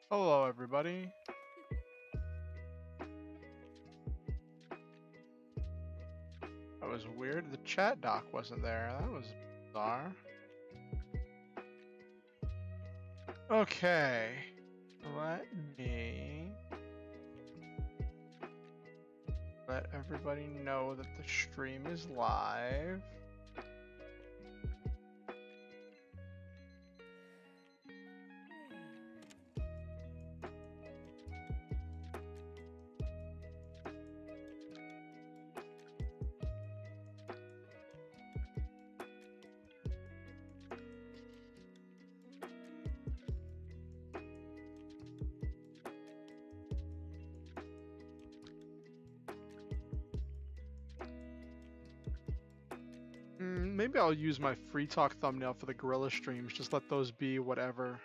Hello, everybody. That was weird. The chat doc wasn't there. That was bizarre. Okay. Let me let everybody know that the stream is live. Maybe I'll use my free talk thumbnail for the gorilla streams. Just let those be whatever.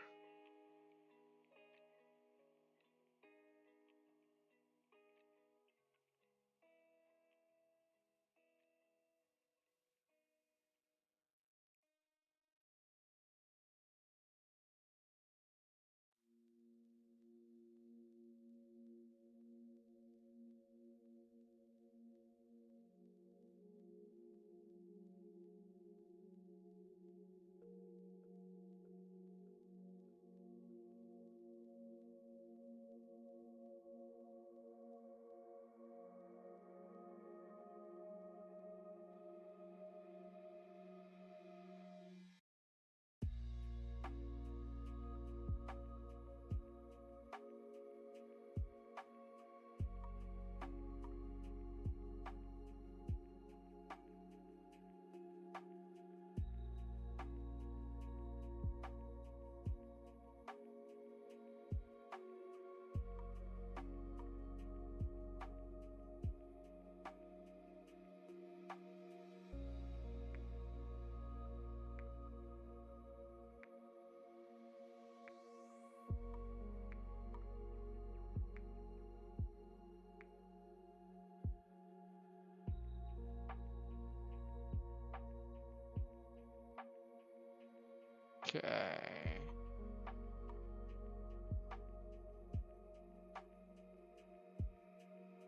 Okay.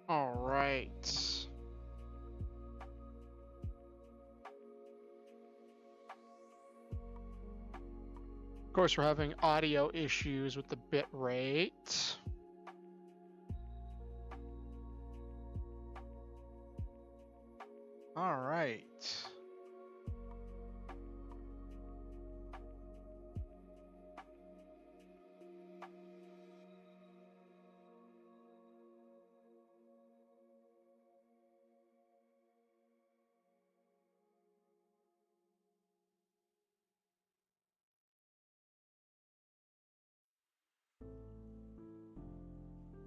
All right. Of course, we're having audio issues with the bit rate. All right.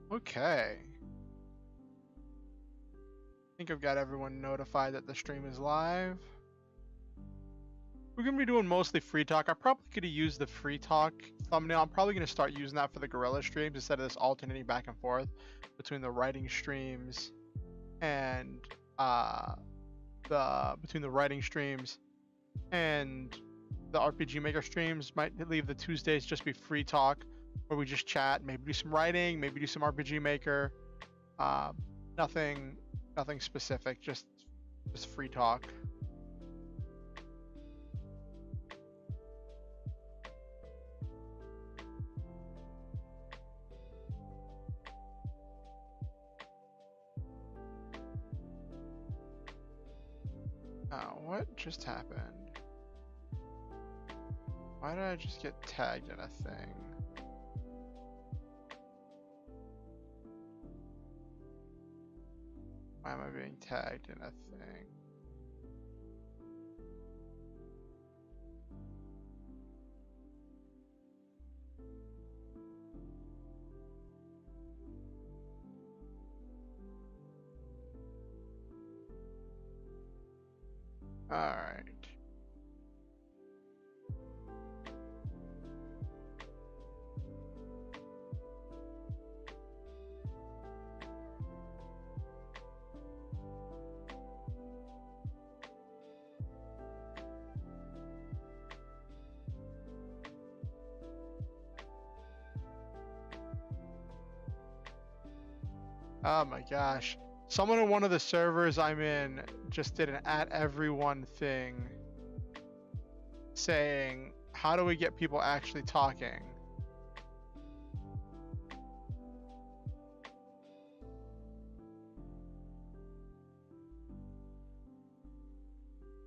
Okay. I think I've got everyone notified that the stream is live. We're going to be doing mostly free talk. I probably could have used the free talk thumbnail. I'm probably going to start using that for the gorilla streams instead of this alternating back and forth between the writing streams and between the writing streams and the RPG Maker streams. Might leave the Tuesdays just be free talk where we just chat, maybe do some writing, maybe do some RPG Maker. Uh, nothing specific, just free talk. What just happened? Why did I just get tagged in a thing? Why am I being tagged in a thing? Alright. Oh my gosh. Someone in one of the servers I'm in just did an at everyone thing saying, how do we get people actually talking?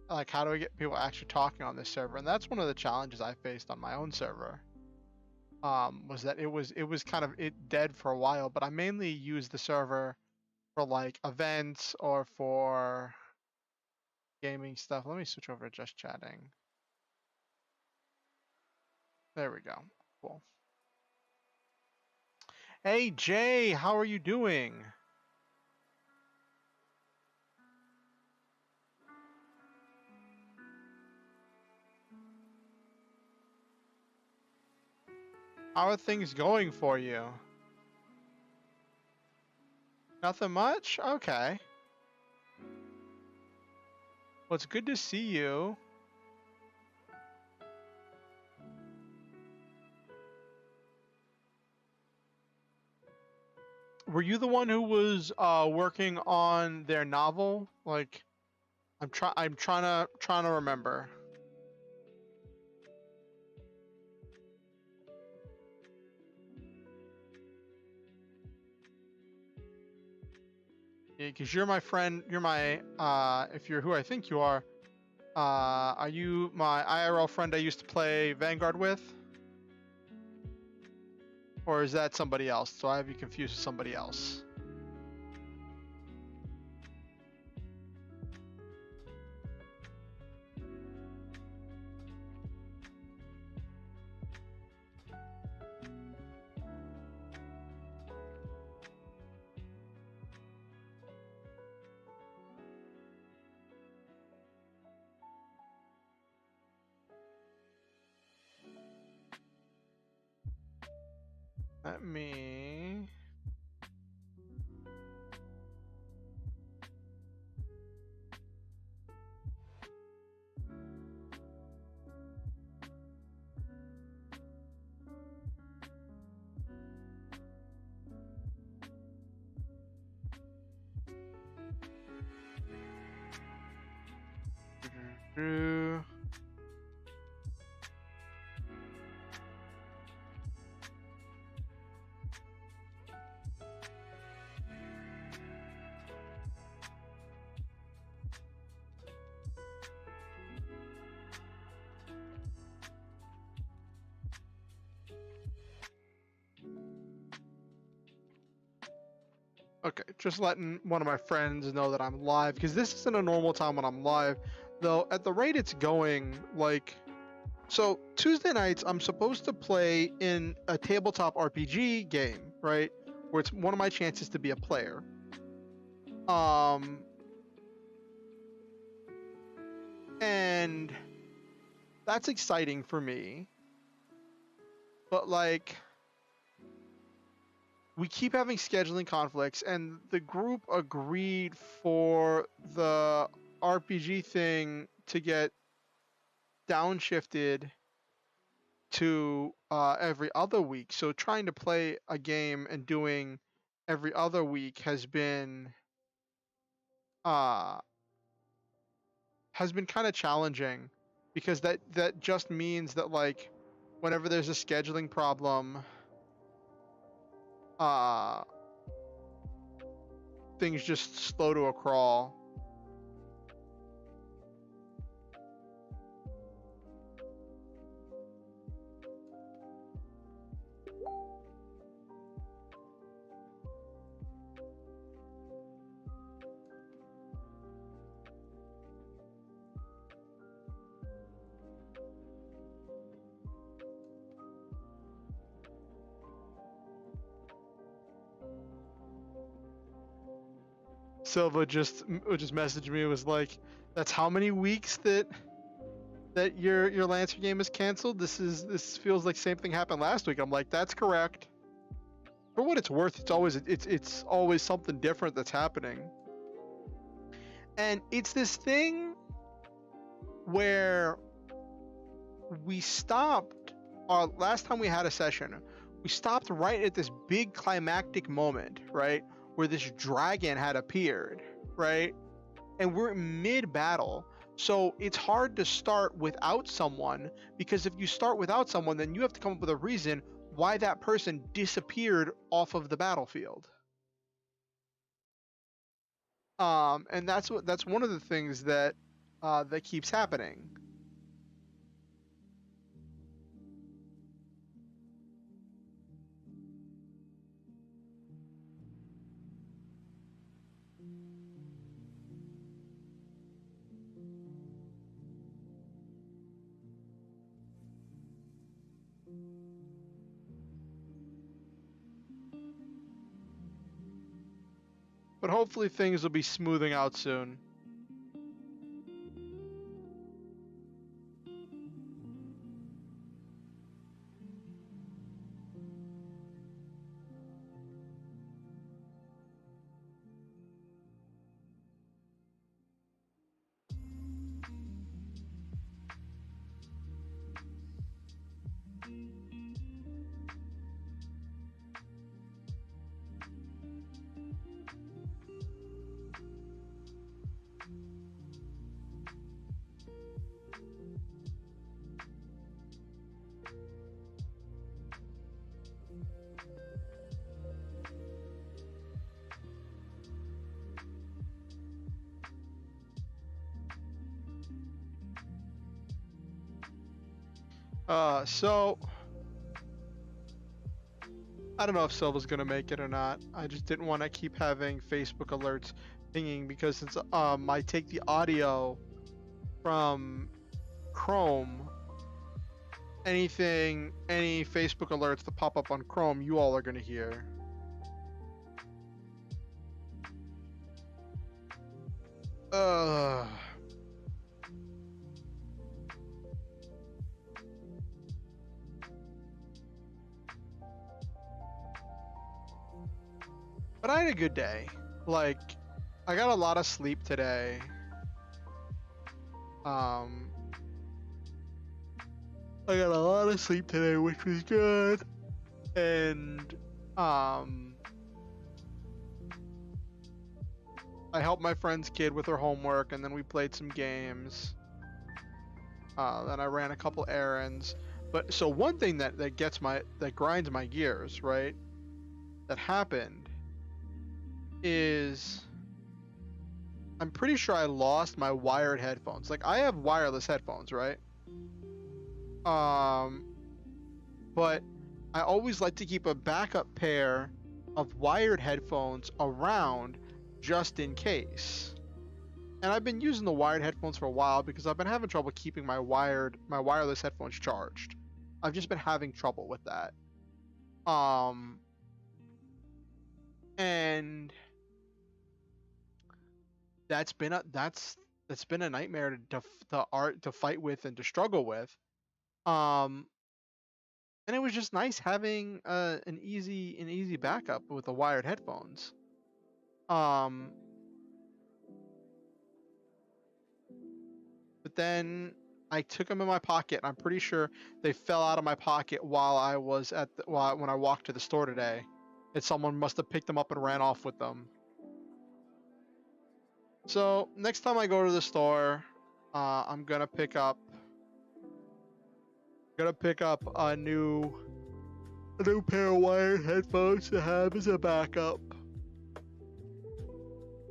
Like, how do we get people actually talking on this server? And that's one of the challenges I faced on my own server. Was that it was kind of dead for a while, but I mainly used the server for like events or for gaming stuff. Let me switch over to just chatting. There we go. Cool. Hey Jay, how are you doing? How are things going for you? Nothing much? Okay. Well, it's good to see you. Were you the one who was working on their novel? Like, I'm trying to remember. Because you're my friend. You're my if you're who I think you are you my IRL friend I used to play Vanguard with? Or is that somebody else? So I have you confused with somebody else. Let me... Okay, just letting one of my friends know that I'm live, because this isn't a normal time when I'm live. Though, at the rate it's going, like... So, Tuesday nights, I'm supposed to play in a tabletop RPG game, right? Where it's one of my chances to be a player. And... that's exciting for me. But, like... we keep having scheduling conflicts, and the group agreed for the RPG thing to get downshifted to every other week. So trying to play a game and doing every other week has been kind of challenging, because that just means that, like, whenever there's a scheduling problem, things just slow to a crawl. Silva just messaged me, was like, that's how many weeks that your Lancer game is canceled? This feels like same thing happened last week. I'm like, that's correct. For what it's worth, it's always something different that's happening. And it's this thing where we stopped our last time we had a session, we stopped right at this big climactic moment, right? where this dragon had appeared, right? And we're mid-battle. So it's hard to start without someone, because if you start without someone, then you have to come up with a reason why that person disappeared off of the battlefield. And that's one of the things that that keeps happening. But hopefully things will be smoothing out soon. So I don't know if Silva's gonna make it or not. I just didn't want to keep having Facebook alerts pinging, because since I take the audio from Chrome, any Facebook alerts that pop up on Chrome, you all are gonna hear. But I had a good day. Like, I got a lot of sleep today. I got a lot of sleep today, which was good. And I helped my friend's kid with her homework, and then we played some games. Then I ran a couple errands. But so one thing that grinds my gears, right? That happened is, I'm pretty sure I lost my wired headphones. Like, I have wireless headphones, right? But I always like to keep a backup pair of wired headphones around just in case. And I've been using the wired headphones for a while because I've been having trouble keeping my wireless headphones charged. I've just been having trouble with that. And that's been a nightmare to fight with and to struggle with. And it was just nice having an easy backup with the wired headphones. But then I took them in my pocket, and I'm pretty sure they fell out of my pocket while I was when I walked to the store today. And someone must have picked them up and ran off with them. So next time I go to the store, I'm gonna pick up a new pair of wired headphones to have as a backup.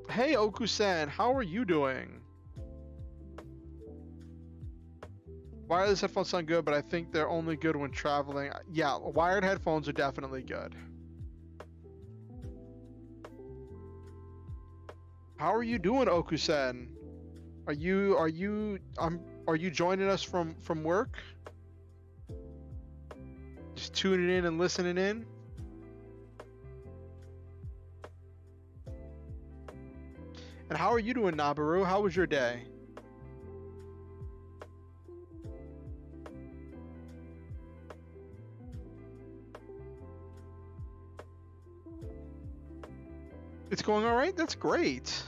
Hey Okusen, how are you doing? Wireless headphones sound good, but I think they're only good when traveling. Yeah, wired headphones are definitely good. How are you doing, Okusen? Are you joining us from work? Just tuning in and listening in? And how are you doing, Nabaru? How was your day? It's going all right? That's great.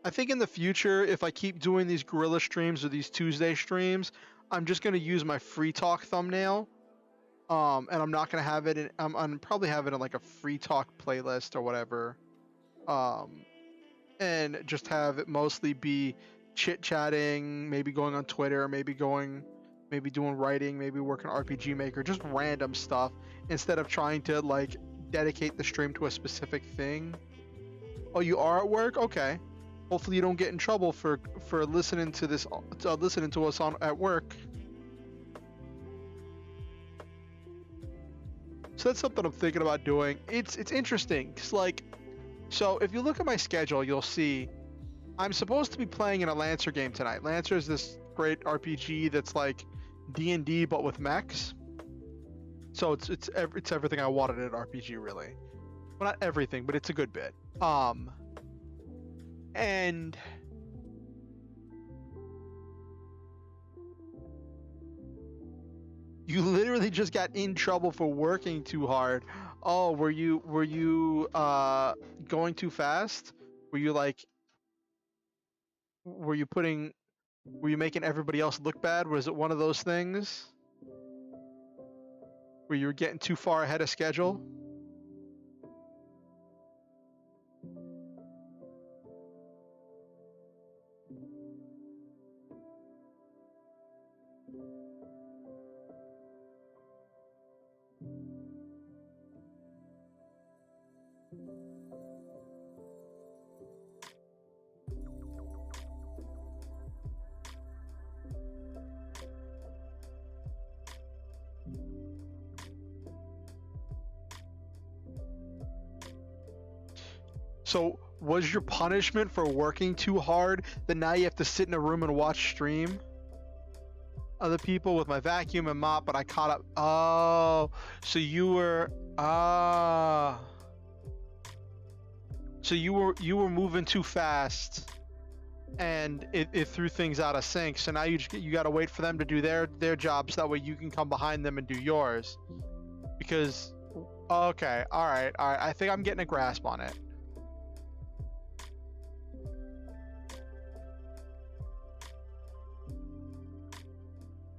I think in the future, if I keep doing these Gorilla streams or these Tuesday streams, I'm just going to use my free talk thumbnail. And I'm not gonna have it in. I'm probably having it like a free talk playlist or whatever. Um, and just have it mostly be chit chatting, maybe going on Twitter, maybe doing writing, maybe working RPG Maker, just random stuff instead of trying to like dedicate the stream to a specific thing. Oh, you are at work? Okay. Hopefully you don't get in trouble for listening to this, listening to us on at work. So that's something I'm thinking about doing. It's interesting because like, so if you look at my schedule, you'll see I'm supposed to be playing in a Lancer game tonight. Lancer is this great RPG that's like D&D but with mechs. So it's everything I wanted in an RPG really. Well, not everything, but it's a good bit. And you literally just got in trouble for working too hard. Oh, were you going too fast? Were you like were you putting were you making everybody else look bad? Was it one of those things where you were getting too far ahead of schedule? So was your punishment for working too hard that now you have to sit in a room and watch stream? Other people with my vacuum and mop, but I caught up. Oh, so you were so you were moving too fast, and it threw things out of sync. So now you got to wait for them to do their jobs. So that way you can come behind them and do yours. Because okay, all right. I think I'm getting a grasp on it.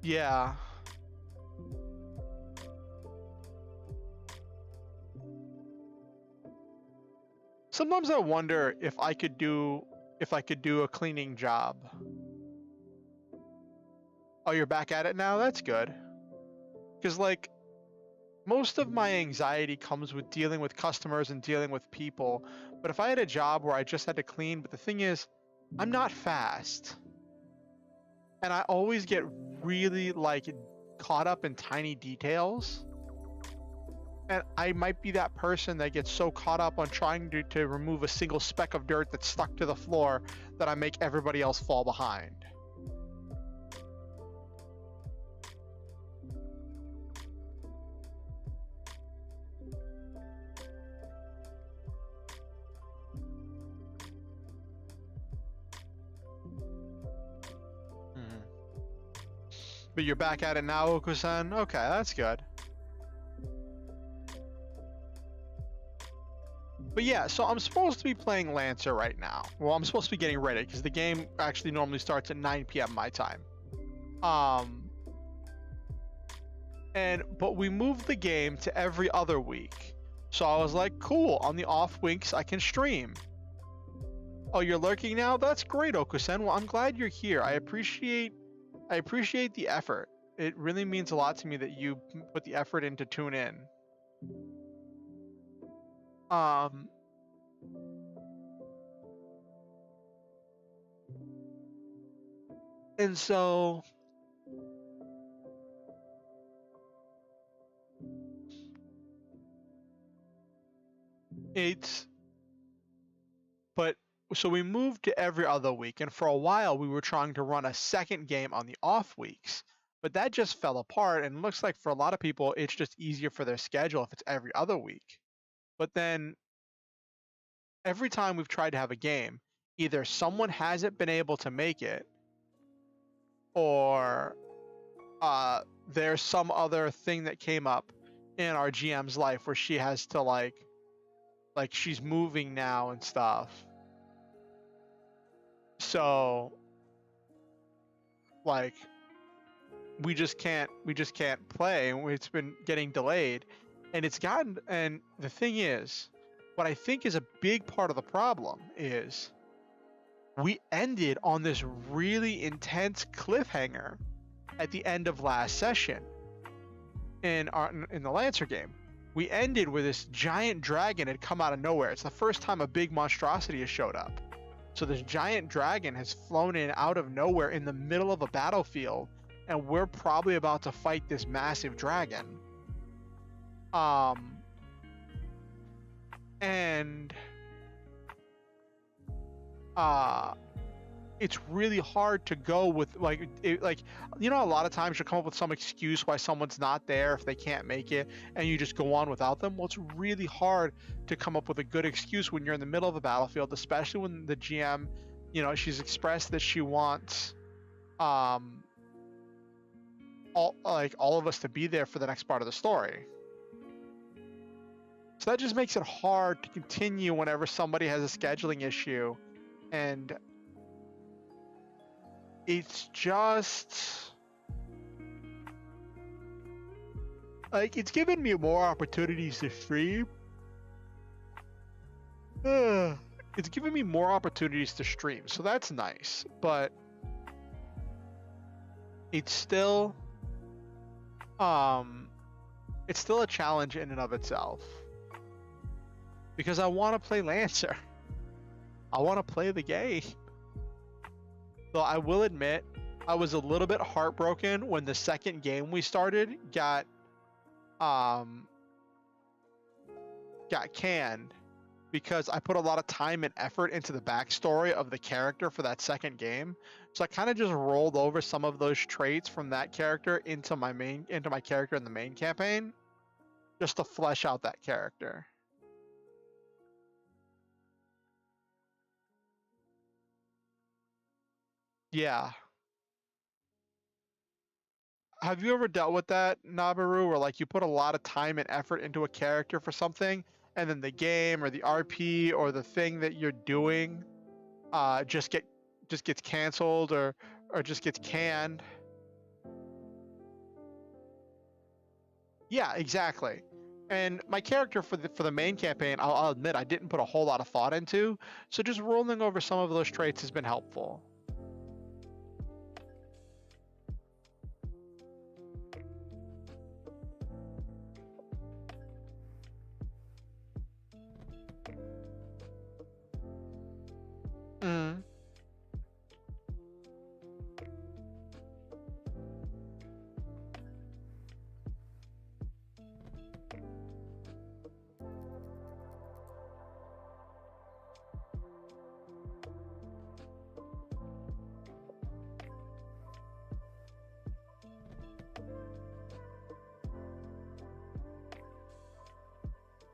Yeah. Sometimes I wonder if I could do a cleaning job. Oh, you're back at it now? That's good. Because like most of my anxiety comes with dealing with customers and dealing with people. But if I had a job where I just had to clean, but the thing is, I'm not fast. And I always get really like caught up in tiny details. And I might be that person that gets so caught up on trying to remove a single speck of dirt that's stuck to the floor that I make everybody else fall behind. But you're back at it now, Okusan? Okay, that's good. But yeah, so I'm supposed to be playing Lancer right now. Well, I'm supposed to be getting ready because the game actually normally starts at 9 p.m. my time. But we moved the game to every other week. So I was like, cool, on the off weeks I can stream. Oh, you're lurking now? That's great, Okusen. Well, I'm glad you're here. I appreciate the effort. It really means a lot to me that you put the effort in to tune in. And so so we moved to every other week, and for a while we were trying to run a second game on the off weeks, but that just fell apart, and it looks like for a lot of people it's just easier for their schedule if it's every other week. But then every time we've tried to have a game, either someone hasn't been able to make it, or there's some other thing that came up in our GM's life where she has to like she's moving now and stuff. So like we just can't play, and it's been getting delayed, and the thing is, what I think is a big part of the problem is we ended on this really intense cliffhanger at the end of last session in the Lancer game. We ended with this giant dragon had come out of nowhere. It's the first time a big monstrosity has showed up. So this giant dragon has flown in out of nowhere in the middle of a battlefield, and we're probably about to fight this massive dragon. It's really hard to go with a lot of times you'll come up with some excuse why someone's not there if they can't make it, and you just go on without them. Well, it's really hard to come up with a good excuse when you're in the middle of a battlefield, especially when the GM, she's expressed that she wants all of us to be there for the next part of the story. So that just makes it hard to continue whenever somebody has a scheduling issue, and it's just it's given me more opportunities to stream. It's given me more opportunities to stream, so that's nice, but it's still a challenge in and of itself, because I want to play Lancer. I want to play the game. So I will admit, I was a little bit heartbroken when the second game we started got canned, because I put a lot of time and effort into the backstory of the character for that second game. So I kind of just rolled over some of those traits from that character into my character in the main campaign, just to flesh out that character. Yeah. Have you ever dealt with that, Nabaru, where you put a lot of time and effort into a character for something, and then the game or the RP or the thing that you're doing just gets canceled or just gets canned? Yeah, exactly. And my character for the main campaign, I'll admit, I didn't put a whole lot of thought into, so just rolling over some of those traits has been helpful. Mm.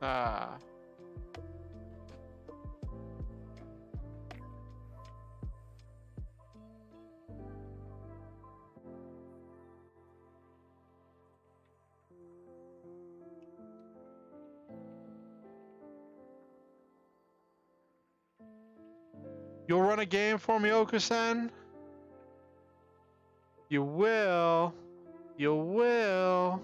Ah. You'll run a game for me, Okusen? You will. You will.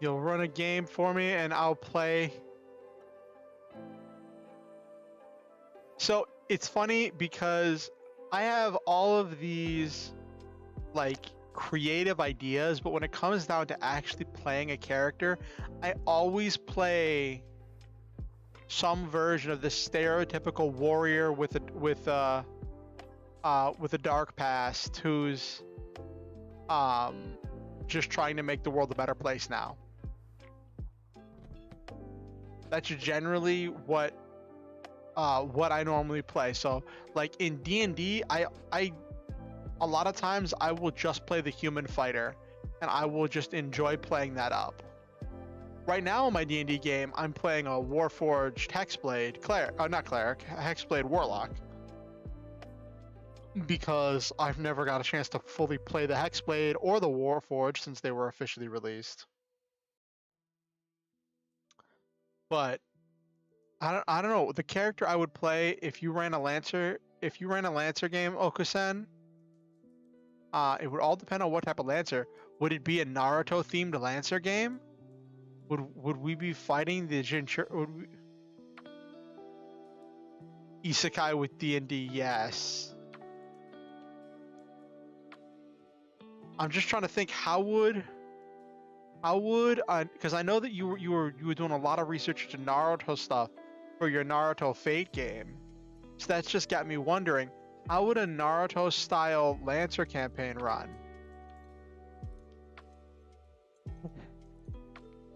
You'll run a game for me and I'll play. So it's funny because I have all of these creative ideas, but when it comes down to actually playing a character, I always play some version of the stereotypical warrior with a dark past who's just trying to make the world a better place now. That's generally what I normally play. So in D&D, I a lot of times I will just play the human fighter, and I will just enjoy playing that up. Right now in my D&D game, I'm playing a Warforged Hexblade Hexblade Warlock. because I've never got a chance to fully play the Hexblade or the Warforged since they were officially released. But I don't know, the character I would play if you ran a Lancer game, Okusen, it would all depend on what type of Lancer. Would it be a Naruto themed Lancer game? Would we be fighting the Isekai with D&D? Yes. I'm just trying to think how would because I know that you were doing a lot of research into Naruto stuff for your Naruto Fate game. So that's just got me wondering, how would a Naruto style Lancer campaign run?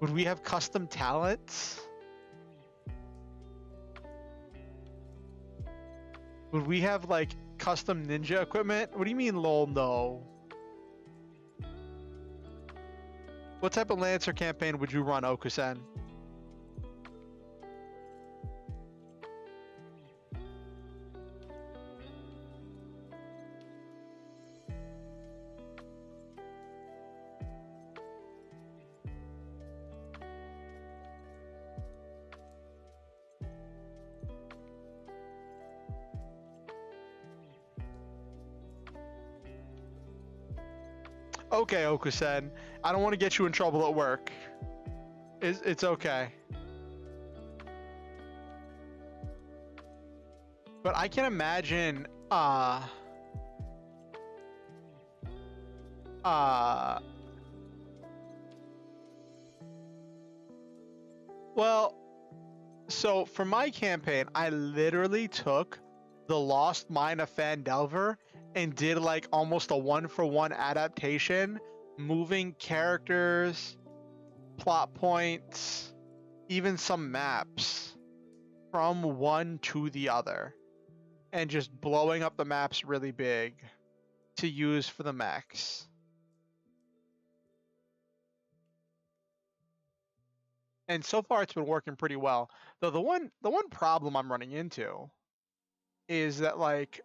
Would we have custom talents? Would we have like custom ninja equipment? What do you mean, lol, no? What type of Lancer campaign would you run, Okusen? Okay, Okusen. I don't want to get you in trouble at work. It's okay. But I can imagine, well, so for my campaign, I literally took the Lost Mine of Phandelver and did like almost a 1-for-1 adaptation, moving characters, plot points, even some maps from one to the other, and just blowing up the maps really big to use for the mechs. And so far it's been working pretty well. Though the one problem I'm running into is that like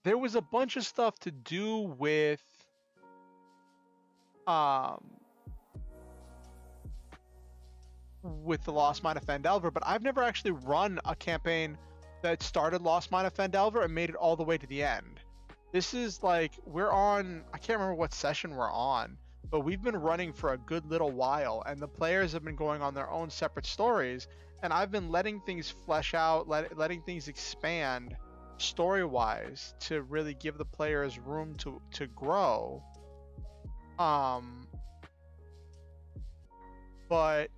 there was a bunch of stuff to do with the Lost Mine of Phandelver, but I've never actually run a campaign that started Lost Mine of Phandelver and made it all the way to the end. This is like, we're on, I can't remember what session we're on, but we've been running for a good little while, and the players have been going on their own separate stories, and I've been letting things flesh out, letting things expand story-wise to really give the players room to grow. But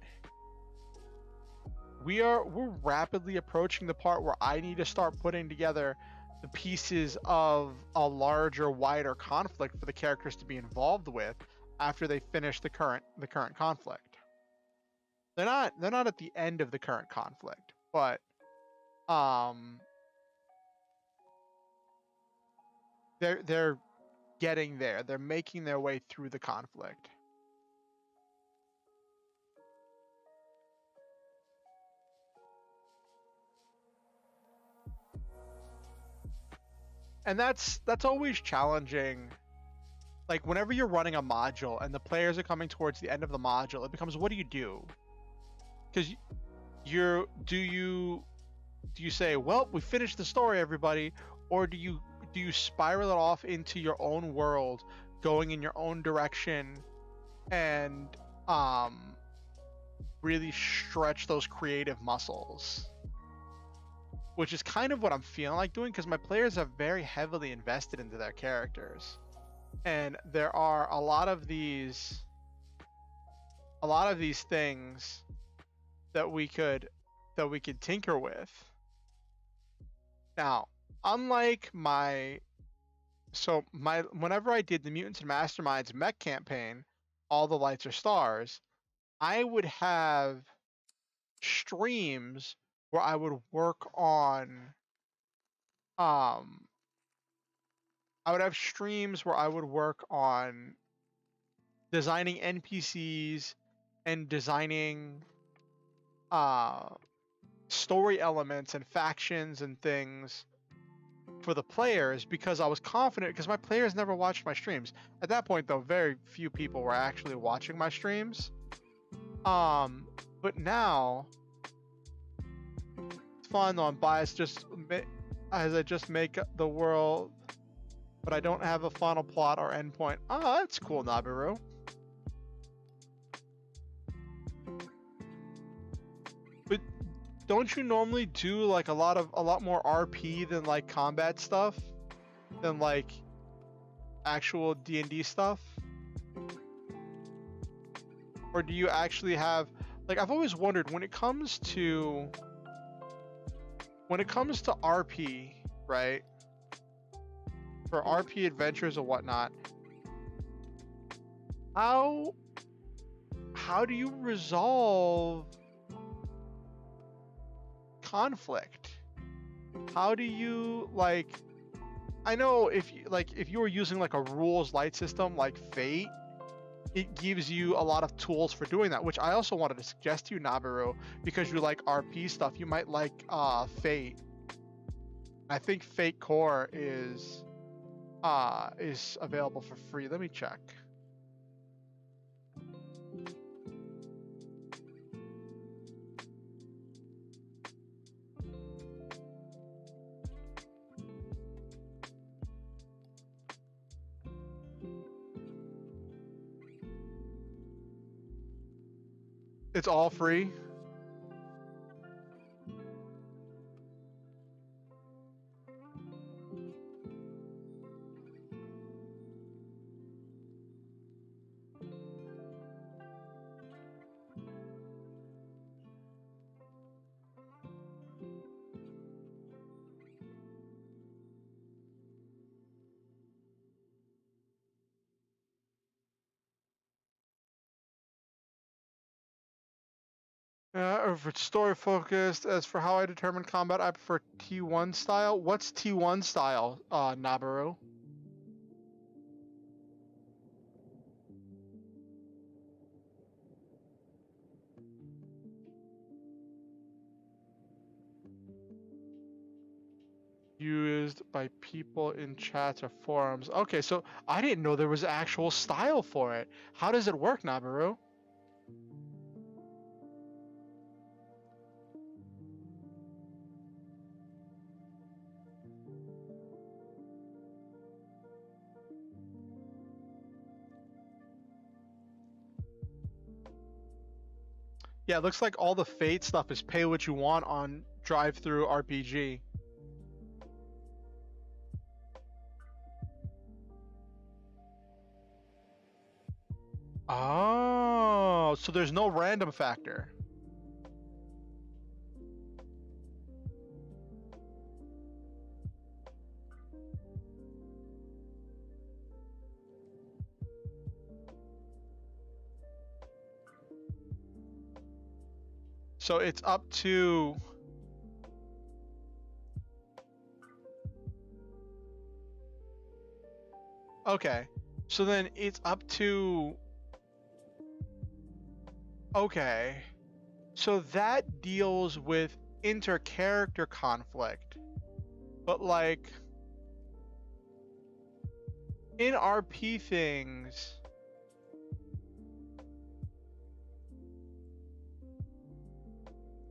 we're rapidly approaching the part where I need to start putting together the pieces of a larger, wider conflict for the characters to be involved with after they finish the current conflict. They're not at the end of the current conflict, but they're getting there. They're making their way through the conflict. And that's always challenging. Like whenever you're running a module and the players are coming towards the end of the module, it becomes, what do you do? Because do you say, well, we finished the story, everybody, or do you spiral it off into your own world, going in your own direction, and really stretch those creative muscles? Which is kind of what I'm feeling like doing, because my players are very heavily invested into their characters, and there are a lot of these things that we could tinker with. Now, unlike whenever I did the Mutants and Masterminds mech campaign, All the Lights Are Stars, I would have streams where I would work on designing NPCs and designing story elements and factions and things for the players, because I was confident, because my players never watched my streams. At that point though, very few people were actually watching my streams. But now it's fun though. I'm biased as I just make the world, but I don't have a final plot or endpoint. Oh, that's cool, Nabiru. But don't you normally do like a lot more RP than like combat stuff, than like actual D&D stuff? Or do you actually have, like, I've always wondered when it comes to RP, right? For RP adventures or whatnot, how do you resolve conflict? How do you, like, I know if you were using like a rules light system like Fate, it gives you a lot of tools for doing that, which I also wanted to suggest to you, Nabiru, because you like RP stuff. You might like Fate. I think Fate Core is available for free. Let me check. It's all free. If it's story focused, as for how I determine combat, I prefer T1 style. What's T1 style, Nabaru? Used by people in chats or forums. Okay, so I didn't know there was actual style for it. How does it work, Nabaru? Yeah, it looks like all the Fate stuff is pay what you want on drive-through RPG. Oh, so there's no random factor. So it's up to... Okay, so then it's up to... Okay, so that deals with inter-character conflict, but like in RP things,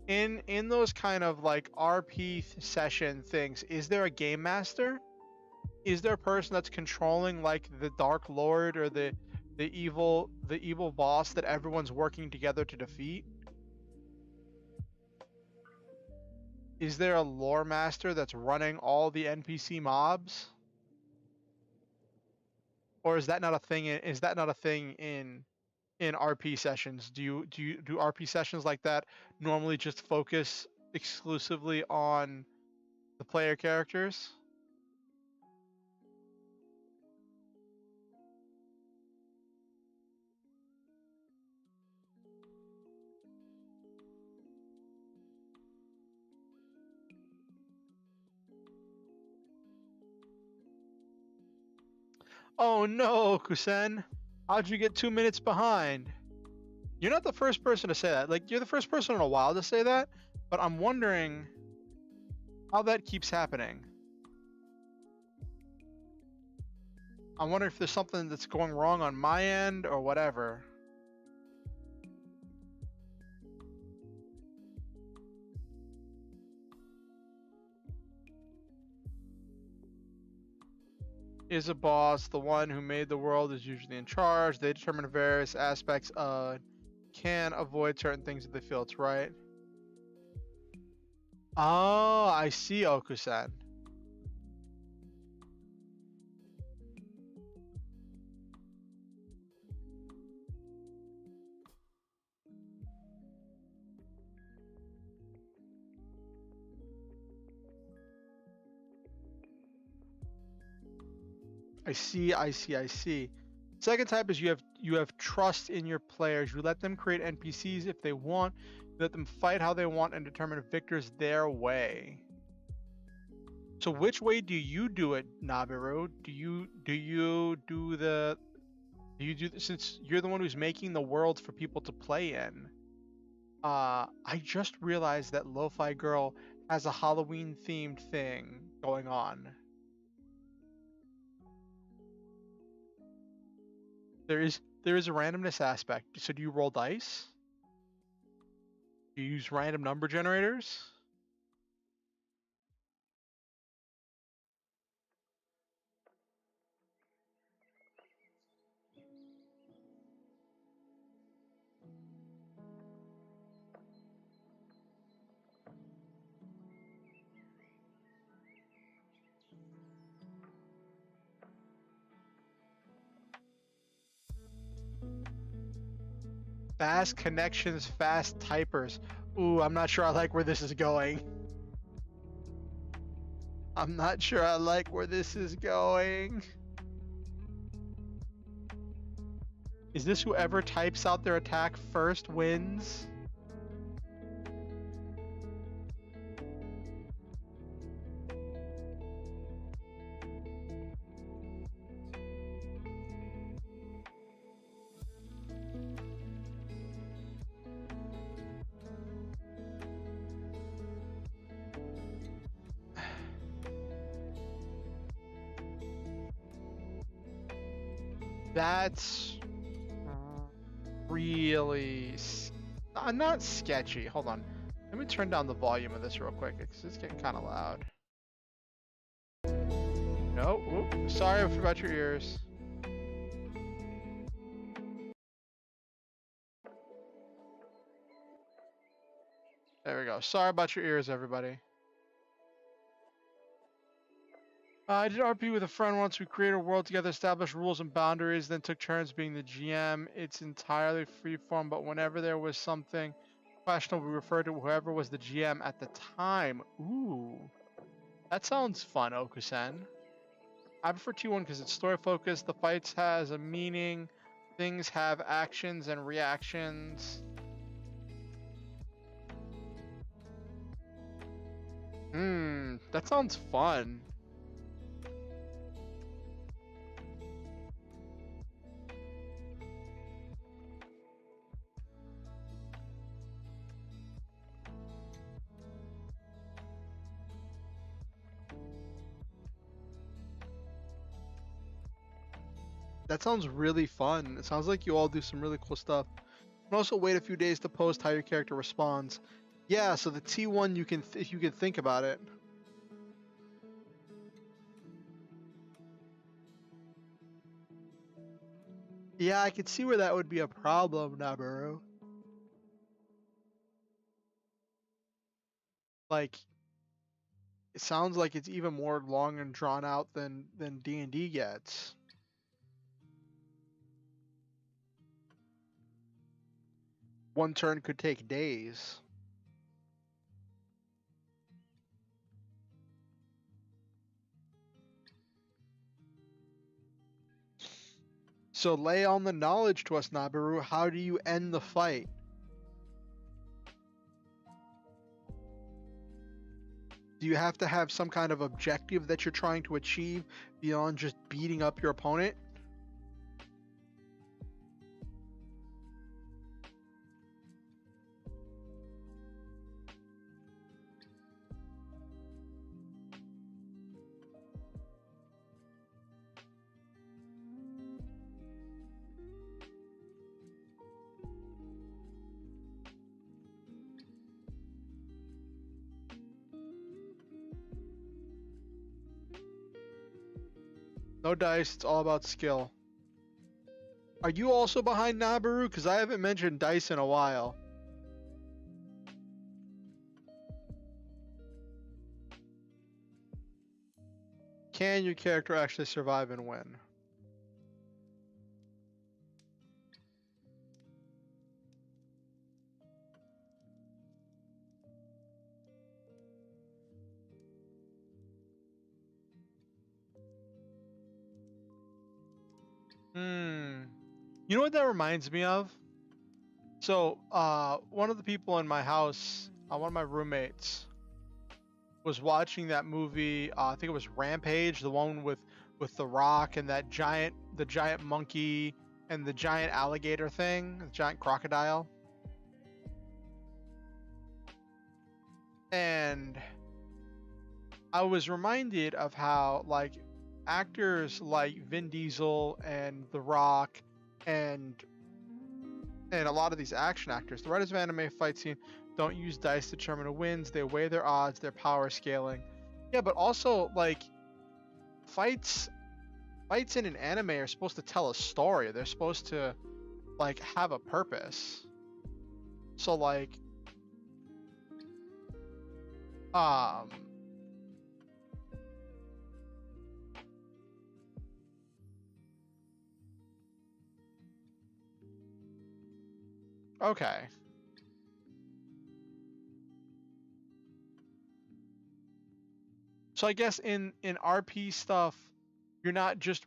in those kind of like RP session things, is there a game master? Is there a person that's controlling like the Dark Lord or the evil boss that everyone's working together to defeat? Is there a lore master that's running all the NPC mobs? Or is that not a thing in RP sessions? Do RP sessions like that normally just focus exclusively on the player characters? Oh no, Kusen! How'd you get 2 minutes behind? You're not the first person to say that. Like, you're the first person in a while to say that, but I'm wondering how that keeps happening. I wonder if there's something that's going wrong on my end or whatever. Is a boss the one who made the world is usually in charge. They determine various aspects can avoid certain things if they feel it's right. Oh, I see, Okusan. I see. Second type is you have trust in your players. You let them create NPCs if they want. You let them fight how they want and determine victors their way. So which way do you do it, Nabiru? Do you since you're the one who's making the world for people to play in? I just realized that Lofi Girl has a Halloween themed thing going on. There is a randomness aspect. So do you roll dice? Do you use random number generators? Fast connections, fast typers. Ooh, I'm not sure I like where this is going. I'm not sure I like where this is going. Is this whoever types out their attack first wins? That's really not sketchy. Hold on. Let me turn down the volume of this real quick because it's getting kind of loud. No, whoop, sorry I forgot your ears. There we go. Sorry about your ears, everybody. I did RP with a friend once. We created a world together, established rules and boundaries, then took turns being the GM. It's entirely freeform, but whenever there was something questionable, we referred to whoever was the GM at the time. Ooh, that sounds fun, Okusen. I prefer T1 because it's story focused. The fights has a meaning. Things have actions and reactions. That sounds fun. That sounds really fun. It sounds like you all do some really cool stuff. You can also wait a few days to post how your character responds. Yeah, so the T1 you can if you can think about it. Yeah, I could see where that would be a problem, Nabaru. Like, it sounds like it's even more long and drawn out than D&D gets. One turn could take days. So lay on the knowledge to us, Nabaru. How do you end the fight? Do you have to have some kind of objective that you're trying to achieve beyond just beating up your opponent? No dice. It's all about skill. Are you also behind Nabaru? Because I haven't mentioned dice in a while. Can your character actually survive and win? You know what that reminds me of? So, one of the people in my house, one of my roommates, was watching that movie. I think it was Rampage, the one with The Rock and the giant monkey and the giant alligator thing, the giant crocodile. And I was reminded of how like actors like Vin Diesel and The Rock and a lot of these action actors, the writers of anime fight scene don't use dice to determine who wins. They weigh their odds, their power scaling. Yeah, but also like fights in an anime are supposed to tell a story. They're supposed to like have a purpose. So like um okay. So I guess in RP stuff, you're not just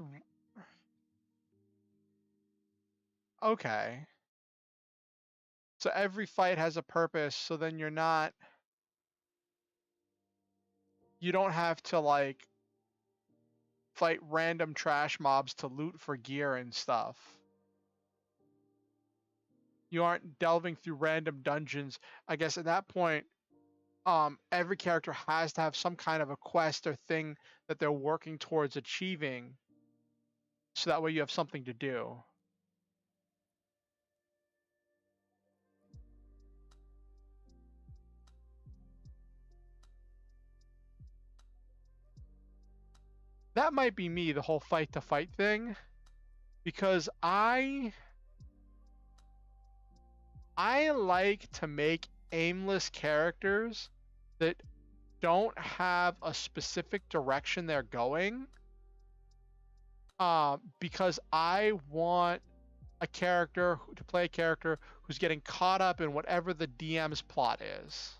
okay. So every fight has a purpose, so then you don't have to like fight random trash mobs to loot for gear and stuff. You aren't delving through random dungeons. I guess at that point, every character has to have some kind of a quest or thing that they're working towards achieving, so that way you have something to do. That might be me, the whole fight to fight thing, because I like to make aimless characters that don't have a specific direction they're going, because I want to play a character who's getting caught up in whatever the DM's plot is.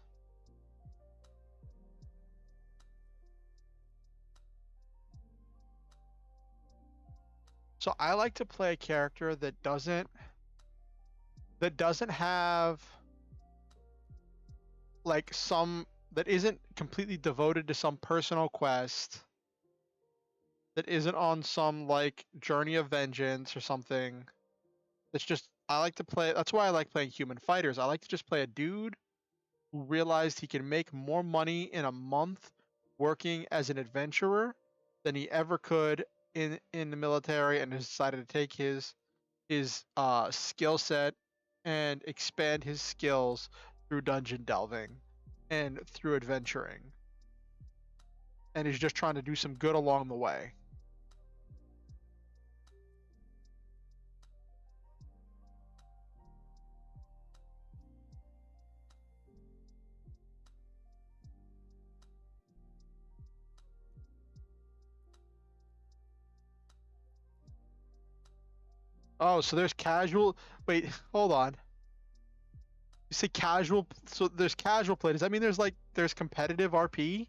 So I like to play a character that doesn't have like that isn't completely devoted to some personal quest, that isn't on some like journey of vengeance or something. That's just I like to play. That's why I like playing human fighters. I like to just play a dude who realized he can make more money in a month working as an adventurer than he ever could in the military, and has decided to take his skill set and expand his skills through dungeon delving and through adventuring, and he's just trying to do some good along the way. Oh, so there's casual. Wait, hold on. You say casual, so there's casual play. Does that mean there's competitive RP?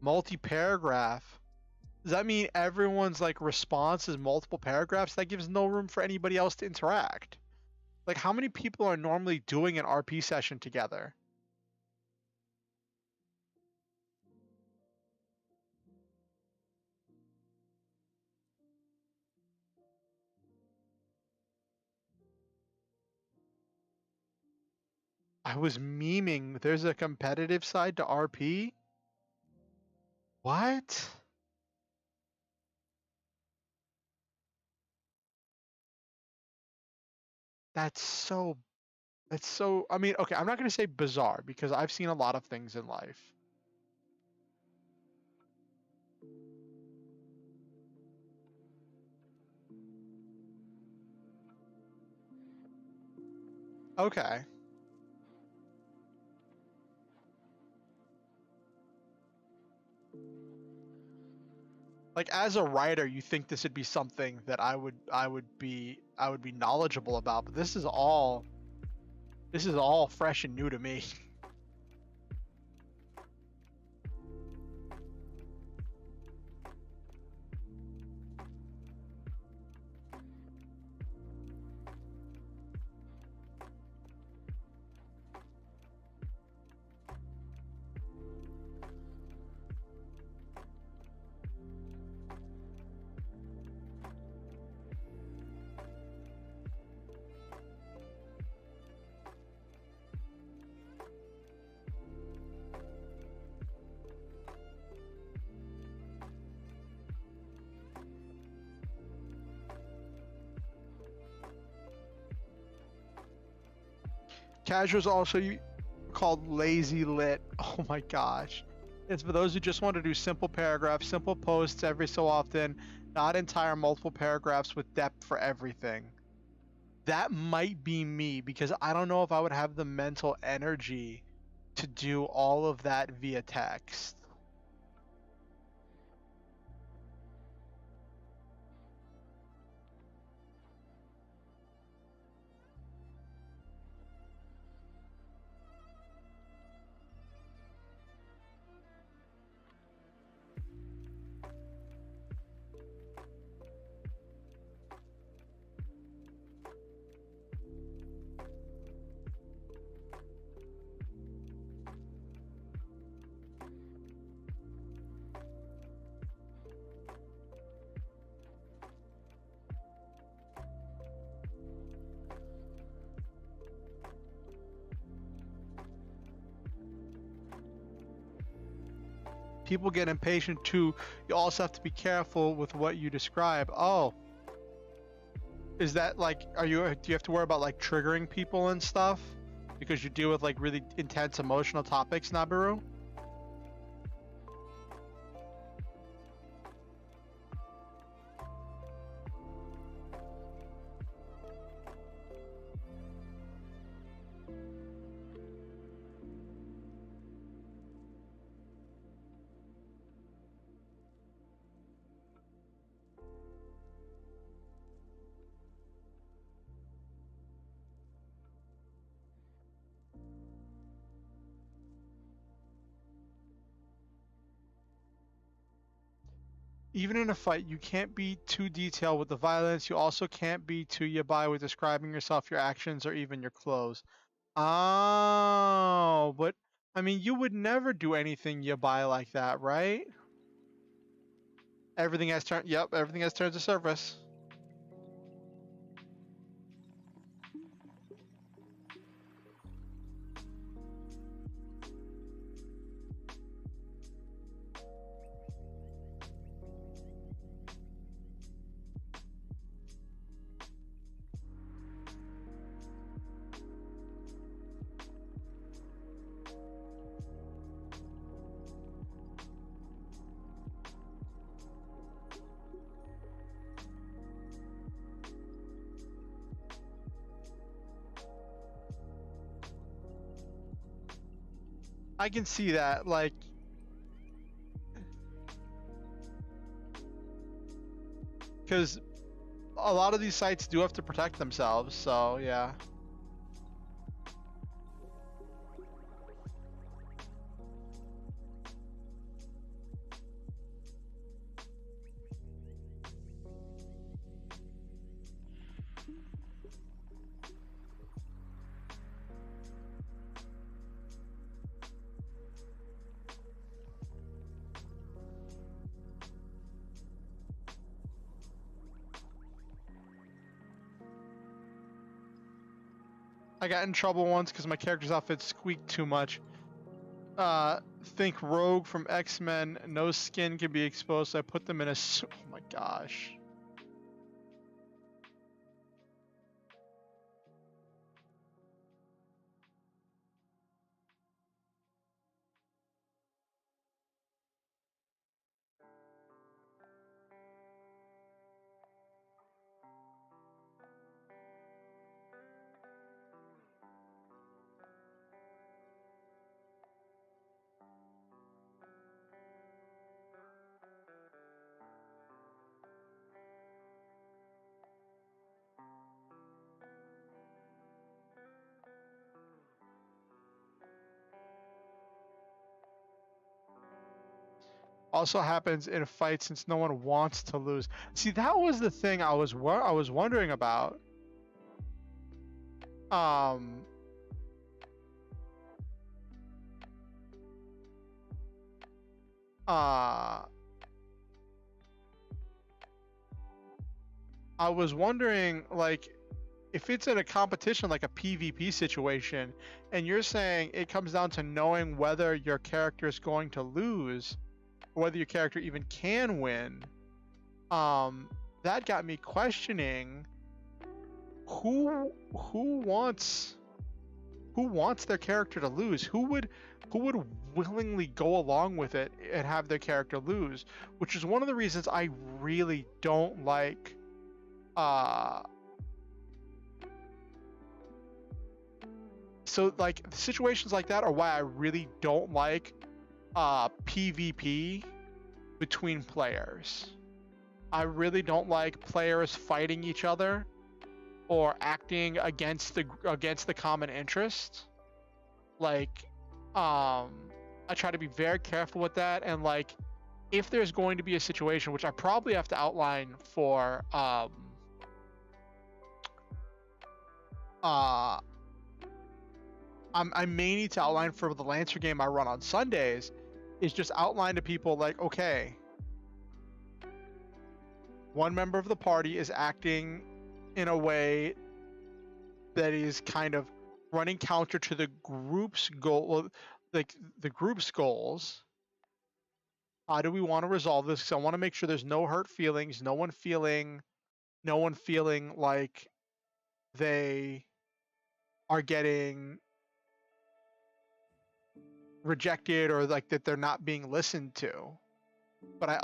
Multi-paragraph. Does that mean everyone's like response is multiple paragraphs? That gives no room for anybody else to interact. Like how many people are normally doing an RP session together? I was memeing. There's a competitive side to RP? What? That's so It's so, I mean, okay, I'm not going to say bizarre because I've seen a lot of things in life. Okay. Like as a writer, you think this would be something that I would be knowledgeable about, but this is all fresh and new to me. Casual's also called lazy lit. Oh my gosh. It's for those who just want to do simple paragraphs, simple posts every so often, not entire multiple paragraphs with depth for everything. That might be me because I don't know if I would have the mental energy to do all of that via text. People get impatient too. You also have to be careful with what you describe. Oh, is that like, do you have to worry about like triggering people and stuff? Because you deal with like really intense emotional topics, Nabiru? Even in a fight, you can't be too detailed with the violence. You also can't be too yabai with describing yourself, your actions, or even your clothes. Oh, but I mean, you would never do anything yabai like that, right? Everything has turned. Yep, everything has turned to surface. I can see that, like, because a lot of these sites do have to protect themselves. So yeah. I got in trouble once because my character's outfit squeaked too much. Think Rogue from X-Men. No skin can be exposed, so I put them in a. Oh my gosh. Also happens in a fight since no one wants to lose. See, that was the thing I was wondering about. Um, uh, I was wondering, like, if it's in a competition, like a PvP situation, and you're saying it comes down to knowing whether your character is going to lose, or whether your character even can win, that got me questioning who wants their character to lose? Who would willingly go along with it and have their character lose? Which is one of the reasons I really don't like so like situations like that are why I really don't like PvP between players. I really don't like players fighting each other or acting against the common interest. Like, I try to be very careful with that, and like, if there's going to be a situation, which I probably have to outline for I may need to outline for the Lancer game I run on Sundays, is just outline to people like, okay, one member of the party is acting in a way that is kind of running counter to the group's goal, like the group's goals. How do we want to resolve this? Because I want to make sure there's no hurt feelings, no one feeling like they are getting rejected or like that they're not being listened to. But I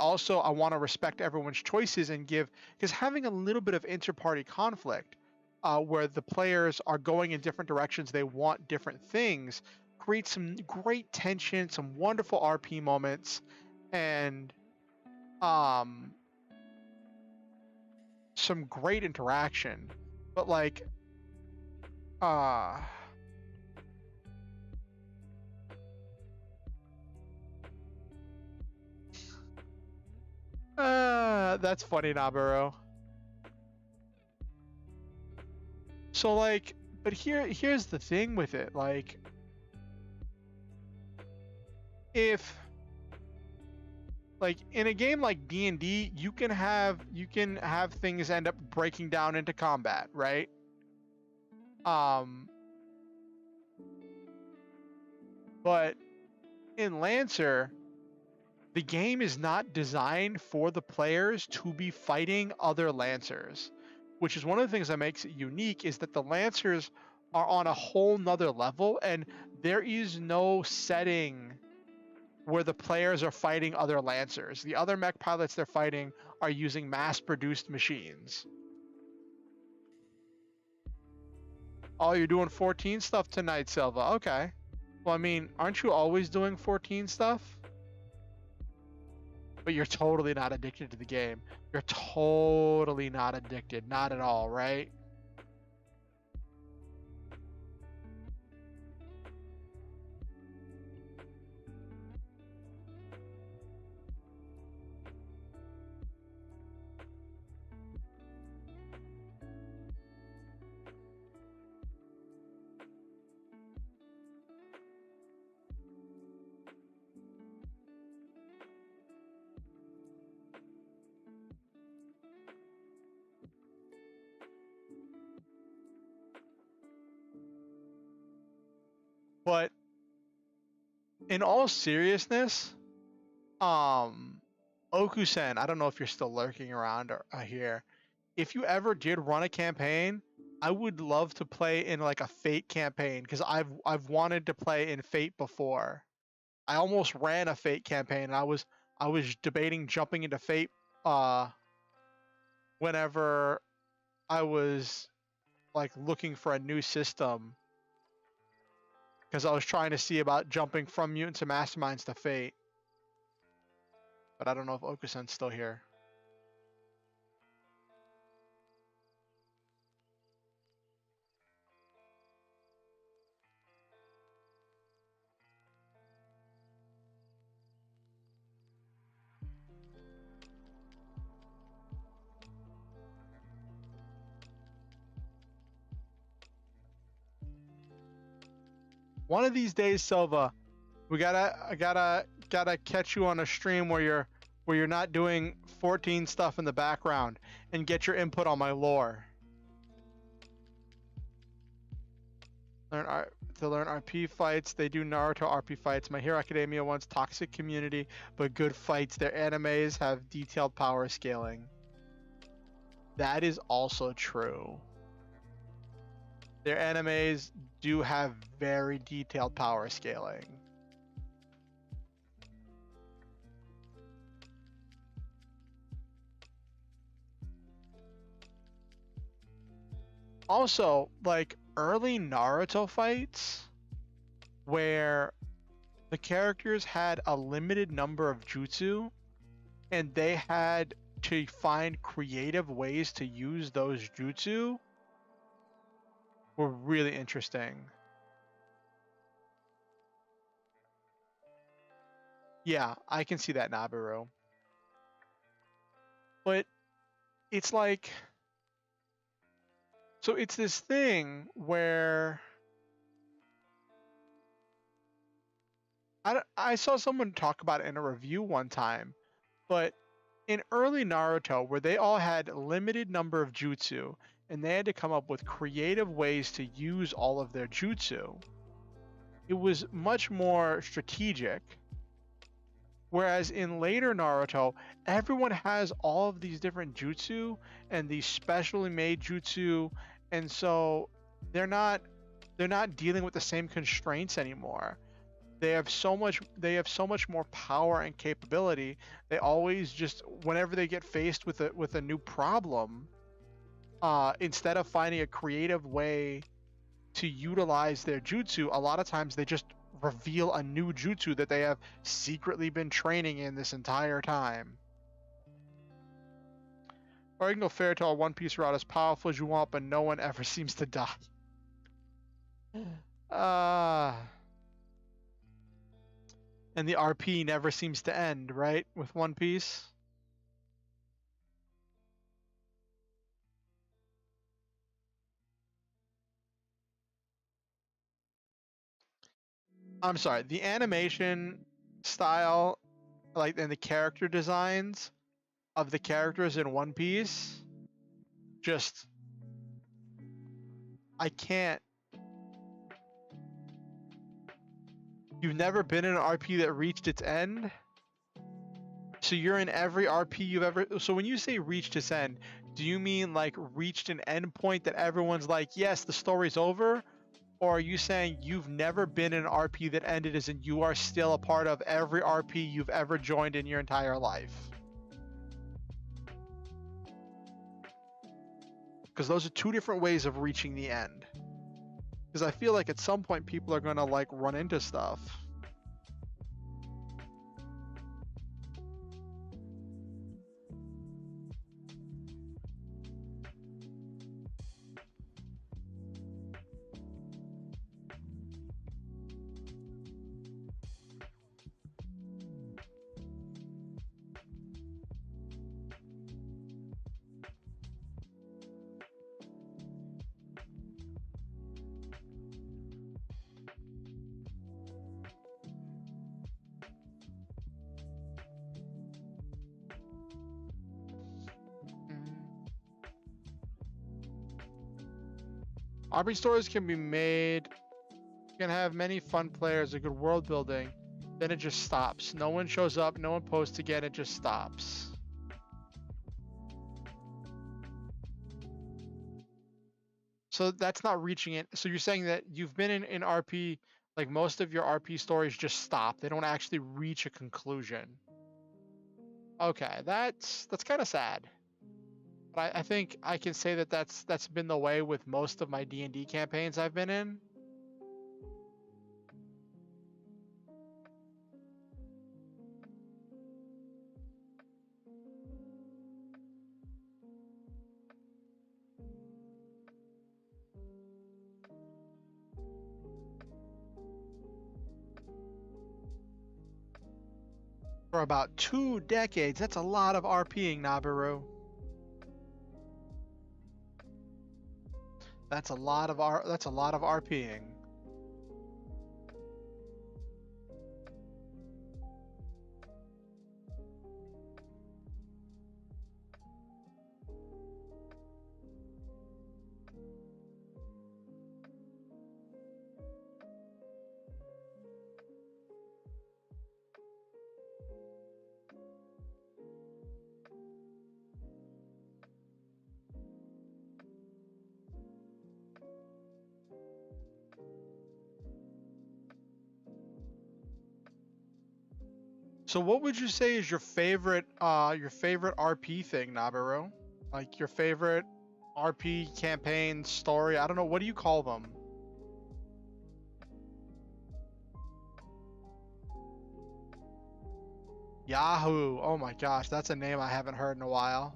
want to respect everyone's choices and give, because having a little bit of inter-party conflict where the players are going in different directions, they want different things, creates some great tension, some wonderful RP moments, and some great interaction. But like that's funny, Naburo. So like, but here's the thing with it, like, if like in a game like D&D, you can have things end up breaking down into combat, right? But in Lancer, the game is not designed for the players to be fighting other Lancers, which is one of the things that makes it unique, is that the Lancers are on a whole nother level, and there is no setting where the players are fighting other Lancers. The other mech pilots they're fighting are using mass-produced machines. Oh, you're doing 14 stuff tonight, Silva. Okay. Well, I mean, aren't you always doing 14 stuff? But you're totally not addicted to the game. You're totally not addicted. Not at all, right? But in all seriousness, Okusen, I don't know if you're still lurking around or here. If you ever did run a campaign, I would love to play in like a Fate campaign, because I've wanted to play in Fate before. I almost ran a Fate campaign, and I was debating jumping into Fate whenever I was like looking for a new system, because I was trying to see about jumping from Mutants and Masterminds to Fate. But I don't know if Okusen's still here. One of these days, Silva, I gotta catch you on a stream where you're not doing 14 stuff in the background and get your input on my lore. To learn RP fights. They do Naruto RP fights. My Hero Academia wants toxic community, but good fights. Their animes have detailed power scaling. That is also true. Their animes do have very detailed power scaling. Also, like early Naruto fights where the characters had a limited number of jutsu and they had to find creative ways to use those jutsu were really interesting. Yeah, I can see that, Nabiru. But it's like, so it's this thing where I saw someone talk about it in a review one time, but in early Naruto, where they all had a limited number of jutsu, and they had to come up with creative ways to use all of their jutsu, it was much more strategic. Whereas in later Naruto, everyone has all of these different jutsu and these specially made jutsu, and so they're not dealing with the same constraints anymore. They have so much more power and capability. They always just, whenever they get faced with a new problem, instead of finding a creative way to utilize their jutsu, a lot of times they just reveal a new jutsu that they have secretly been training in this entire time. Or you can go fairy tale One Piece route as powerful as you want, but no one ever seems to die. And the RP never seems to end, right? With One Piece. I'm sorry, the animation style, like, and the character designs of the characters in One Piece, just, I can't. You've never been in an RP that reached its end? So you're in every RP you've ever... So when you say reached its end, do you mean like reached an end point that everyone's like, yes, the story's over? Or are you saying you've never been in an RP that ended as in you are still a part of every RP you've ever joined in your entire life? Because those are two different ways of reaching the end. Because I feel like at some point people are going to like run into stuff. RP stories can be made, can have many fun players, a good world building, then it just stops. No one shows up, no one posts again, it just stops. So that's not reaching it. So you're saying that you've been in RP, like most of your RP stories just stop. They don't actually reach a conclusion. Okay, that's kind of sad. But I think I can say that that's been the way with most of my D&D campaigns I've been in. For about 2 decades. That's a lot of RPing, Nabiru. That's a lot of RPing. So what would you say is your favorite RP thing, Nabaru? Like your favorite RP campaign story? I don't know, what do you call them? Yahoo. Oh my gosh, that's a name I haven't heard in a while.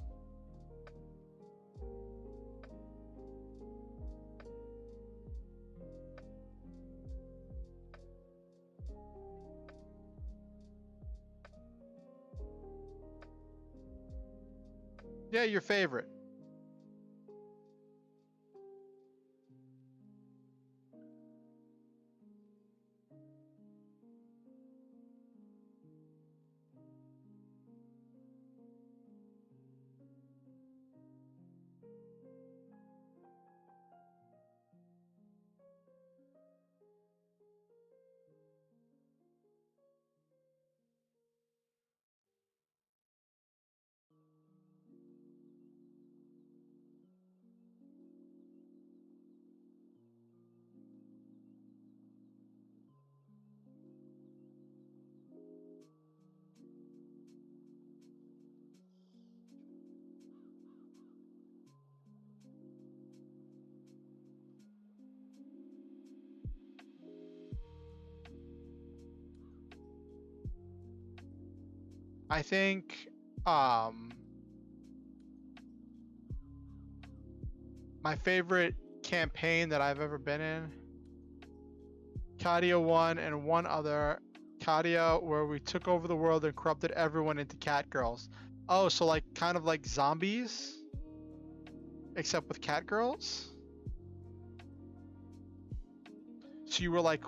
Yeah, your favorite. I think my favorite campaign that I've ever been in, Katia 1 and one other, Katia, where we took over the world and corrupted everyone into cat girls. Oh, so like kind of like zombies, except with cat girls? So you were like,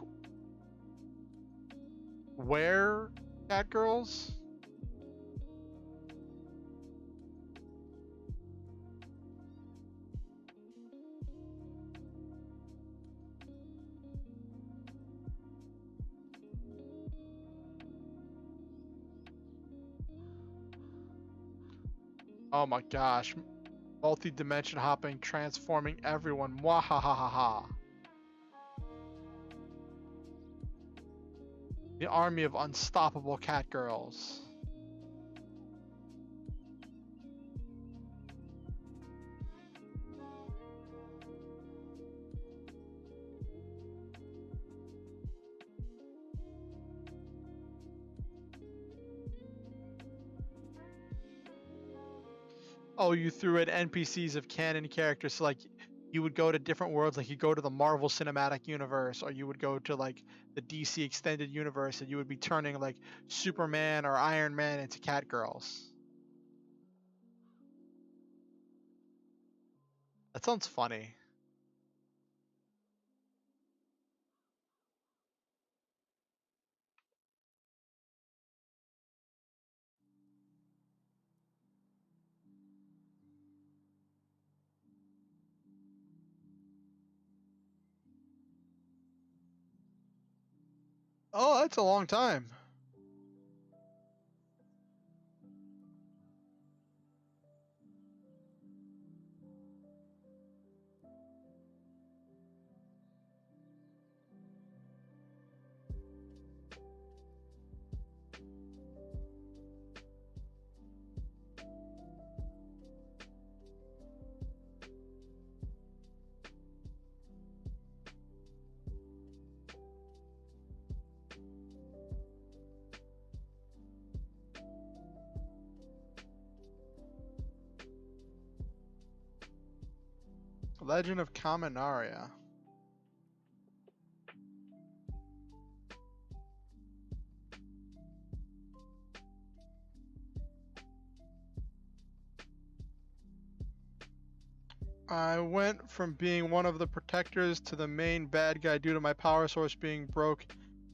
where cat girls? Oh my gosh. Multi-dimension hopping, transforming everyone. Mwahahaha. The army of unstoppable cat girls. Oh, you threw in NPCs of canon characters. So like you would go to different worlds, like you go to the Marvel Cinematic Universe, or you would go to like the DC Extended Universe, and you would be turning like Superman or Iron Man into cat girls. That sounds funny. Oh, that's a long time. Legend of Kaminaria. I went from being one of the protectors to the main bad guy due to my power source being broke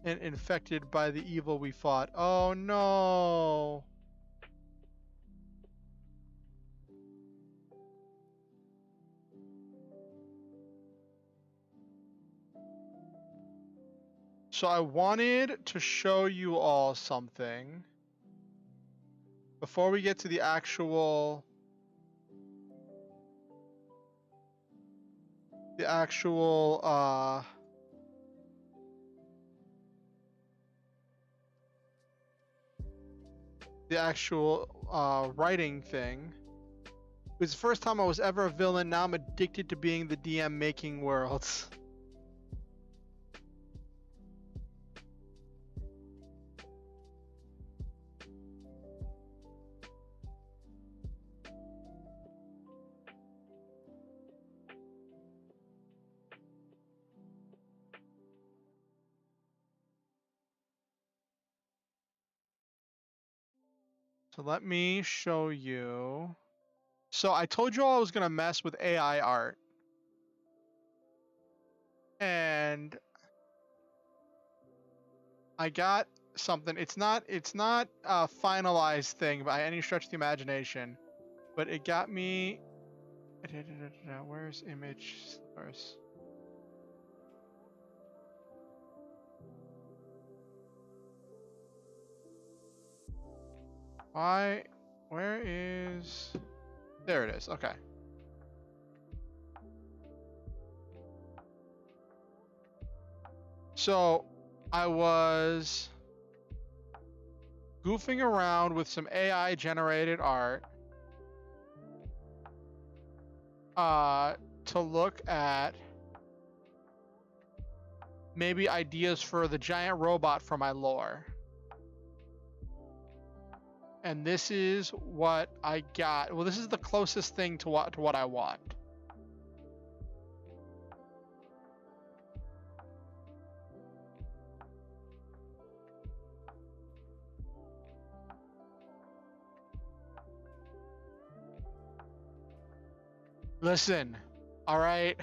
and infected by the evil we fought. Oh no! So I wanted to show you all something before we get to the actual the actual the actual writing thing. It was the first time I was ever a villain. Now I'm addicted to being the DM making worlds. So let me show you. So I told you all I was gonna mess with AI art. And I got something. It's not a finalized thing by any stretch of the imagination, but it got me. Where's image source? Why? Where is? There it is. Okay. So I was goofing around with some AI generated art to look at maybe ideas for the giant robot for my lore. And this is what I got. Well, this is the closest thing to what I want. Listen, all right.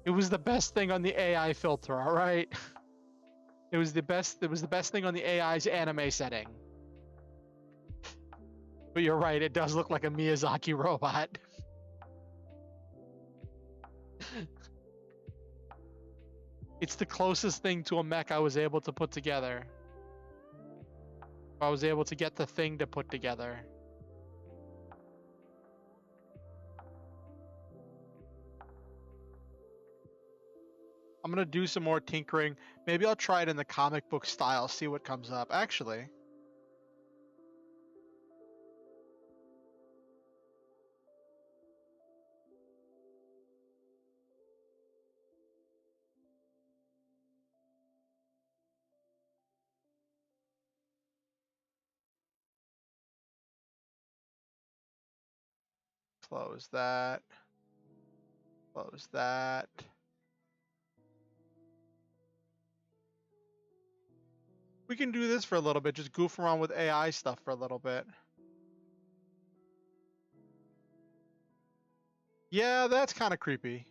It was the best thing on the AI filter, all right? It was the best thing on the AI's anime setting. But you're right, it does look like a Miyazaki robot. It's the closest thing to a mech I was able to put together. I was able to get the thing to put together. I'm gonna do some more tinkering. Maybe I'll try it in the comic book style, see what comes up. Actually, close that. Close that. We can do this for a little bit, just goof around with AI stuff for a little bit. Yeah, that's kind of creepy.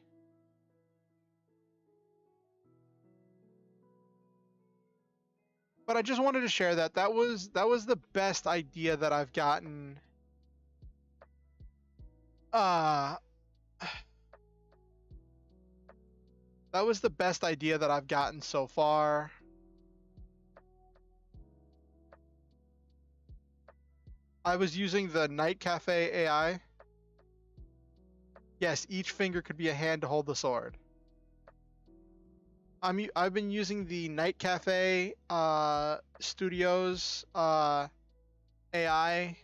But I just wanted to share that. That was the best idea that I've gotten. That was the best idea that I've gotten so far. I was using the Night Cafe AI. Yes, each finger could be a hand to hold the sword. I've been using the Night Cafe Studios AI. I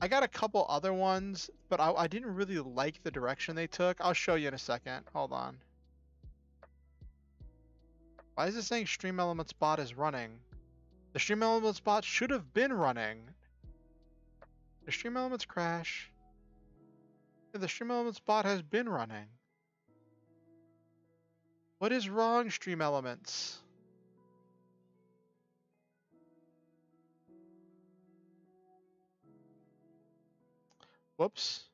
got a couple other ones, but I didn't really like the direction they took. I'll show you in a second. Hold on. Why is it saying Stream Elements bot is running? The Stream Elements bot should have been running. The Stream Elements crash. Yeah, the Stream Elements bot has been running. What is wrong, Stream Elements? Whoops.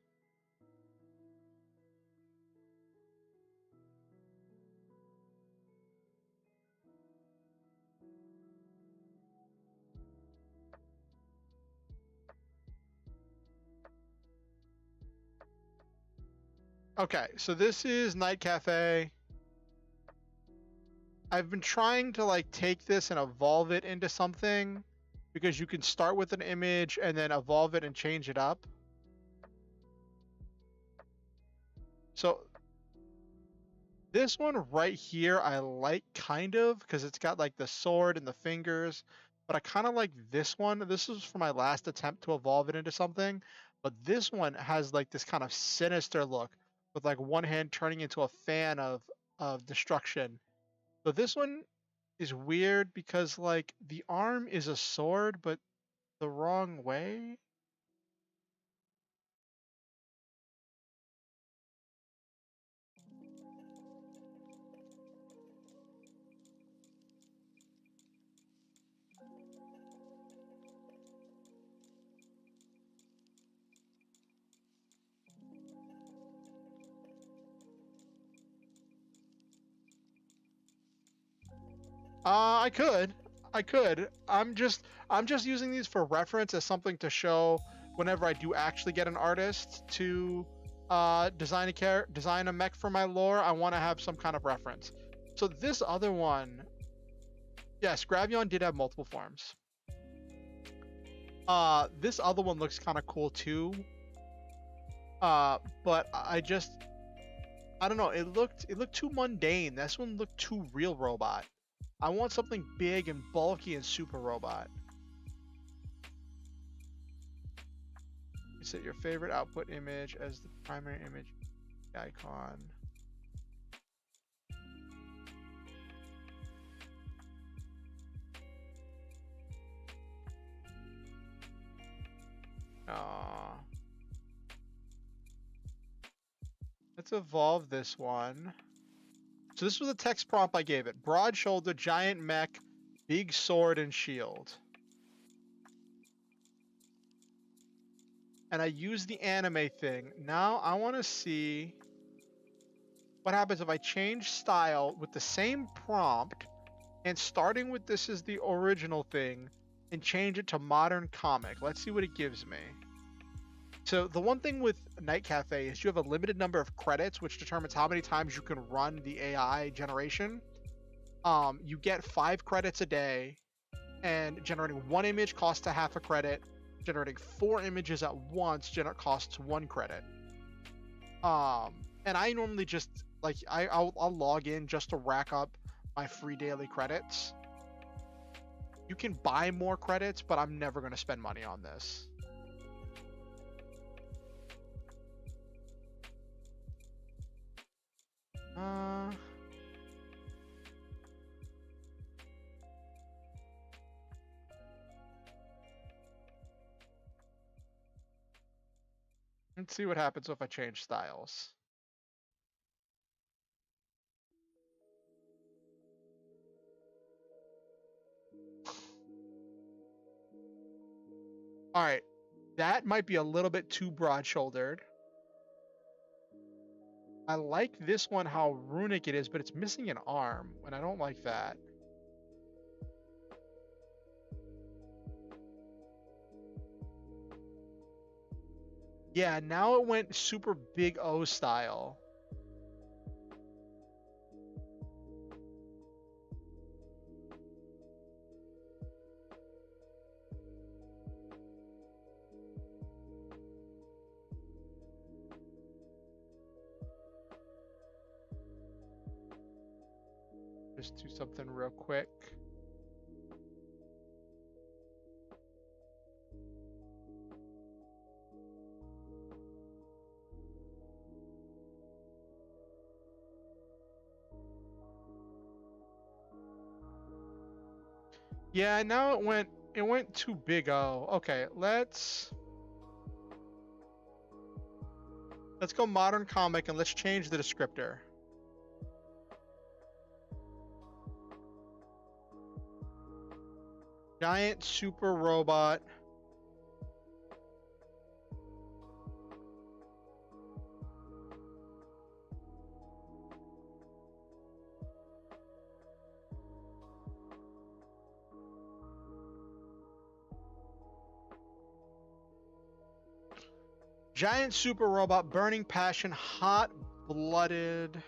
Okay, so this is Night Cafe. I've been trying to like take this and evolve it into something because you can start with an image and then evolve it and change it up. So This one right here, I like kind of because it's got like the sword and the fingers, but I kind of like this one. This was for my last attempt to evolve it into something, but this one has like this kind of sinister look with like one hand turning into a fan of destruction. So this one is weird because like the arm is a sword, but the wrong way. I could. I could. I'm just using these for reference as something to show whenever I do actually get an artist to design a mech for my lore, I want to have some kind of reference. So this other one, yes, Gravion did have multiple forms. This other one looks kind of cool too. But I don't know, it looked too mundane. This one looked too real robot. I want something big and bulky and super robot. You set your favorite output image as the primary image icon. Let's evolve this one. So this was the text prompt I gave it. Broad shoulder, giant mech, big sword and shield. And I use the anime thing. Now I want to see what happens if I change style with the same prompt and starting with this is the original thing and change it to modern comic. Let's see what it gives me. So the one thing with Night Cafe is you have a limited number of credits, which determines how many times you can run the AI generation. You get 5 credits a day, and generating one image costs a half a credit. Generating 4 images at once costs 1 credit. And I normally just like I'll log in just to rack up my free daily credits. You can buy more credits, but I'm never going to spend money on this. Let's see what happens if I change styles. All right, that might be a little bit too broad-shouldered. I like this one, how runic it is, but it's missing an arm, and I don't like that. Yeah, now it went super big O style. Just do something real quick. Yeah, now it went too big O. Okay, let's go modern comic and let's change the descriptor. Giant super robot. Giant super robot, burning passion, hot blooded.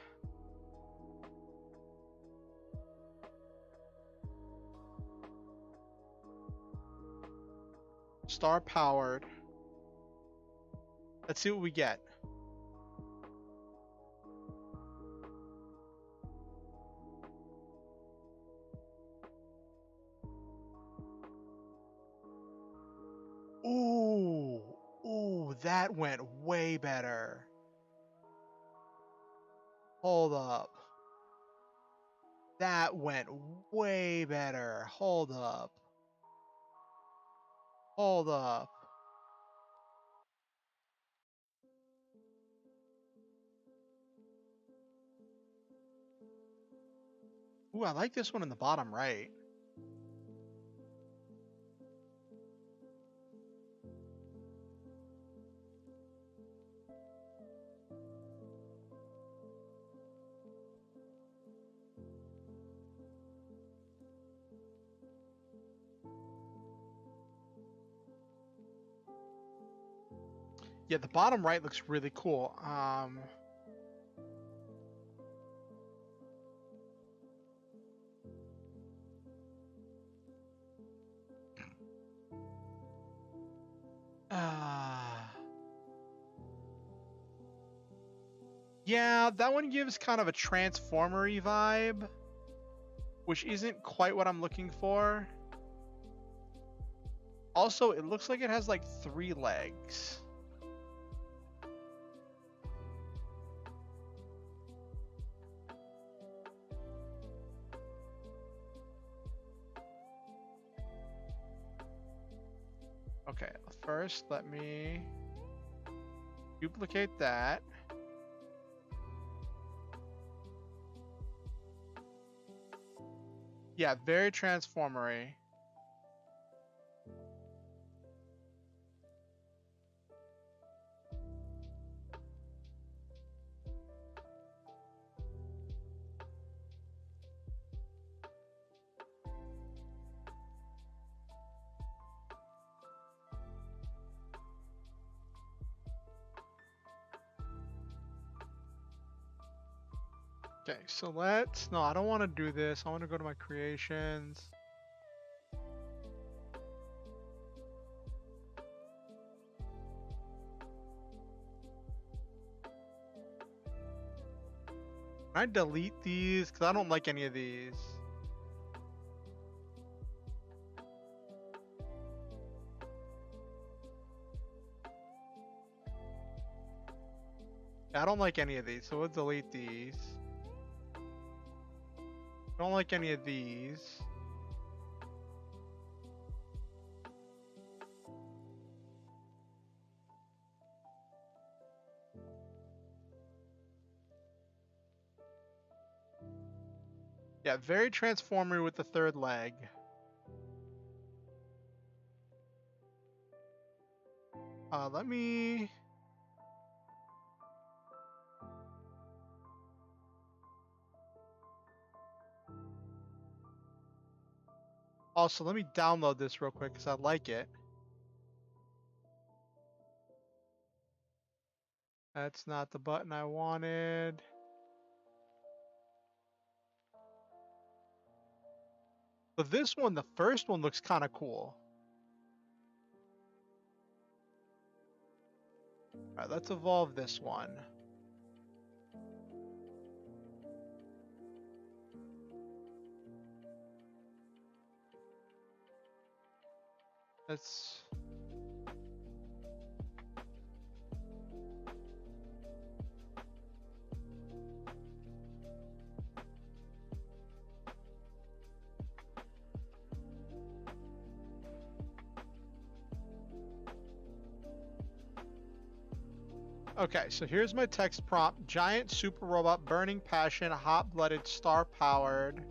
Star powered. Let's see what we get. that went way better. Hold up. That went way better. Hold up. Hold up. Ooh, I like this one in the bottom right. Yeah, the bottom right looks really cool. Yeah, that one gives kind of a transformery vibe, which isn't quite what I'm looking for. Also, it looks like it has like 3 legs. Okay, first let me duplicate that. Yeah, very transformery. Okay, so no, I don't want to do this. I want to go to my creations. Can I delete these? Because I don't like any of these. I don't like any of these, so we'll delete these. Don't like any of these. Yeah, very transformery with the 3rd leg. Let me... Also, let me download this real quick because I like it. That's not the button I wanted. But this one, the first one, looks kind of cool. Alright, let's evolve this one. Let's... Okay, so here's my text prompt. Giant super robot, burning passion, hot-blooded, star-powered.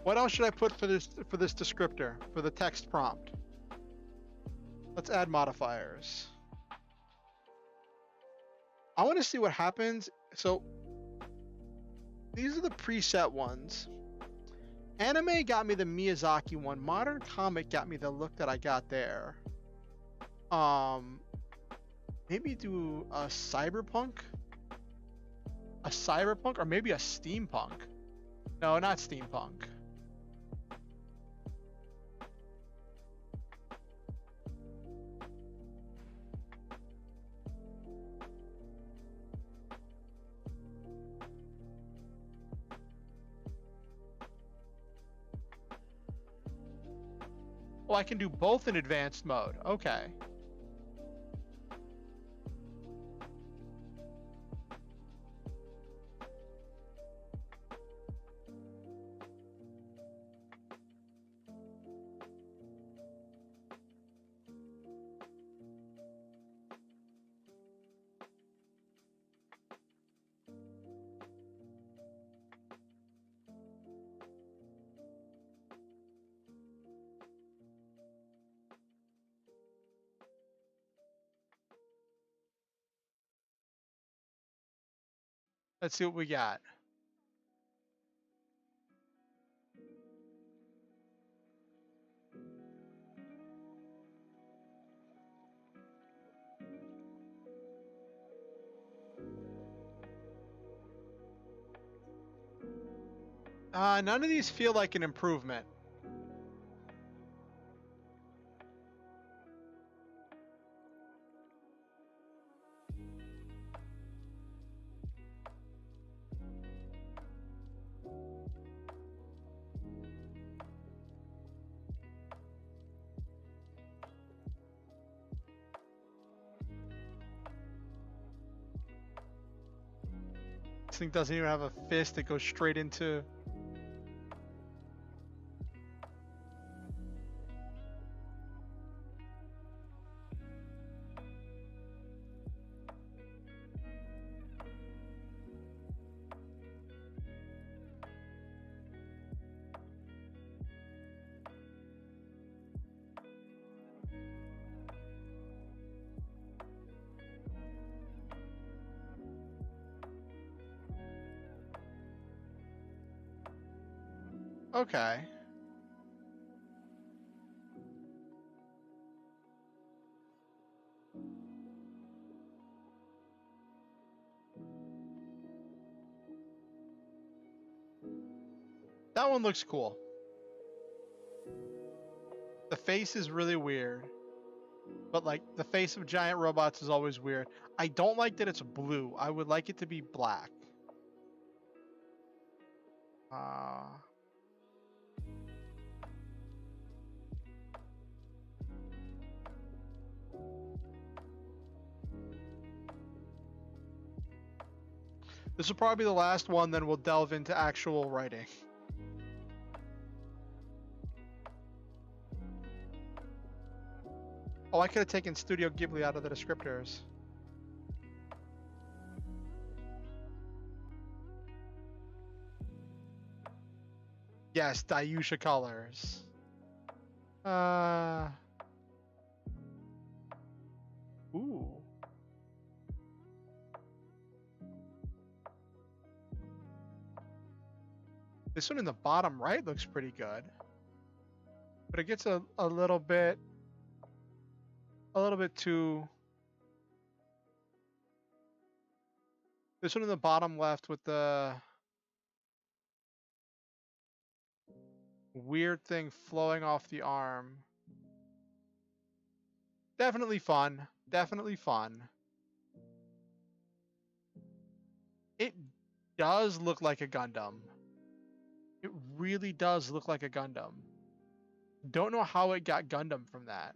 What else should I put for this descriptor, for the text prompt? Let's add modifiers. I want to see what happens. So these are the preset ones. Anime got me the Miyazaki one. Modern comic got me the look that I got there. Maybe do a cyberpunk? A cyberpunk or maybe a steampunk? No, not steampunk. Oh, I can do both in advanced mode. Okay. Let's see what we got. None of these feel like an improvement. This thing doesn't even have a fist that goes straight into. Okay. That one looks cool. The face is really weird. But like the face of giant robots is always weird. I don't like that it's blue. I would like it to be black. This will probably be the last one, then we'll delve into actual writing. Oh, I could have taken Studio Ghibli out of the descriptors. Yes, Dayusha colors. Ooh. This one in the bottom right looks pretty good. But it gets a little bit too. This one in the bottom left with the weird thing flowing off the arm. Definitely fun. Definitely fun. It does look like a Gundam. It really does look like a Gundam. Don't know how it got Gundam from that.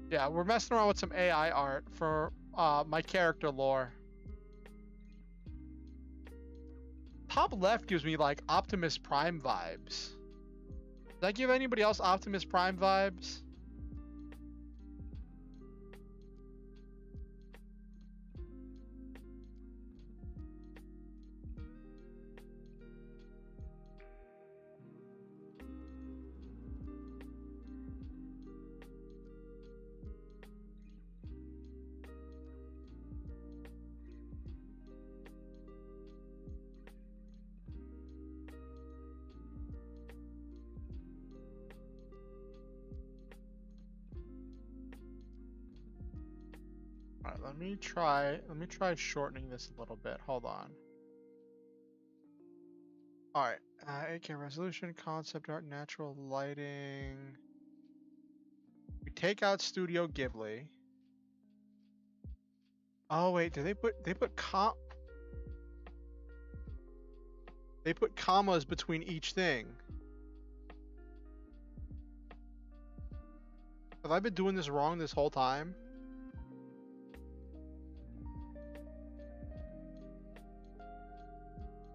Yeah, we're messing around with some AI art for my character lore. Top left gives me like Optimus Prime vibes. Does that give anybody else Optimus Prime vibes? Alright, let me try shortening this a little bit. Hold on. Alright, 8K resolution, concept art, natural lighting. We take out Studio Ghibli. Oh wait, did they put comp? They put commas between each thing. Have I been doing this wrong this whole time?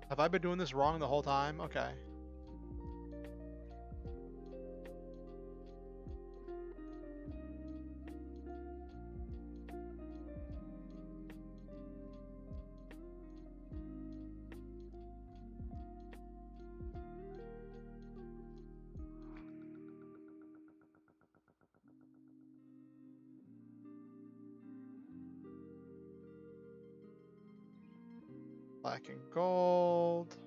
Have I been doing this wrong the whole time? Okay. Black and gold.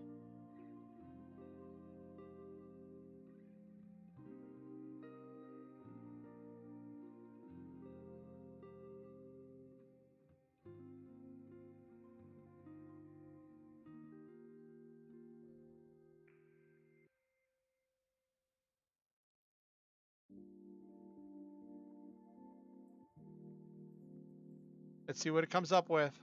Let's see what it comes up with.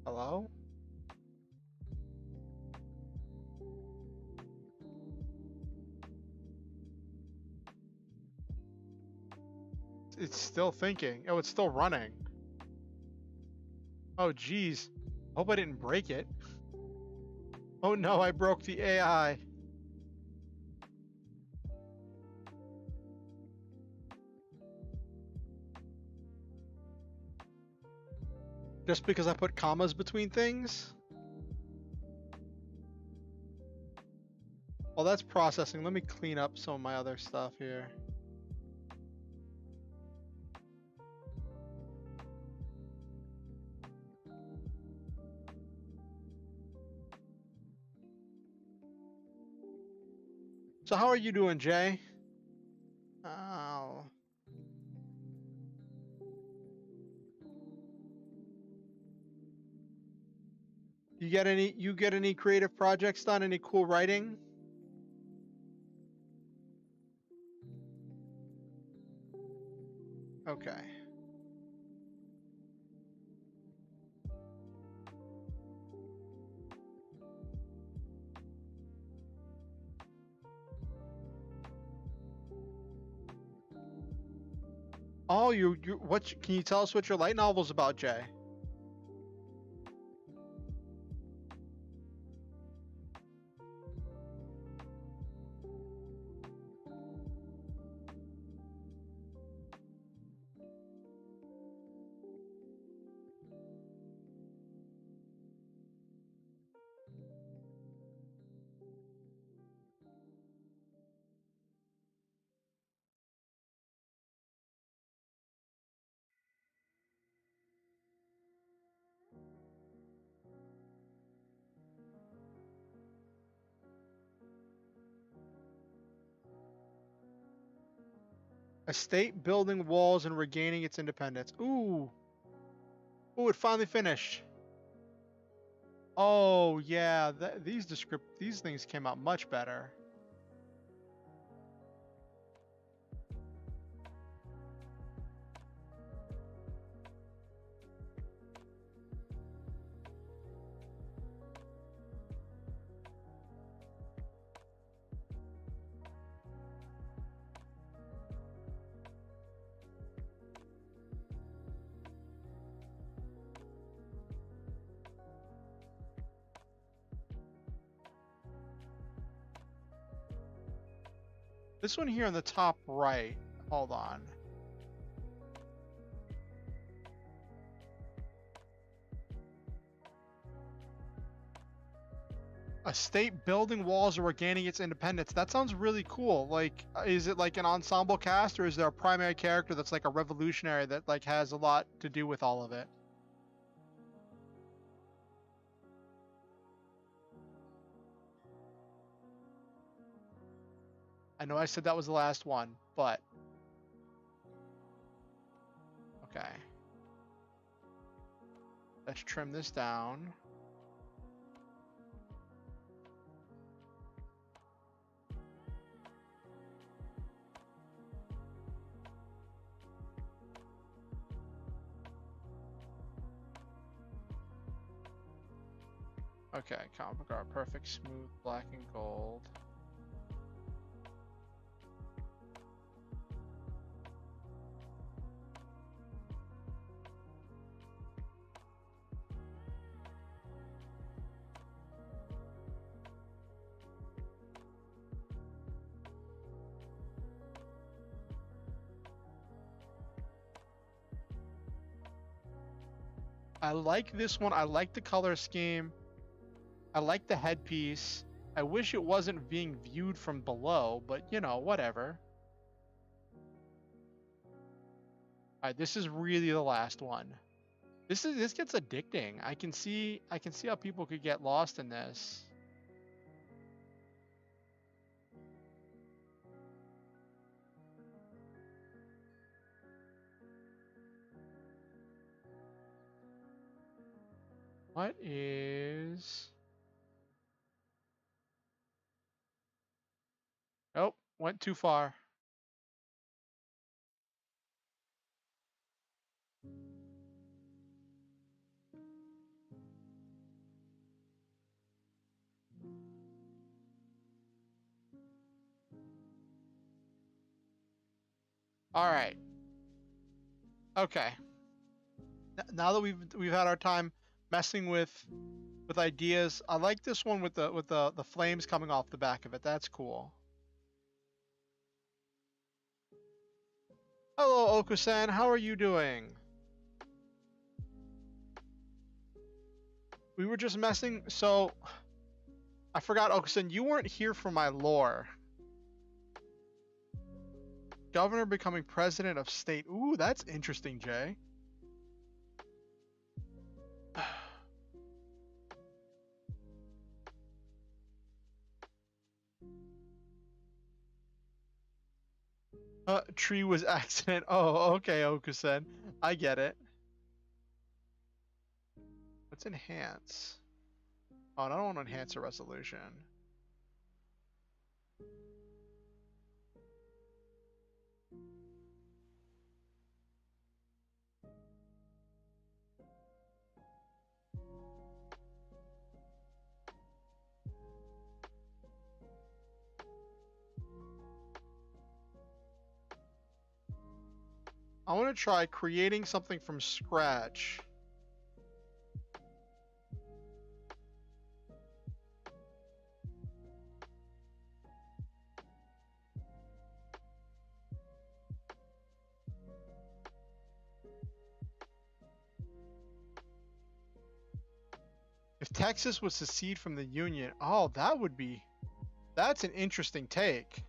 Hello? It's still thinking. Oh, it's still running. Oh, geez. Hope I didn't break it. Oh no, I broke the AI. Just because I put commas between things? Well, that's processing. Let me clean up some of my other stuff here. So how are you doing, Jay? Oh. You get any creative projects done? Any cool writing? Okay. Oh, can you tell us what your light novel's about, Jay? A state building walls and regaining its independence. Ooh. Ooh, it finally finished. Oh, yeah. These things came out much better. This one here on the top right. Hold on. A state building walls or regaining its independence. That sounds really cool. Like, is it like an ensemble cast, or is there a primary character that's like a revolutionary that like has a lot to do with all of it? I know I said that was the last one, but okay. Let's trim this down. Okay, comic book art, perfect, smooth, black and gold. I like this one. I like the color scheme. I like the headpiece. I wish it wasn't being viewed from below, but you know, whatever. Alright, this is really the last one. This gets addicting. I can see how people could get lost in this. What is... Nope, went too far. All right. Okay. Now that we've had our time messing with ideas, I like this one with the flames coming off the back of it. That's cool. Hello, Okusan. How are you doing? We were just messing. So I forgot, Okusan. You weren't here for my lore. Governor becoming president of state. Ooh, that's interesting, Jay. Tree was accident. Oh, okay, Okusen. I get it. Let's enhance. Oh, I don't want to enhance the resolution. I want to try creating something from scratch. If Texas was to secede from the Union, oh, that's an interesting take.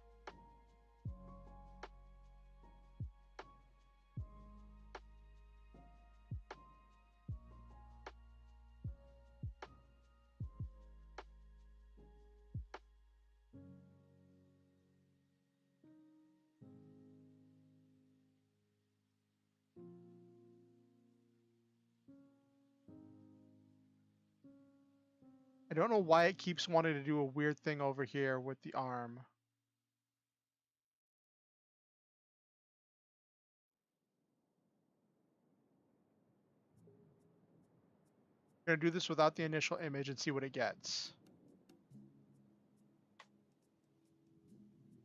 I don't know why it keeps wanting to do a weird thing over here with the arm. I'm gonna do this without the initial image and see what it gets.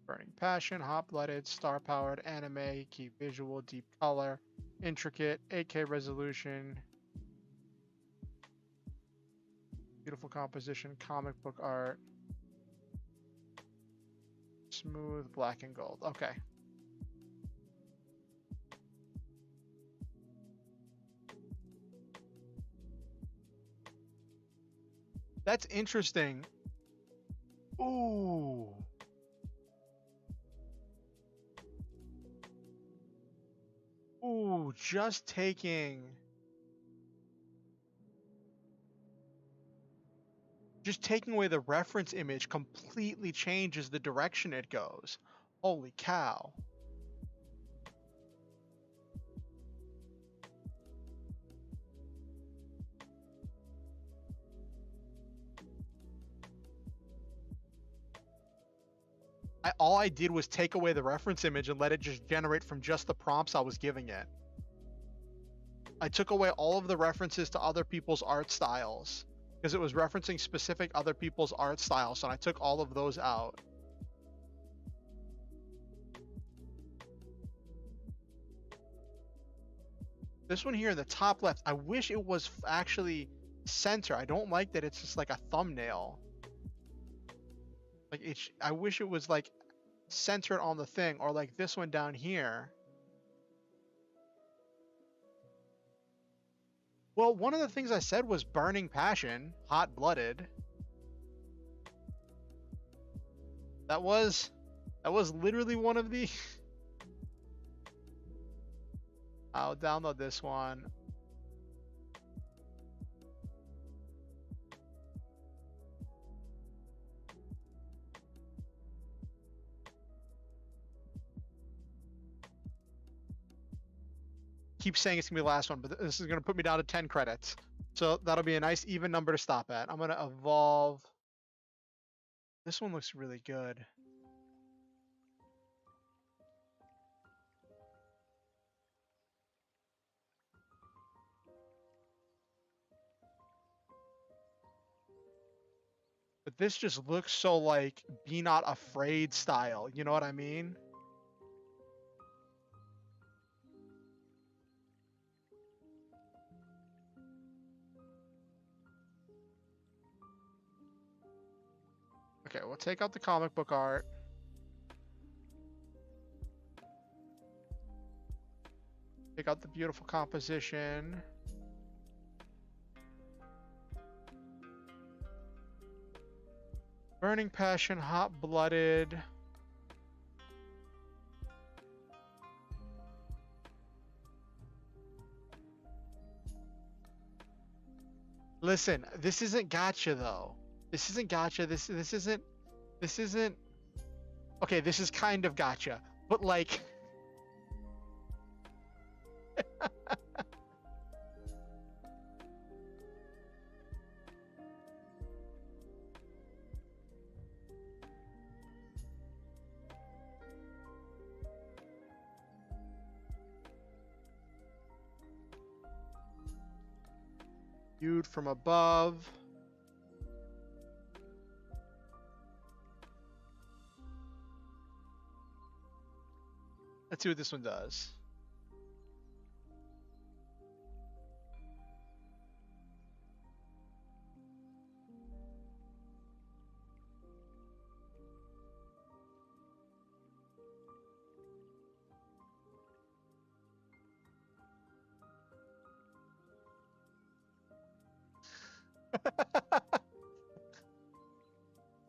Burning passion, hot-blooded, star-powered, anime, key visual, deep color, intricate, 8K resolution, beautiful composition, comic book art, smooth, black and gold. Okay. That's interesting. Ooh. Ooh, just taking away the reference image completely changes the direction it goes. Holy cow. All I did was take away the reference image and let it just generate from just the prompts I was giving it. I took away all of the references to other people's art styles because it was referencing specific other people's art styles, and I took all of those out. This one here in the top left, I wish it was actually center. I don't like that it's just like a thumbnail. Like I wish it was like centered on the thing, or like this one down here. Well, one of the things I said was burning passion, hot-blooded. That was literally one of the I'll download this one. Keep saying it's gonna be the last one, but this is gonna put me down to 10 credits. So that'll be a nice even number to stop at. I'm gonna evolve. This one looks really good. But this just looks so like Be Not Afraid style. You know what I mean? Okay, we'll take out the comic book art. Take out the beautiful composition. Burning passion, hot-blooded. Listen, this isn't gotcha though. This isn't gotcha. This isn't. Okay, this is kind of gotcha, but like. Viewed from above. Let's see what this one does.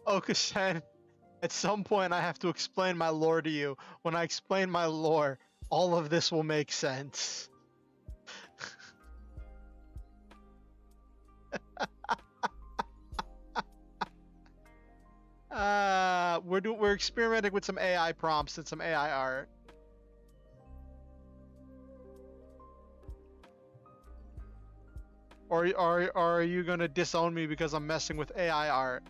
Okusen, at some point I have to explain my lore to you. When I explain my lore, all of this will make sense. We're experimenting with some AI prompts and some AI art. Or are you gonna disown me because I'm messing with AI art?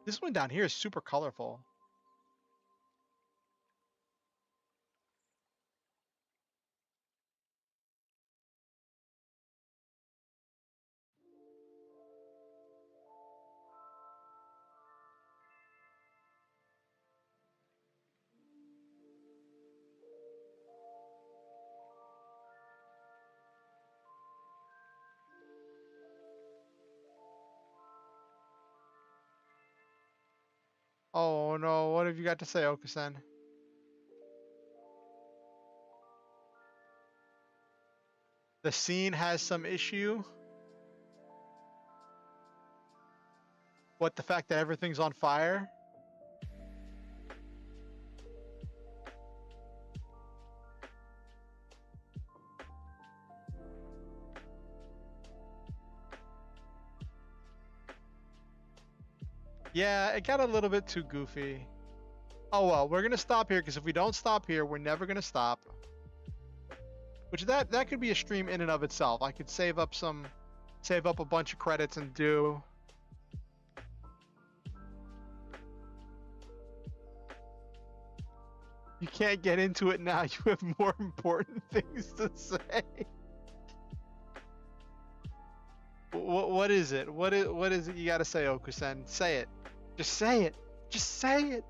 This one down here is super colorful. Oh no, what have you got to say, Okusen? The scene has some issue? What, the fact that everything's on fire? Yeah, it got a little bit too goofy. Oh well, we're gonna stop here because if we don't stop here, we're never gonna stop. Which that could be a stream in and of itself. I could save up a bunch of credits and do. You can't get into it now. You have more important things to say. What is it? What is it you gotta say, Okusen? Say it. Just say it. Just say it.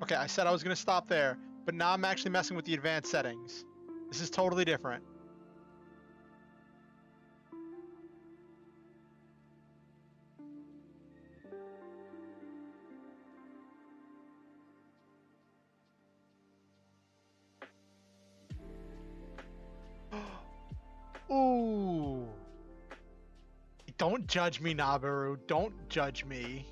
Okay, I said I was gonna stop there, but now I'm actually messing with the advanced settings. This is totally different. Ooh. Don't judge me, Nabaru. Don't judge me.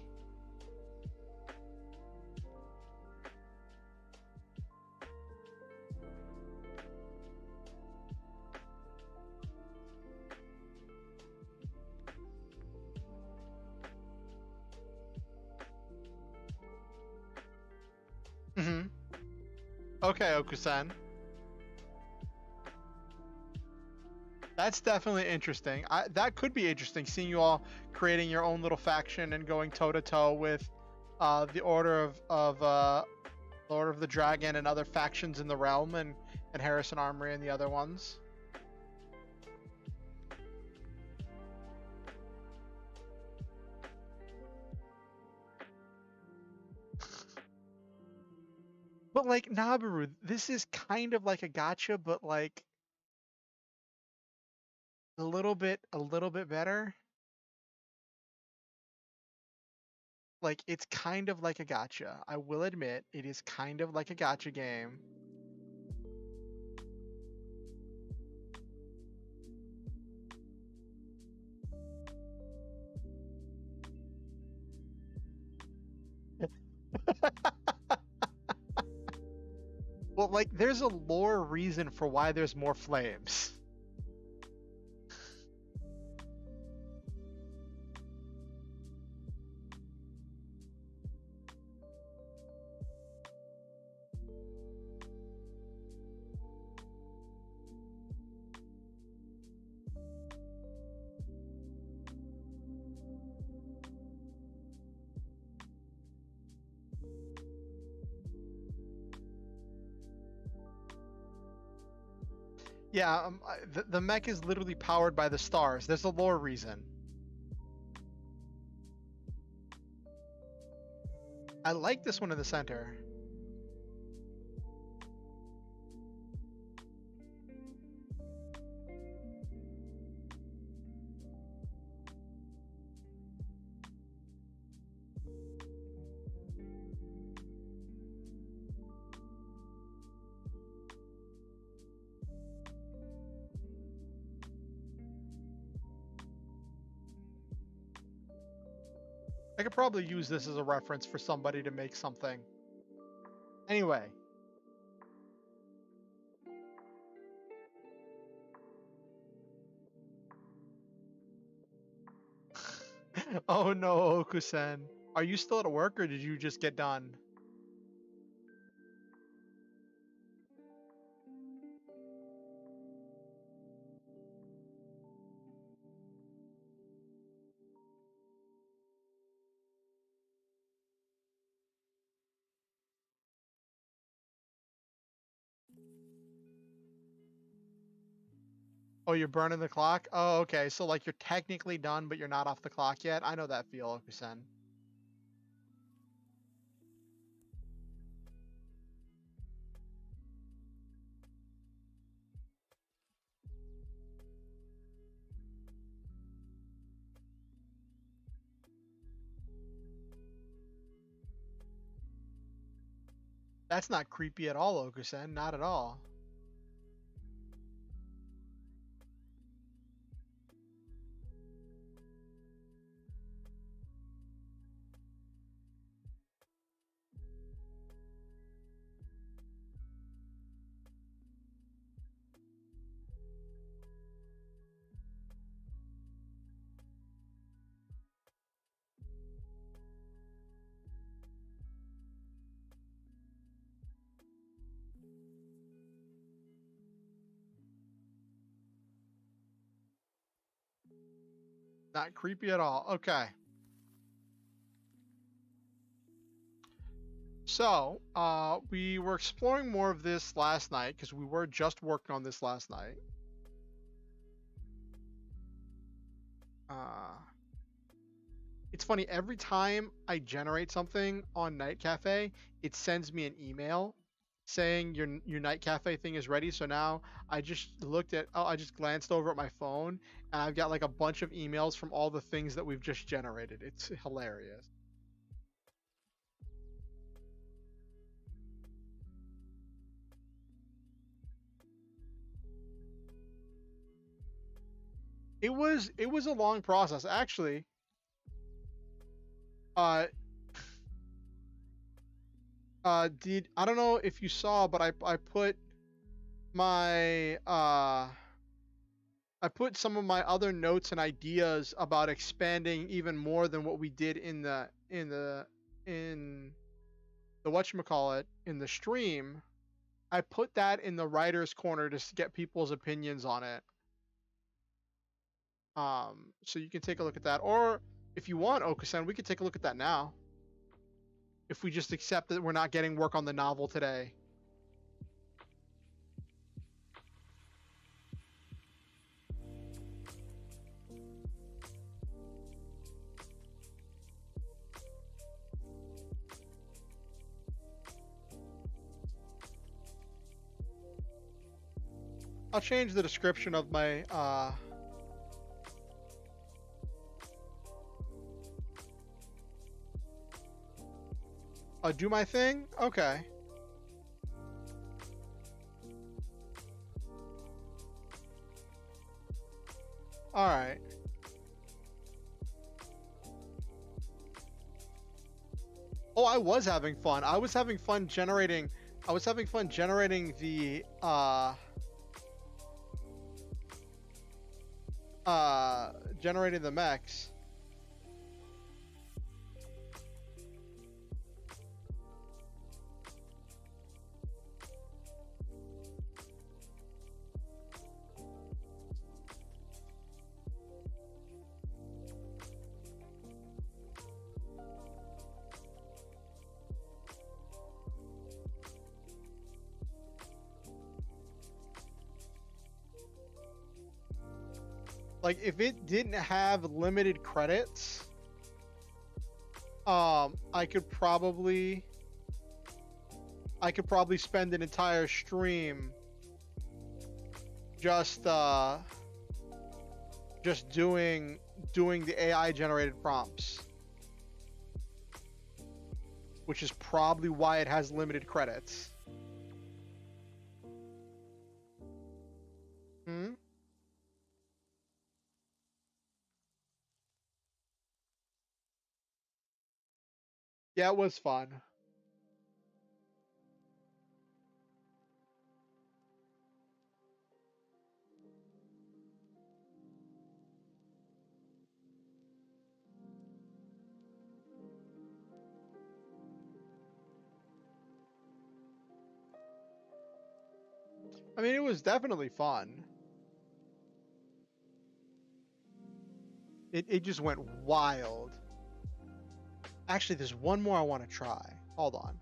Mm-hmm. Okay, Okusan. That's definitely interesting. That could be interesting, seeing you all creating your own little faction and going toe to toe with the Order of the Dragon and other factions in the realm, and Harrison Armory and the other ones. But like Nabaru, this is kind of like a gotcha, but like a little bit better. Like it's kind of like a gotcha. I will admit it is kind of like a gotcha game. Well, like there's a lore reason for why there's more flames. Yeah, the mech is literally powered by the stars. There's a lore reason. I like this one in the center. I could probably use this as a reference for somebody to make something. Anyway. Oh no, Okusen. Are you still at work or did you just get done? Oh, you're burning the clock? Oh, okay. So like you're technically done, but you're not off the clock yet? I know that feel, Okusen. That's not creepy at all, Okusen. Not at all. Not creepy at all. Okay. So, we were exploring more of this last night because we were just working on this last night. Uh, it's funny, every time I generate something on Night Cafe, it sends me an email saying your Night Cafe thing is ready. So now I just glanced over at my phone and I've got like a bunch of emails from all the things that we've just generated. It's hilarious. It was a long process actually. Uh, did I don't know if you saw, but I put my I put some of my other notes and ideas about expanding even more than what we did in the whatchamacallit in the stream. I put that in the writer's corner just to get people's opinions on it. So you can take a look at that, or if you want, Okusan, we could take a look at that now. If we just accept that we're not getting work on the novel today. I'll change the description of my do my thing? Okay. Alright. Oh, I was having fun. I was having fun generating the generating the mechs. Like if it didn't have limited credits, I could probably spend an entire stream just doing the AI generated prompts, which is probably why it has limited credits. Hmm? Yeah, it was fun. I mean, it was definitely fun. It just went wild. Actually, there's one more I want to try. Hold on.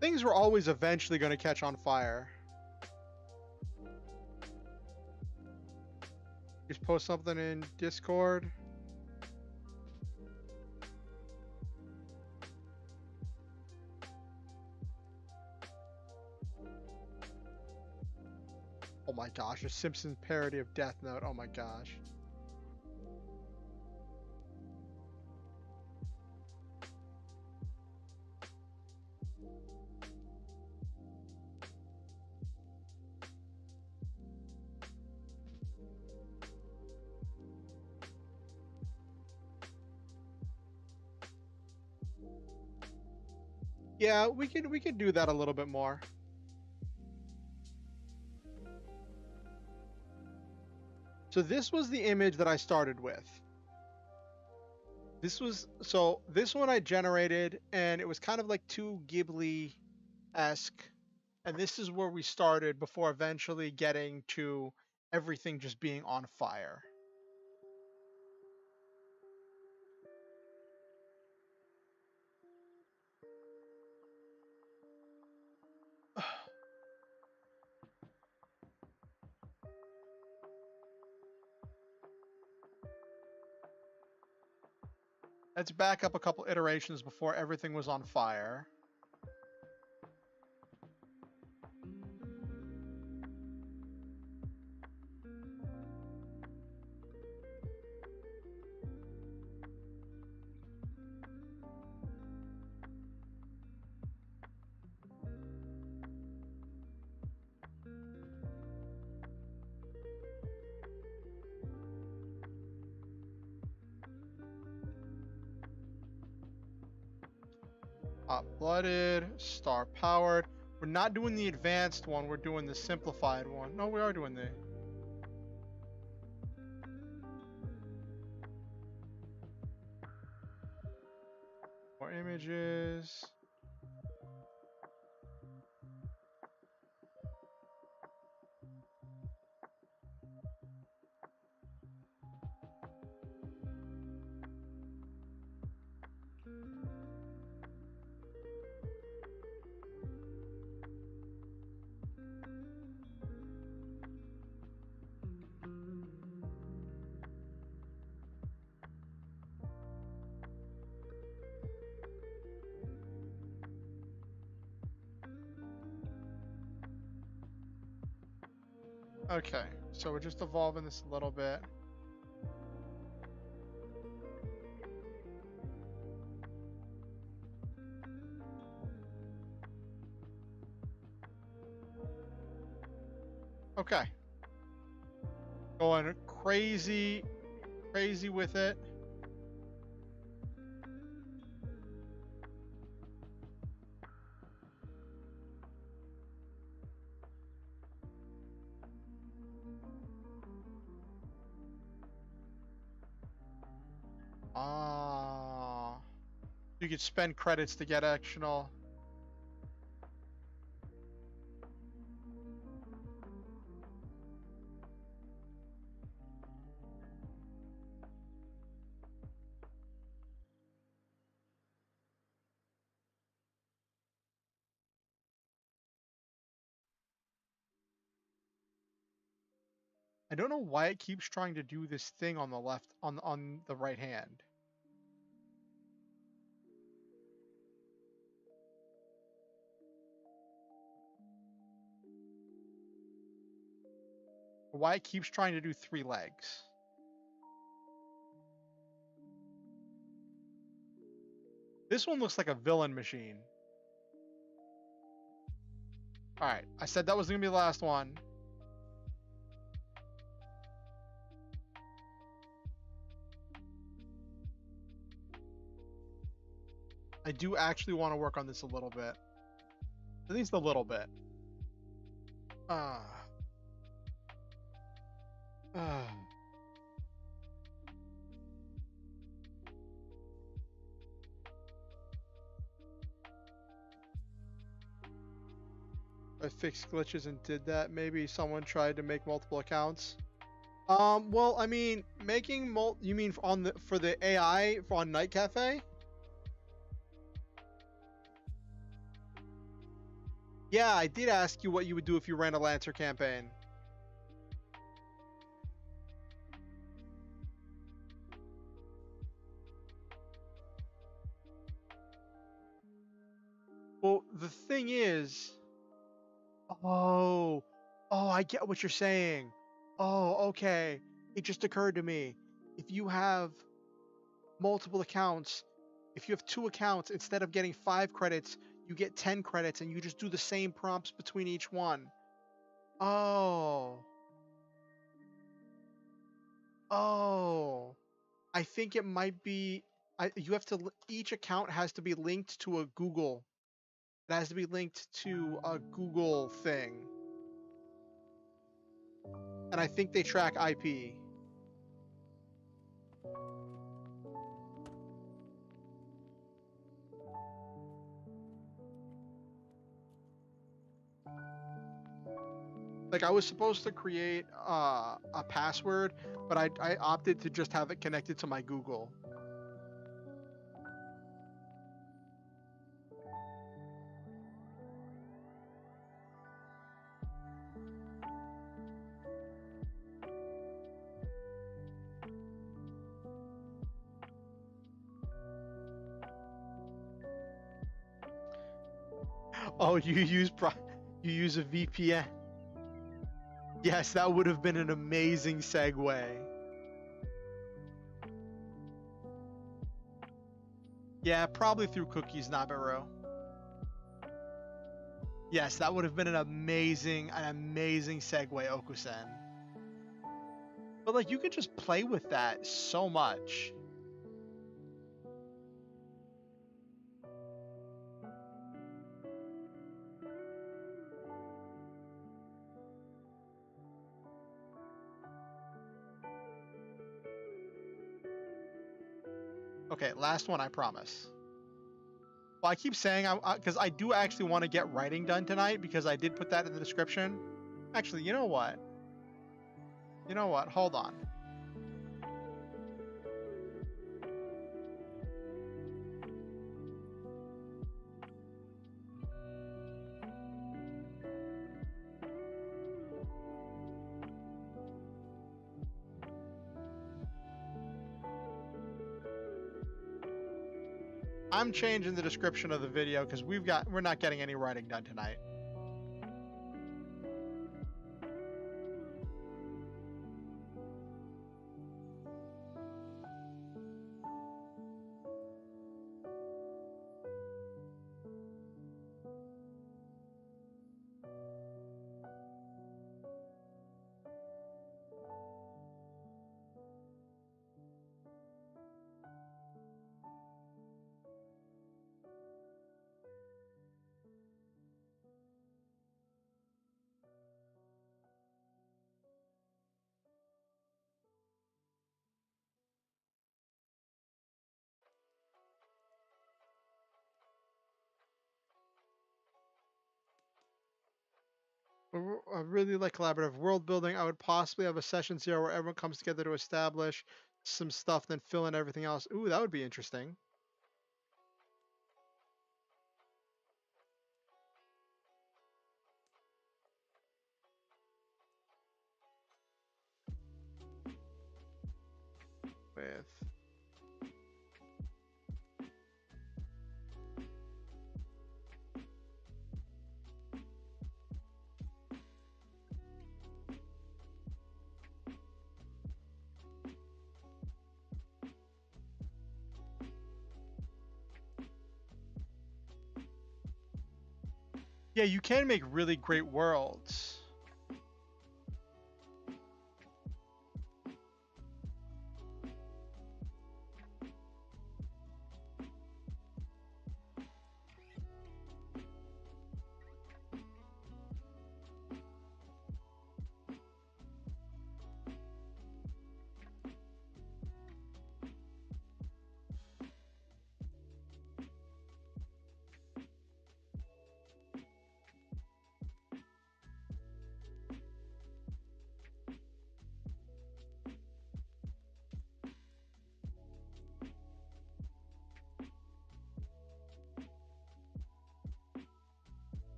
Things were always eventually going to catch on fire. Just post something in Discord. Oh my gosh, a Simpsons parody of Death Note. Oh my gosh. Yeah, we could do that a little bit more. So this was the image that I started with. This one I generated, and it was kind of like too Ghibli-esque. And this is where we started before eventually getting to everything just being on fire. Let's back up a couple iterations before everything was on fire. Hot-blooded, star-powered. We're not doing the advanced one, we're doing the simplified one. No, we are doing the... More images. Okay, so we're just evolving this a little bit. Okay. Going crazy with it. Ah. You could spend credits to get actional. I don't know why it keeps trying to do this thing on the left, on the right hand. Why it keeps trying to do 3 legs. This one looks like a villain machine. Alright, I said that was gonna be the last one. I do actually want to work on this a little bit. At least a little bit. I fixed glitches and did that. Maybe someone tried to make multiple accounts. Well, I mean, making you mean for the AI on Night Cafe? Yeah, I did ask you what you would do if you ran a Lancer campaign. Well, the thing is... Oh, I get what you're saying. Oh, okay. It just occurred to me. If you have multiple accounts, if you have 2 accounts, instead of getting 5 credits, you get 10 credits and you just do the same prompts between each one. Oh. Oh. I think it might be... you have to... Each account has to be linked to a Google. It has to be linked to a Google thing. And I think they track IP. Like I was supposed to create a password, but I opted to just have it connected to my Google. Oh, you use a VPN. Yes, that would have been an amazing segue. Yeah, probably through cookies, Nabaru. Yes, that would have been an amazing segue, Okusen. But like you could just play with that so much. Okay, last one, I promise. Well, I keep saying because I do actually want to get writing done tonight because I did put that in the description. Actually, you know what? You know what? Hold on. I'm changing the description of the video because we're not getting any writing done tonight. I really like collaborative world building. I would possibly have a session 0 where everyone comes together to establish some stuff, then fill in everything else. Ooh, that would be interesting. With yeah, you can make really great worlds.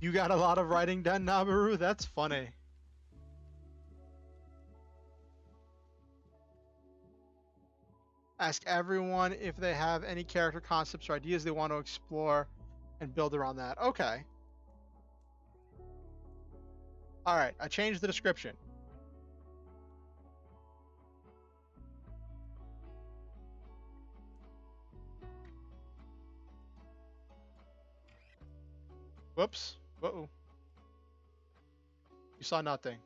You got a lot of writing done, Nabaru? That's funny. Ask everyone if they have any character concepts or ideas they want to explore and build around that. Okay. All right, I changed the description. Whoops. Uh-oh. You saw nothing.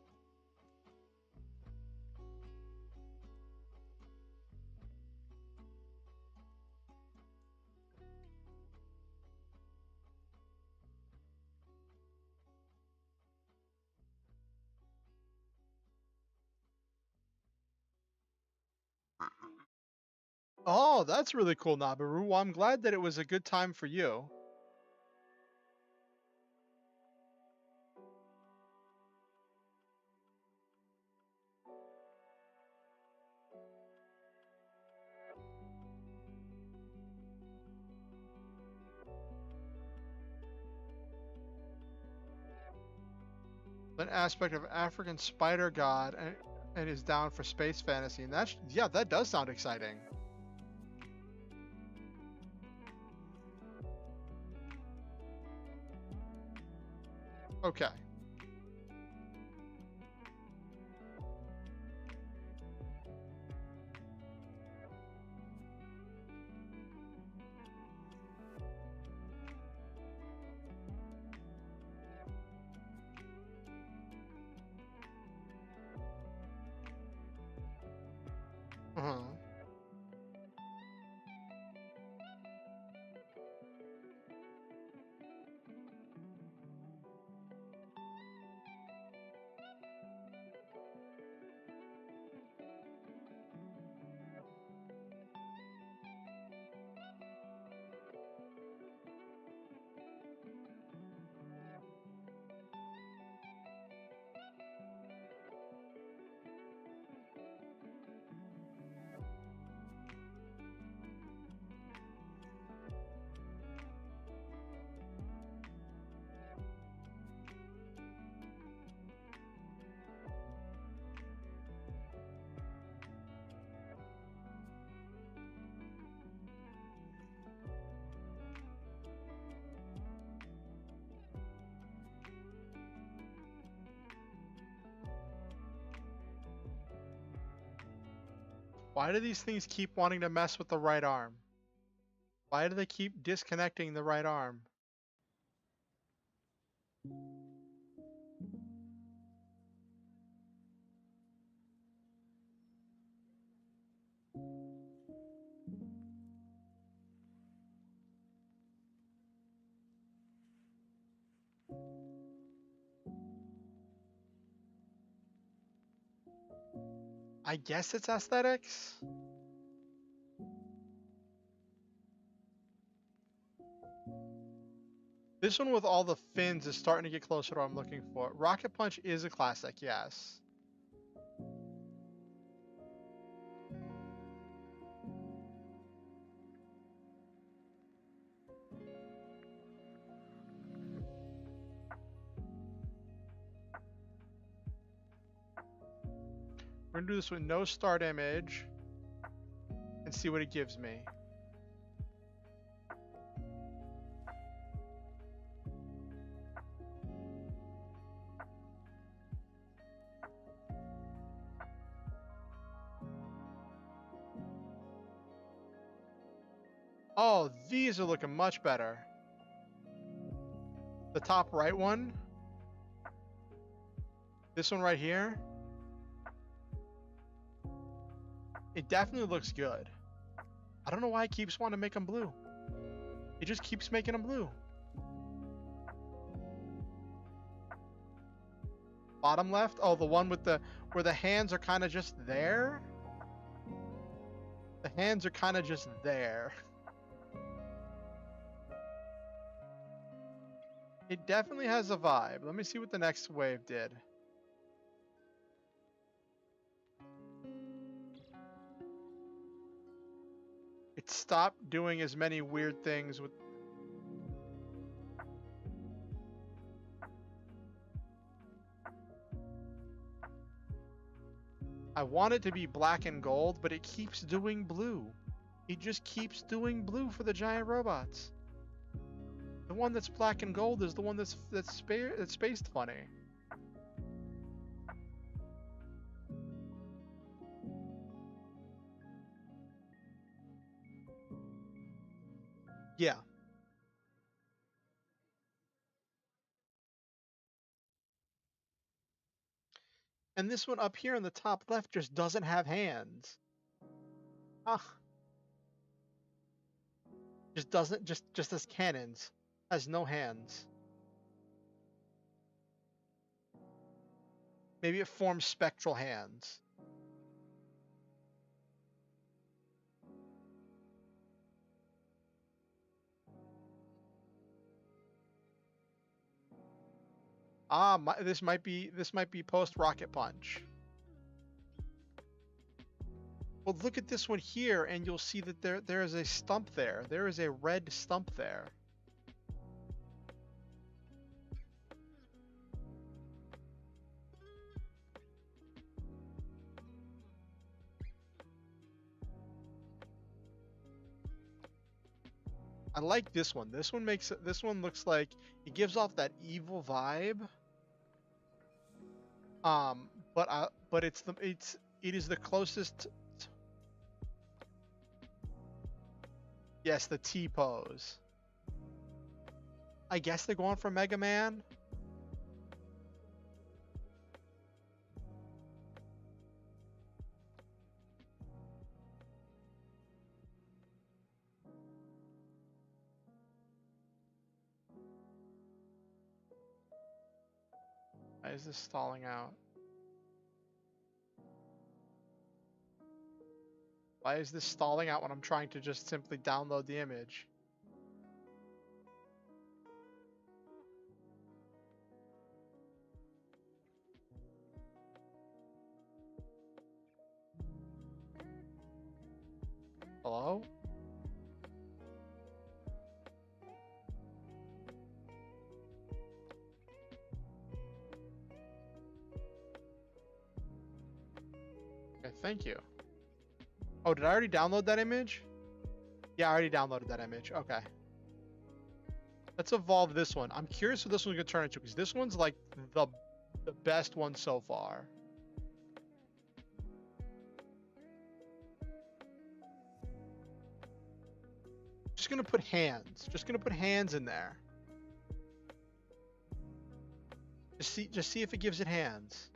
Oh, that's really cool, Nabaru. Well, I'm glad that it was a good time for you. An aspect of African spider god and is down for space fantasy. And that's, yeah, that does sound exciting. Okay. Uh-huh. Why do these things keep wanting to mess with the right arm? Why do they keep disconnecting the right arm? I guess it's aesthetics? This one with all the fins is starting to get closer to what I'm looking for. Rocket Punch is a classic, yes. We're gonna do this with no start image and see what it gives me. Oh, these are looking much better. The top right one. This one right here. It definitely looks good. I don't know why it keeps wanting to make them blue. It just keeps making them blue. Bottom left? Oh, the one with the where the hands are kind of just there. The hands are kind of just there. It definitely has a vibe. Let me see what the next wave did. It stopped doing as many weird things with... I want it to be black and gold, but it keeps doing blue. It just keeps doing blue for the giant robots. The one that's black and gold is the one that's spaced funny. Yeah. And this one up here in the top left just doesn't have hands. Ah. Just doesn't, just as cannons. Has no hands. Maybe it forms spectral hands. Ah, this might be post Rocket Punch. Well, look at this one here, and you'll see that there is a stump there. There is a red stump there. I like this one. This one looks like it gives off that evil vibe. But it is the closest. Yes, the T pose. I guess they're going for Mega Man. Why is this stalling out? Why is this stalling out when I'm trying to just simply download the image? Hello? Okay, thank you. Oh, did I already download that image? Yeah, I already downloaded that image. Okay. Let's evolve this one. I'm curious what this one's gonna turn into, because this one's like the best one so far. Just gonna put hands. Just gonna put hands in there. Just see if it gives it hands.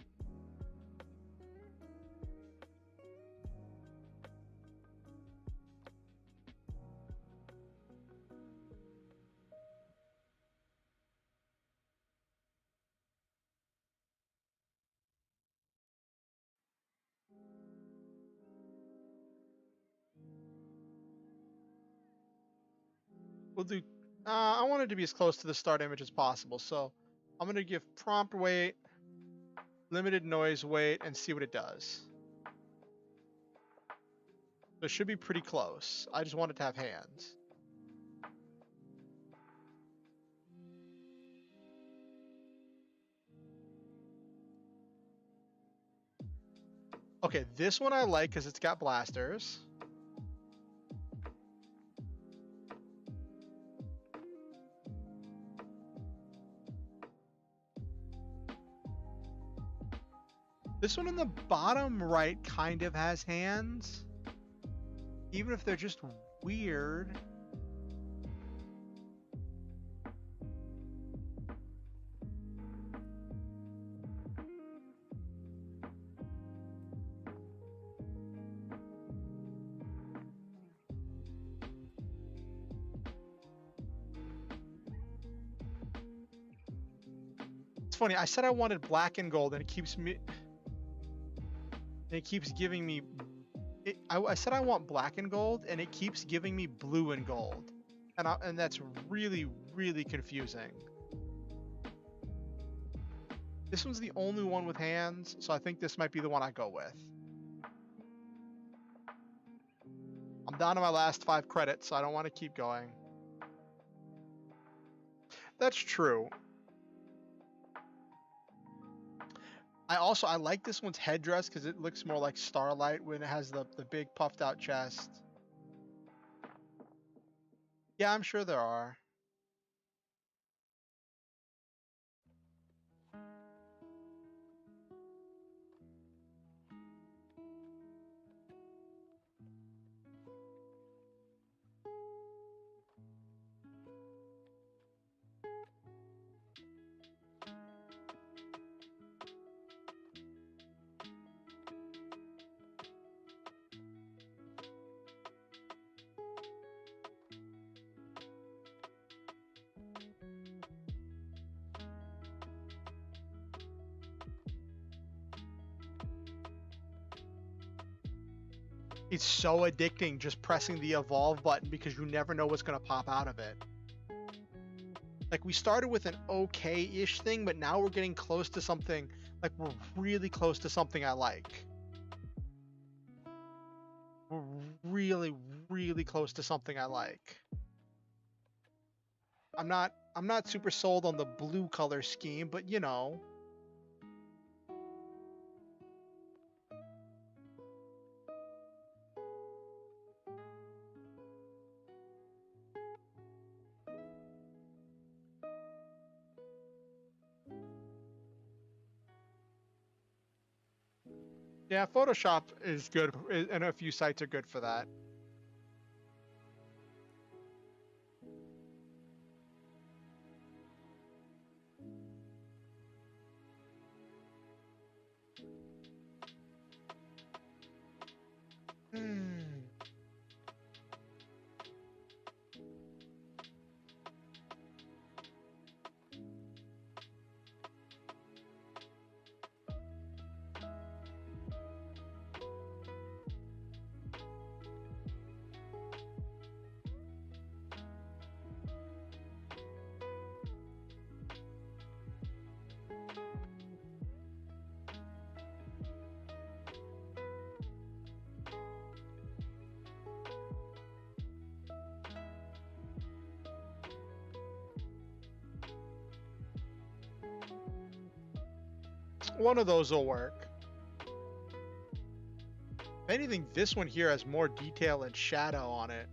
We'll do. I want it to be as close to the start image as possible, so I'm gonna give prompt weight, limited noise weight, and see what it does. So it should be pretty close. I just want it to have hands. Okay, this one I like because it's got blasters. This one in the bottom right kind of has hands, even if they're just weird. It's funny, I said I wanted black and gold, and it keeps giving me I said I want black and gold, and it keeps giving me blue and gold, and that's really confusing. This one's the only one with hands, so I think this might be the one I go with. I'm down to my last 5 credits, so I don't want to keep going. That's true. I like this one's headdress because it looks more like Starlight when it has the big puffed out chest. Yeah, I'm sure there are. It's so addicting just pressing the evolve button because you never know what's going to pop out of it. Like we started with an okay-ish thing, but now we're getting close to something. Like we're really close to something I like. We're really, really close to something I like. I'm not super sold on the blue color scheme, but you know. Yeah, Photoshop is good, and a few sites are good for that. Hmm. One of those will work. If anything, this one here has more detail and shadow on it.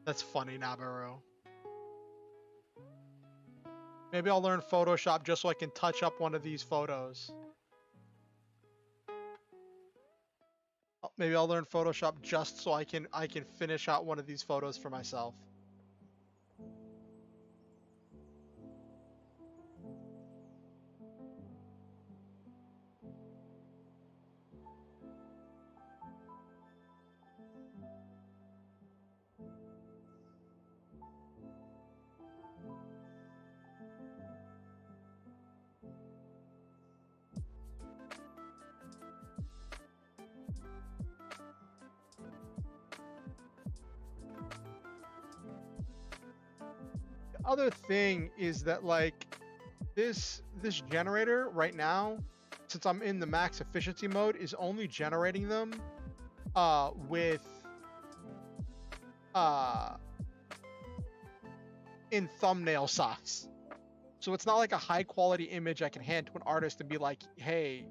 That's funny, Nabaru. Maybe I'll learn Photoshop just so I can touch up one of these photos. Maybe I'll learn Photoshop just so I can finish out one of these photos for myself. The other thing is that like this generator right now, since I'm in the max efficiency mode, is only generating them with uh in thumbnail size. So it's not like a high quality image I can hand to an artist and be like, hey,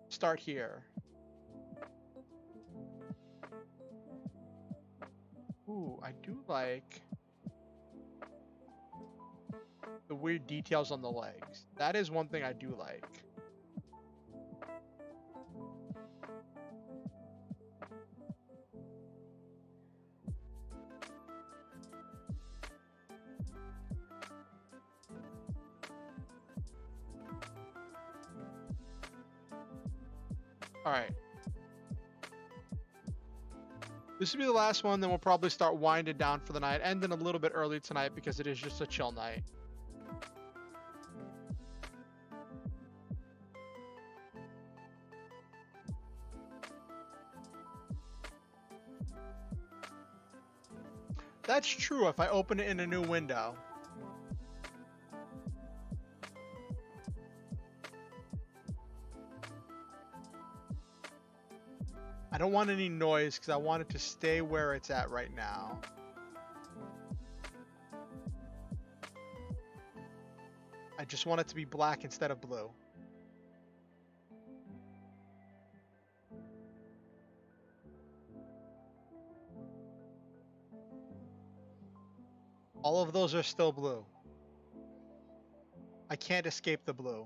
start here. Ooh, I do like the weird details on the legs. That is one thing I do like. All right. This will be the last one, then we'll probably start winding down for the night, ending a little bit early tonight because it is just a chill night. That's true if I open it in a new window. I don't want any noise because I want it to stay where it's at right now. I just want it to be black instead of blue. All of those are still blue. I can't escape the blue.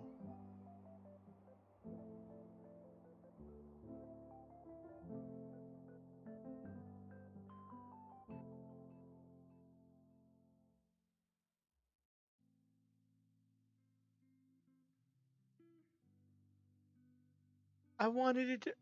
I wanted it to...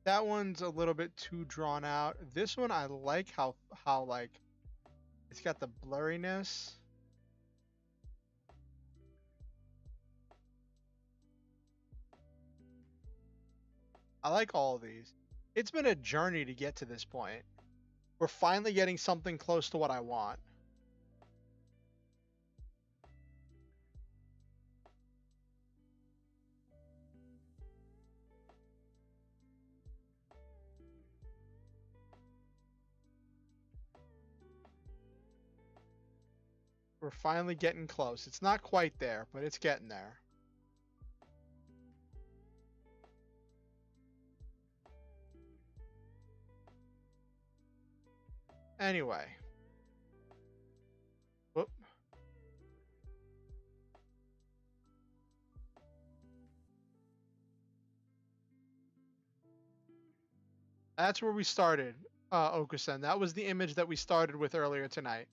That one's a little bit too drawn out. This one I like how like it's got the blurriness. I like all of these. It's been a journey to get to this point. We're finally getting something close to what I want. We're finally getting close. It's not quite there, but it's getting there. Anyway. Whoop. That's where we started, Okusen. That was the image that we started with earlier tonight.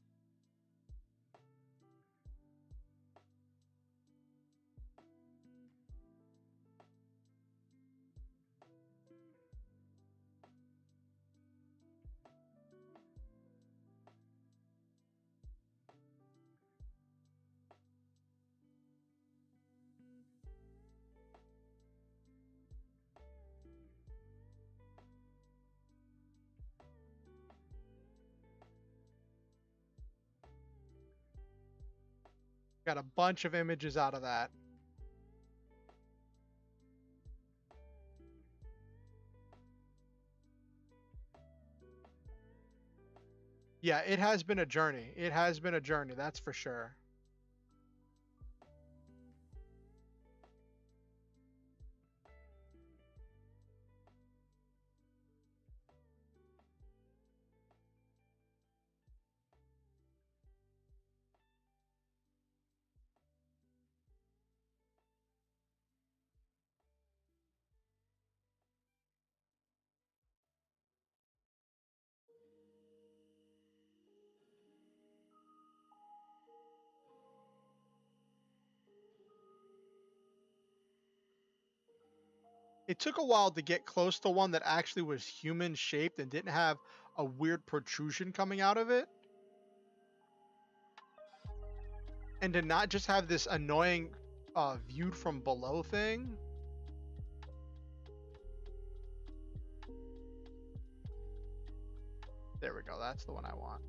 Got a bunch of images out of that. Yeah, it has been a journey. It has been a journey, that's for sure. It took a while to get close to one that actually was human shaped and didn't have a weird protrusion coming out of it. And to not just have this annoying viewed from below thing. There we go. That's the one I want.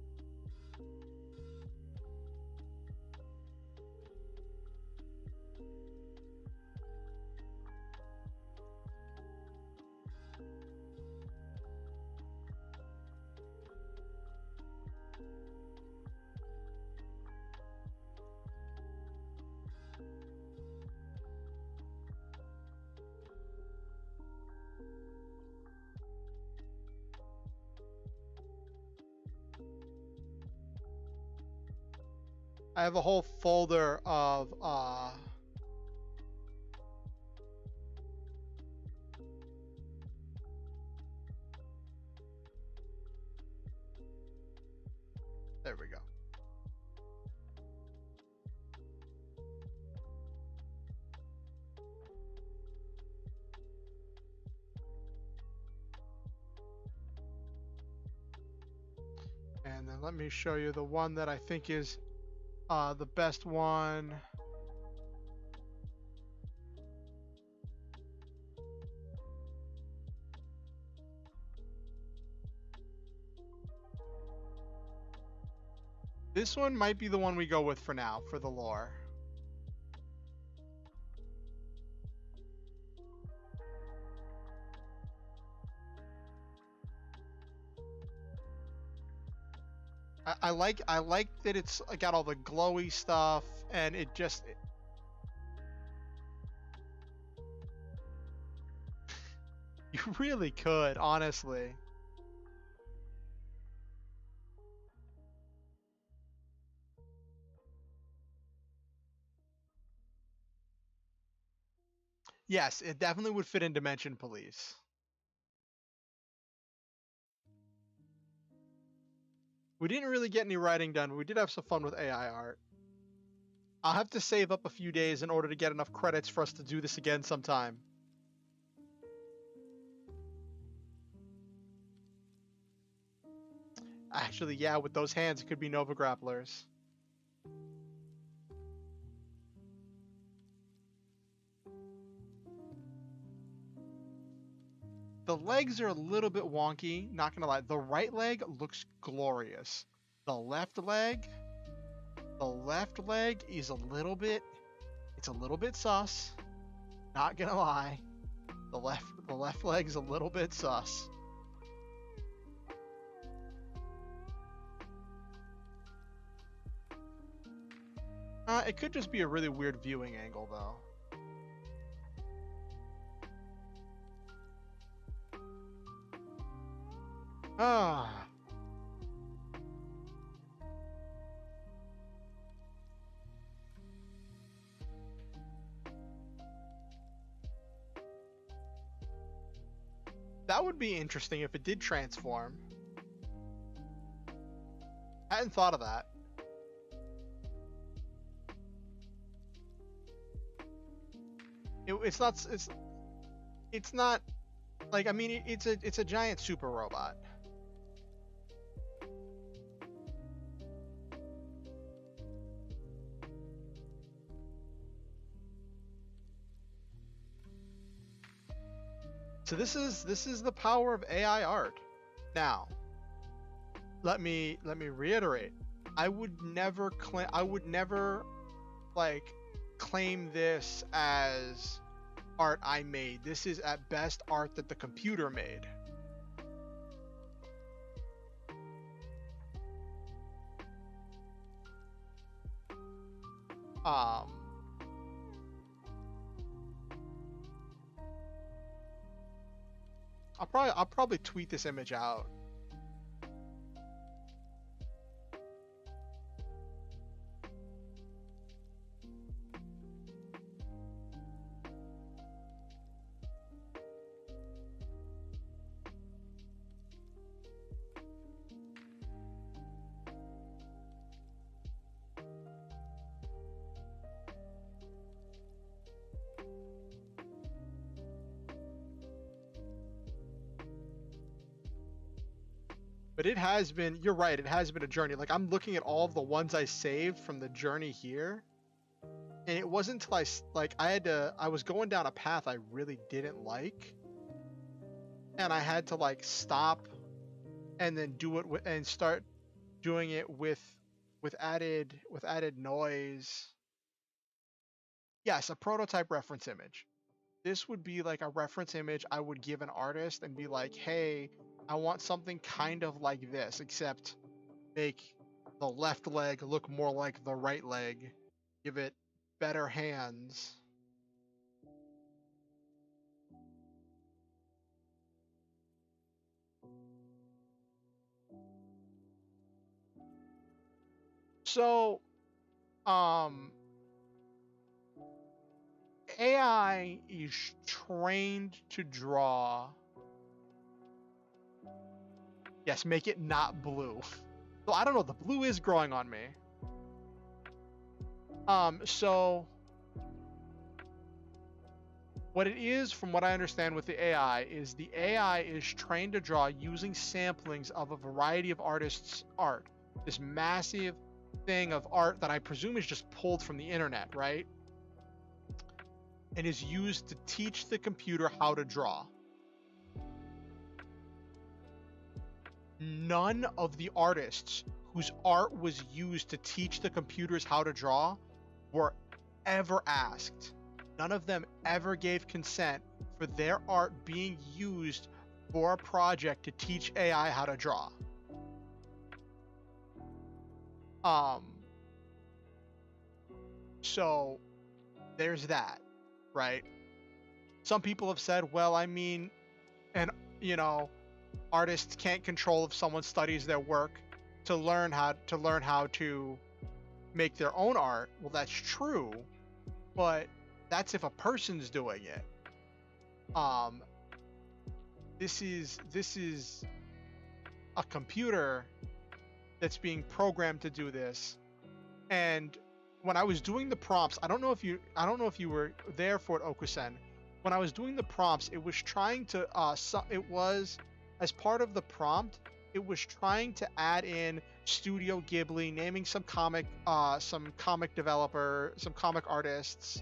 I have a whole folder of there we go. And then let me show you the one that I think is the best one. This one might be the one we go with for now, for the lore. I like that it's got all the glowy stuff, and it just you really could, honestly. Yes, it definitely would fit in Dimension Police. We didn't really get any writing done, but we did have some fun with AI art. I'll have to save up a few days in order to get enough credits for us to do this again sometime. Actually, yeah, with those hands, it could be Nova Grapplers. The legs are a little bit wonky, not gonna lie. The right leg looks glorious. The left leg is a little bit, it's a little bit sus. Not gonna lie. The left leg's a little bit sus. It could just be a really weird viewing angle though. Ah. That would be interesting if it did transform. I hadn't thought of that. It's not like, I mean, it's a giant super robot. So this is the power of AI art. Now, let me reiterate. I would never like claim this as art I made. This is at best art that the computer made. I'll probably tweet this image out. But it has been, you're right, it has been a journey. Like, I'm looking at all of the ones I saved from the journey here. And it wasn't until I was going down a path I really didn't like. And I had to like stop and then do it and start doing it with added noise. Yes, a prototype reference image. This would be like a reference image I would give an artist and be like, hey, I want something kind of like this, except make the left leg look more like the right leg. Give it better hands. So, AI is trained to draw. Yes, make it not blue. So I don't know, the blue is growing on me. So what it is, from what I understand with the AI, is the AI is trained to draw using samplings of a variety of artists' art. This massive thing of art that I presume is just pulled from the internet, right? And is used to teach the computer how to draw. None of the artists whose art was used to teach the computers how to draw were ever asked. None of them ever gave consent for their art being used for a project to teach AI how to draw. So there's that, right? Some people have said, well, I mean, and artists can't control if someone studies their work to learn how to make their own art. Well, that's true, but that's if a person's doing it. This is a computer that's being programmed to do this. And when I was doing the prompts, I don't know if you were there for it, Okusen. When I was doing the prompts, it was trying to as part of the prompt, it was trying to add in Studio Ghibli, naming some comic developer, some comic artists,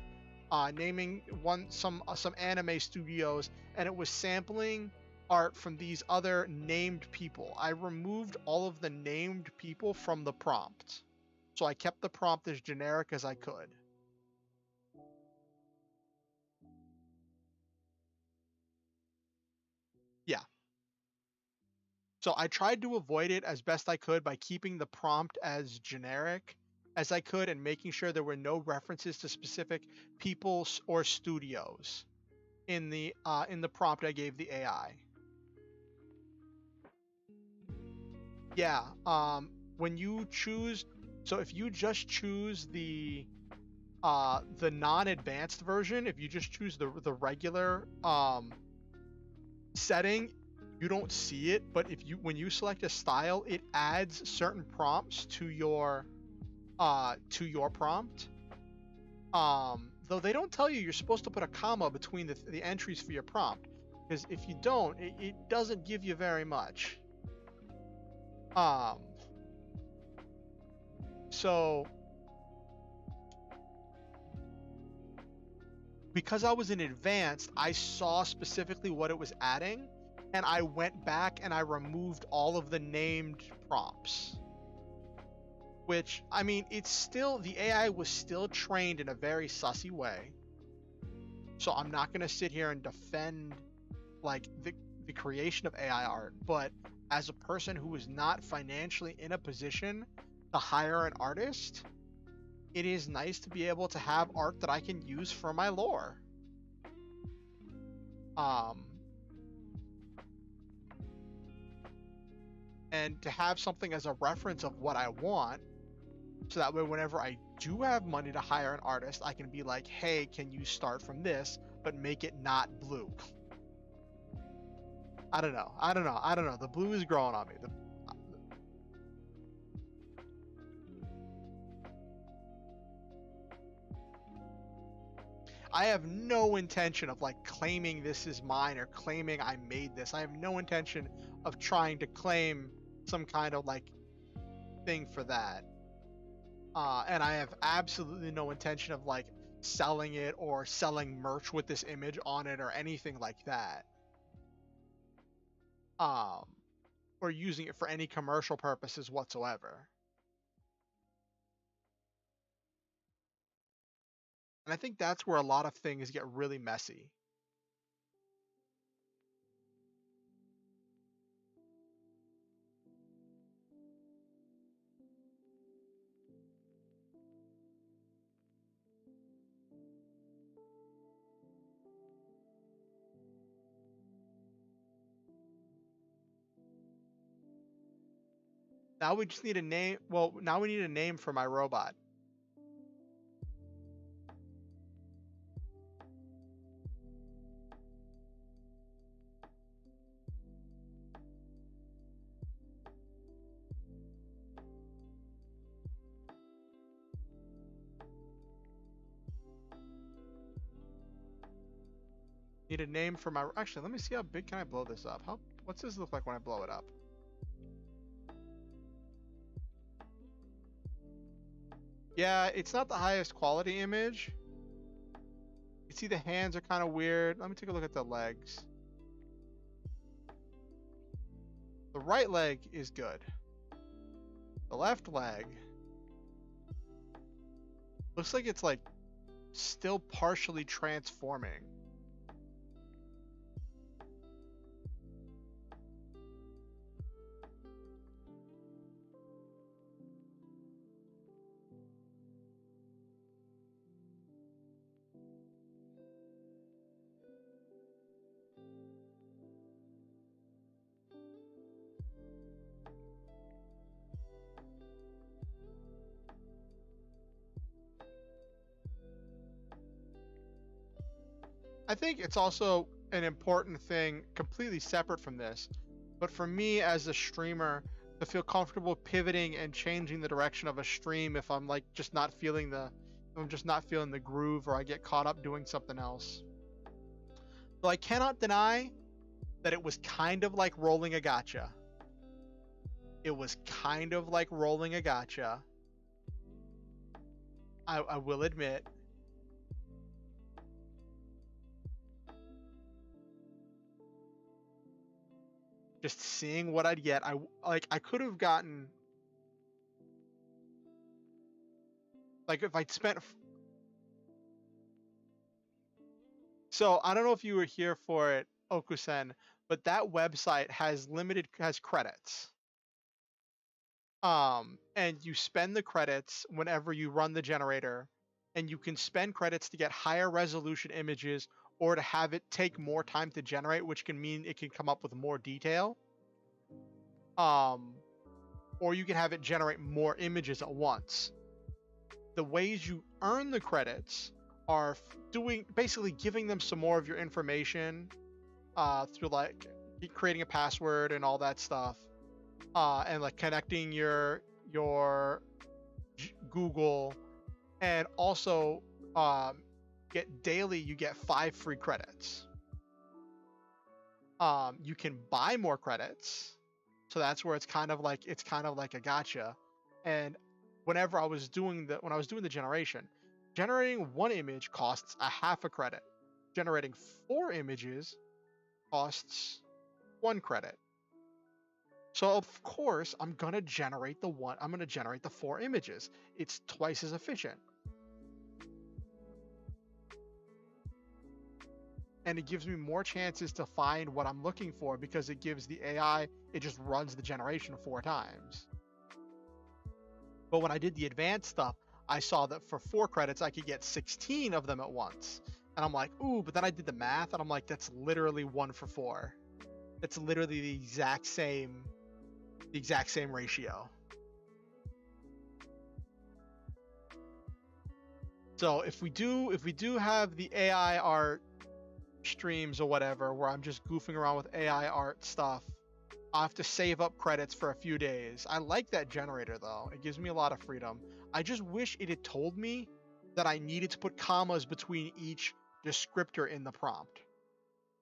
naming some anime studios, and it was sampling art from these other named people. I removed all of the named people from the prompt, so I kept the prompt as generic as I could. Yeah. So I tried to avoid it as best I could by keeping the prompt as generic as I could and making sure there were no references to specific people or studios in the prompt I gave the AI. Yeah, when you choose, so if you just choose the non-advanced version, if you just choose the regular setting, you don't see it, but when you select a style, it adds certain prompts to your prompt. Though they don't tell you you're supposed to put a comma between the entries for your prompt, because if you don't, it doesn't give you very much. So because I was in advanced, I saw specifically what it was adding, and I went back and I removed all of the named prompts. Which, I mean, it's still, the AI was still trained in a very sussy way. So I'm not going to sit here and defend like the creation of AI art, but as a person who is not financially in a position to hire an artist, it is nice to be able to have art that I can use for my lore. And to have something as a reference of what I want, so that way whenever I do have money to hire an artist, I can be like, hey, can you start from this, but make it not blue? I don't know. The blue is growing on me. I have no intention of like claiming this is mine or claiming I made this. I have no intention of trying to claim some kind of like thing for that. And I have absolutely no intention of like selling it or selling merch with this image on it or anything like that. Or using it for any commercial purposes whatsoever. And I think that's where a lot of things get really messy. Now we just need a name. Well, now we need a name for my robot. Need a name for my... Actually, let me see how big can I blow this up. What's this look like when I blow it up? Yeah, it's not the highest quality image. You see the hands are kind of weird. Let me take a look at the legs. The right leg is good. The left leg looks like it's like still partially transforming. I think it's also an important thing, completely separate from this, but for me as a streamer, to feel comfortable pivoting and changing the direction of a stream if I'm like just not feeling the groove or I get caught up doing something else. So I cannot deny that it was kind of like rolling a gacha. It was kind of like rolling a gacha. I will admit. Just seeing what I'd get. I could have gotten, like, if I'd spent. So I don't know if you were here for it, Okusen, but that website has credits. And you spend the credits whenever you run the generator, and you can spend credits to get higher resolution images or to have it take more time to generate, which can mean it can come up with more detail. Or you can have it generate more images at once. The ways you earn the credits are basically giving them some more of your information through like creating a password and all that stuff, and like connecting your Google, and also you get 5 free credits. You can buy more credits, so that's where it's kind of like a gacha. And when I was doing the generation, generating 1 image costs a half a credit. Generating 4 images costs 1 credit. So of course I'm gonna generate the 4 images. It's twice as efficient. And it gives me more chances to find what I'm looking for, because it gives the AI, it just runs the generation 4 times. But when I did the advanced stuff, I saw that for 4 credits, I could get 16 of them at once. And I'm like, ooh, but then I did the math and I'm like, that's literally 1 for 4. It's literally the exact same ratio. So if we do have the AI art streams or whatever, where I'm just goofing around with AI art stuff, I have to save up credits for a few days. I like that generator though. It gives me a lot of freedom. I just wish it had told me that I needed to put commas between each descriptor in the prompt.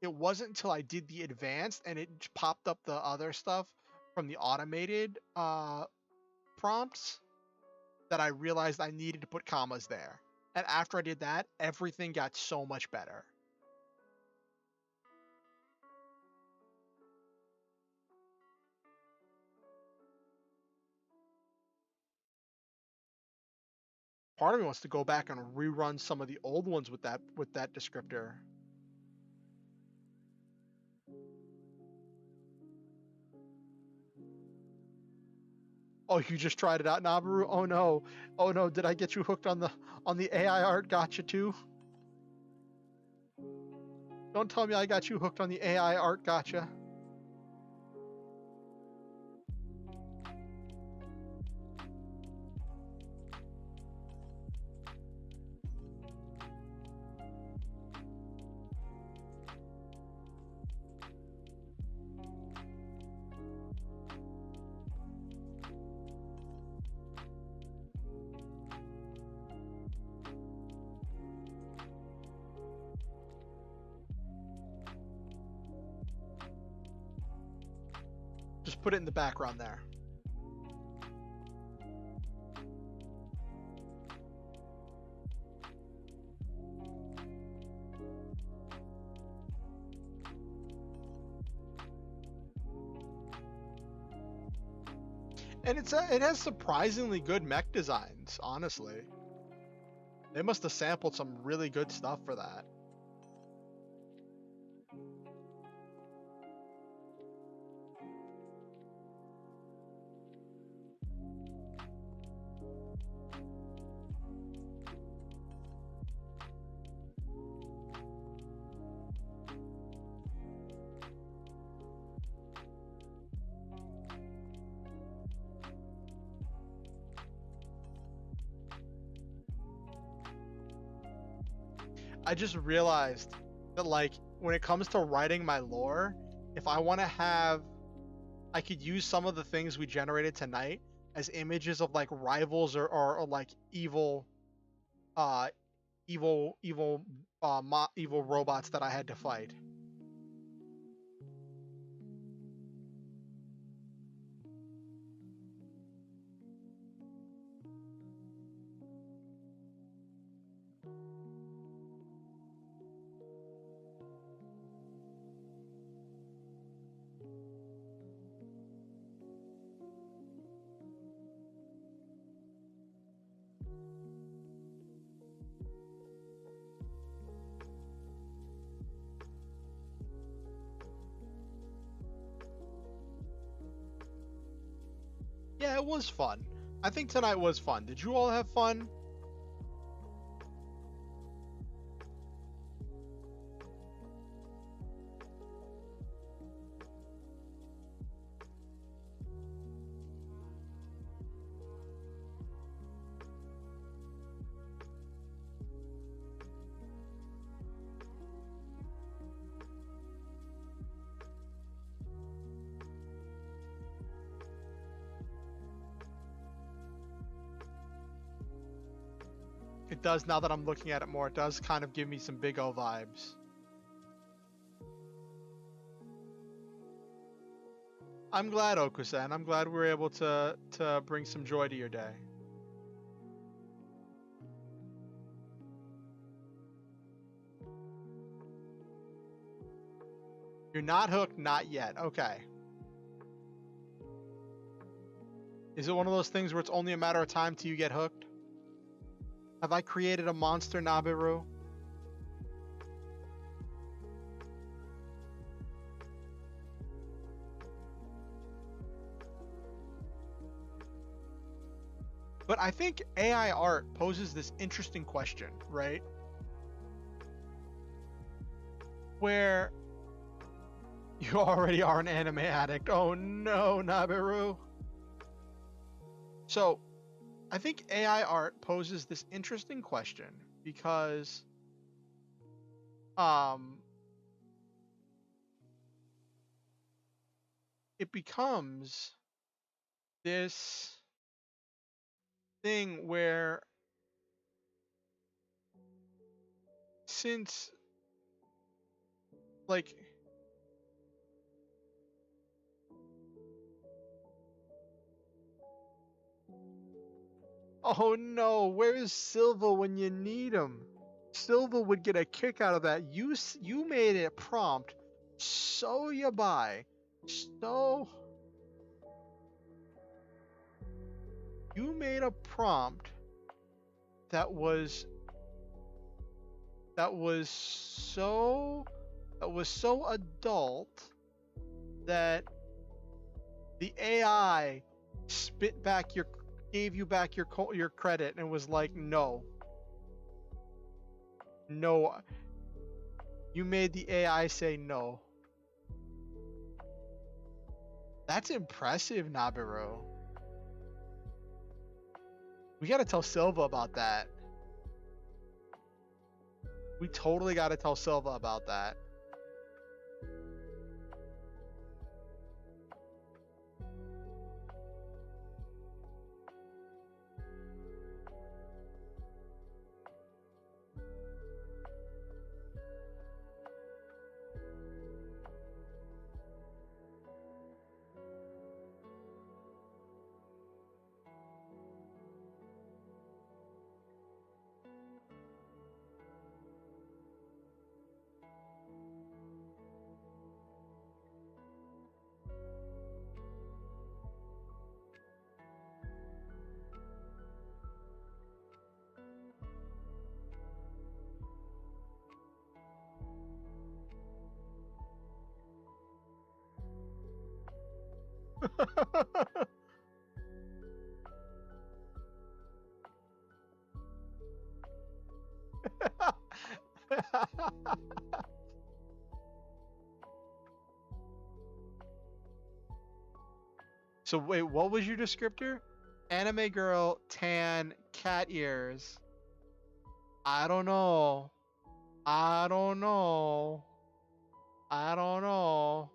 It wasn't until I did the advanced and it popped up the other stuff from the automated prompts that I realized I needed to put commas there. And after I did that, everything got so much better. Part of me wants to go back and rerun some of the old ones with that descriptor. Oh, you just tried it out, Nabaru? Oh no, did I get you hooked on the AI art gacha too? Don't tell me I got you hooked on the AI art gacha. Just put it in the background there. And it has surprisingly good mech designs, honestly. They must have sampled some really good stuff for that. I just realized that, like, when it comes to writing my lore, if I want to I could use some of the things we generated tonight as images of like rivals or like evil robots that I had to fight. Yeah, it was fun. I think tonight was fun. Did you all have fun? It does, now that I'm looking at it more, it does kind of give me some Big O vibes. I'm glad, Okusen. I'm glad we were able to bring some joy to your day. You're not hooked, not yet. Okay. Is it one of those things where it's only a matter of time till you get hooked? Have I created a monster, Nabiru? But I think AI art poses this interesting question, right? Where you already are an anime addict. Oh no, Nabiru. So, I think AI art poses this interesting question because it becomes this thing where since like oh no, where is Silva when you need him? Silva would get a kick out of that. You made it prompt, so you buy. So you made a prompt that was so adult that the AI gave you back your credit and was like, no, you made the AI say no. That's impressive, Nabiru. We gotta tell Silva about that. We totally gotta tell Silva about that. So wait, what was your descriptor? Anime girl, tan, cat ears. I don't know. I don't know. I don't know.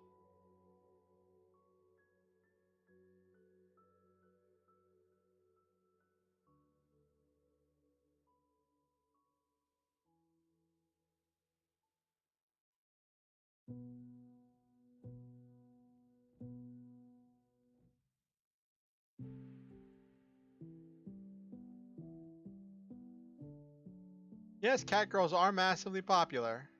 Yes, cat girls are massively popular.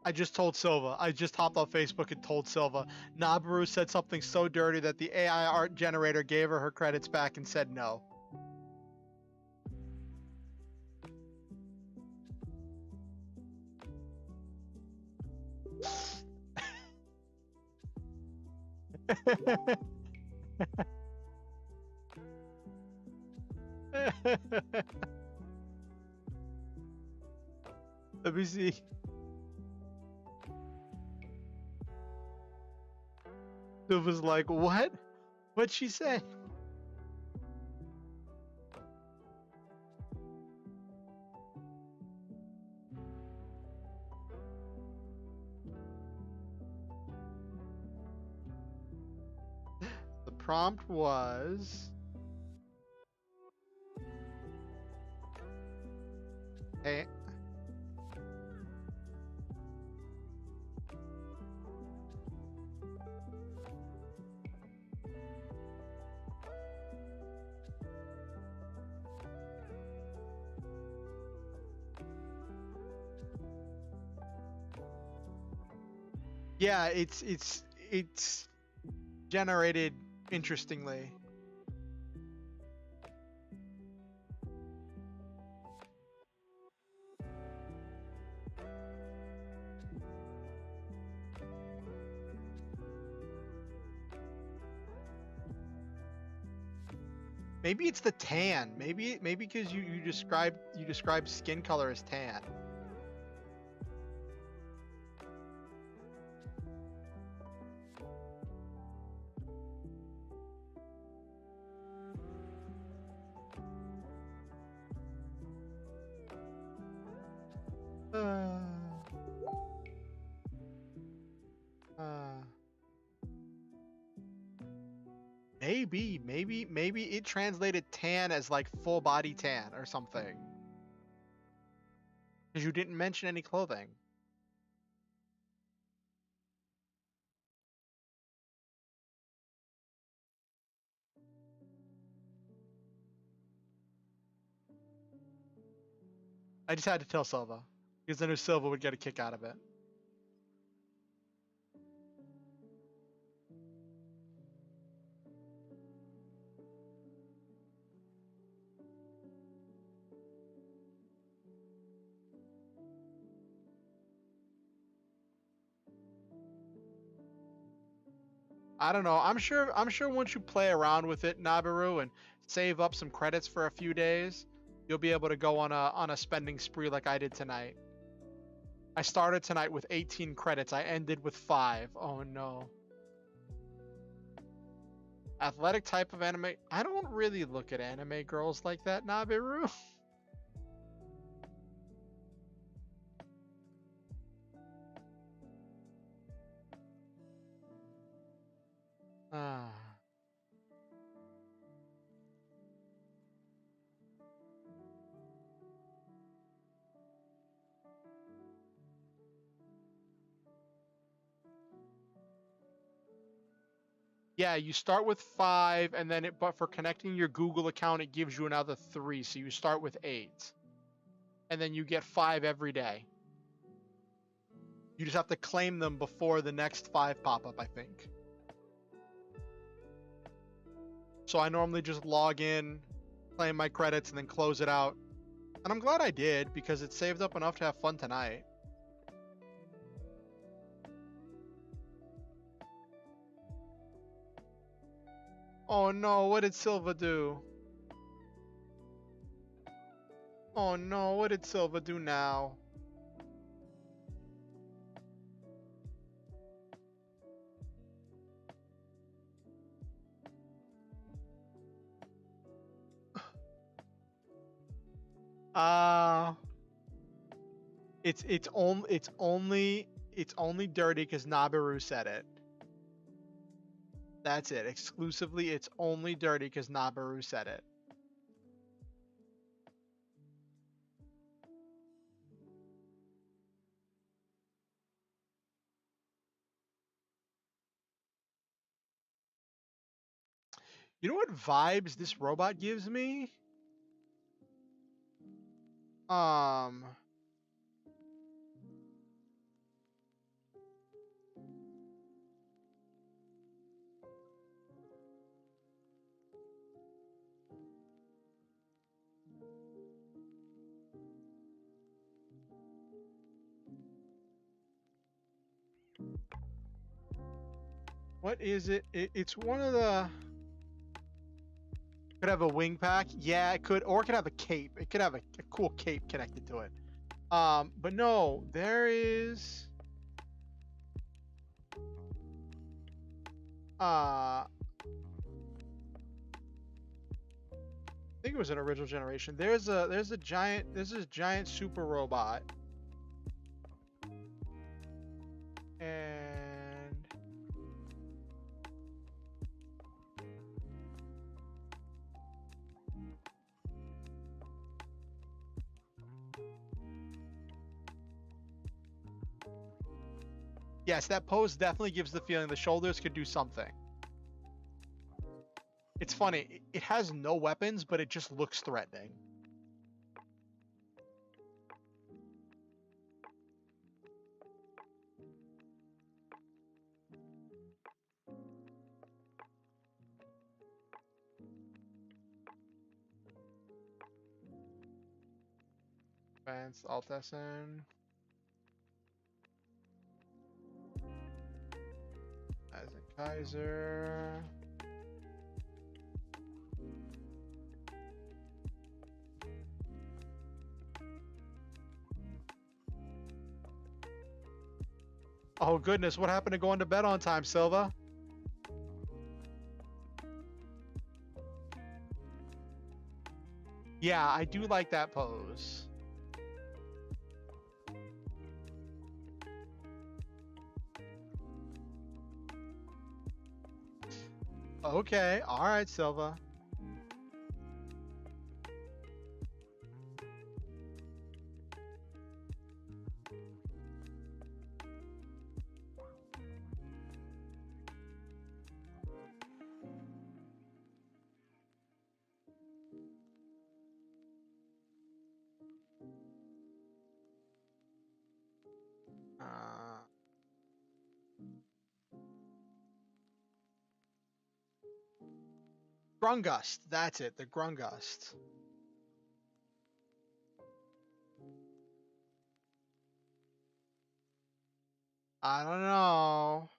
I just told Silva. I just hopped on Facebook and told Silva. Nabaru said something so dirty that the AI art generator gave her credits back and said no. Let me see. Silva's like, what? What'd she say? The prompt was, hey, yeah, it's generated interestingly. Maybe it's the tan. Maybe because you described skin color as tan. Uh, uh, maybe it translated tan as like full body tan or something. Because you didn't mention any clothing. I just had to tell Silva because I knew Silva would get a kick out of it. I don't know. I'm sure once you play around with it, Nabaru, and save up some credits for a few days, you'll be able to go on a spending spree like I did tonight. I started tonight with 18 credits. I ended with 5. Oh no. Athletic type of anime. I don't really look at anime girls like that, Nabiru. Ah. Yeah, you start with 5, and then but for connecting your Google account, it gives you another 3. So you start with 8, and then you get 5 every day. You just have to claim them before the next 5 pop up, I think. So I normally just log in, claim my credits, and then close it out. And I'm glad I did because it saved up enough to have fun tonight. Oh no, what did Silva do? Oh no, what did Silva do now? Uh it's only dirty because Nabaru said it. That's it. Exclusively, it's only dirty because Nabaru said it. You know what vibes this robot gives me? Um, What is it? It's one of the... Could have a wing pack. Yeah, it could. Or it could have a cape. It could have a cool cape connected to it. But no, there is... I think it was an original generation. There's a giant super robot. And yes, that pose definitely gives the feeling the shoulders could do something. It's funny, it has no weapons, but it just looks threatening. Advanced Alt SN. As a Kaiser. Oh goodness, what happened to going to bed on time, Silva? Yeah, I do like that pose. Okay, alright, Silva. Grungust, that's it, the Grungust. I don't know.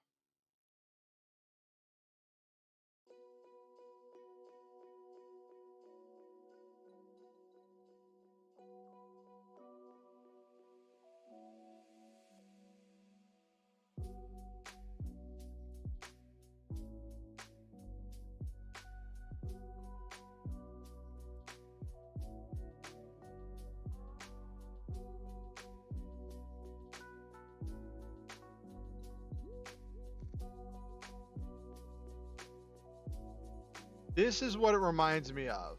This is what it reminds me of.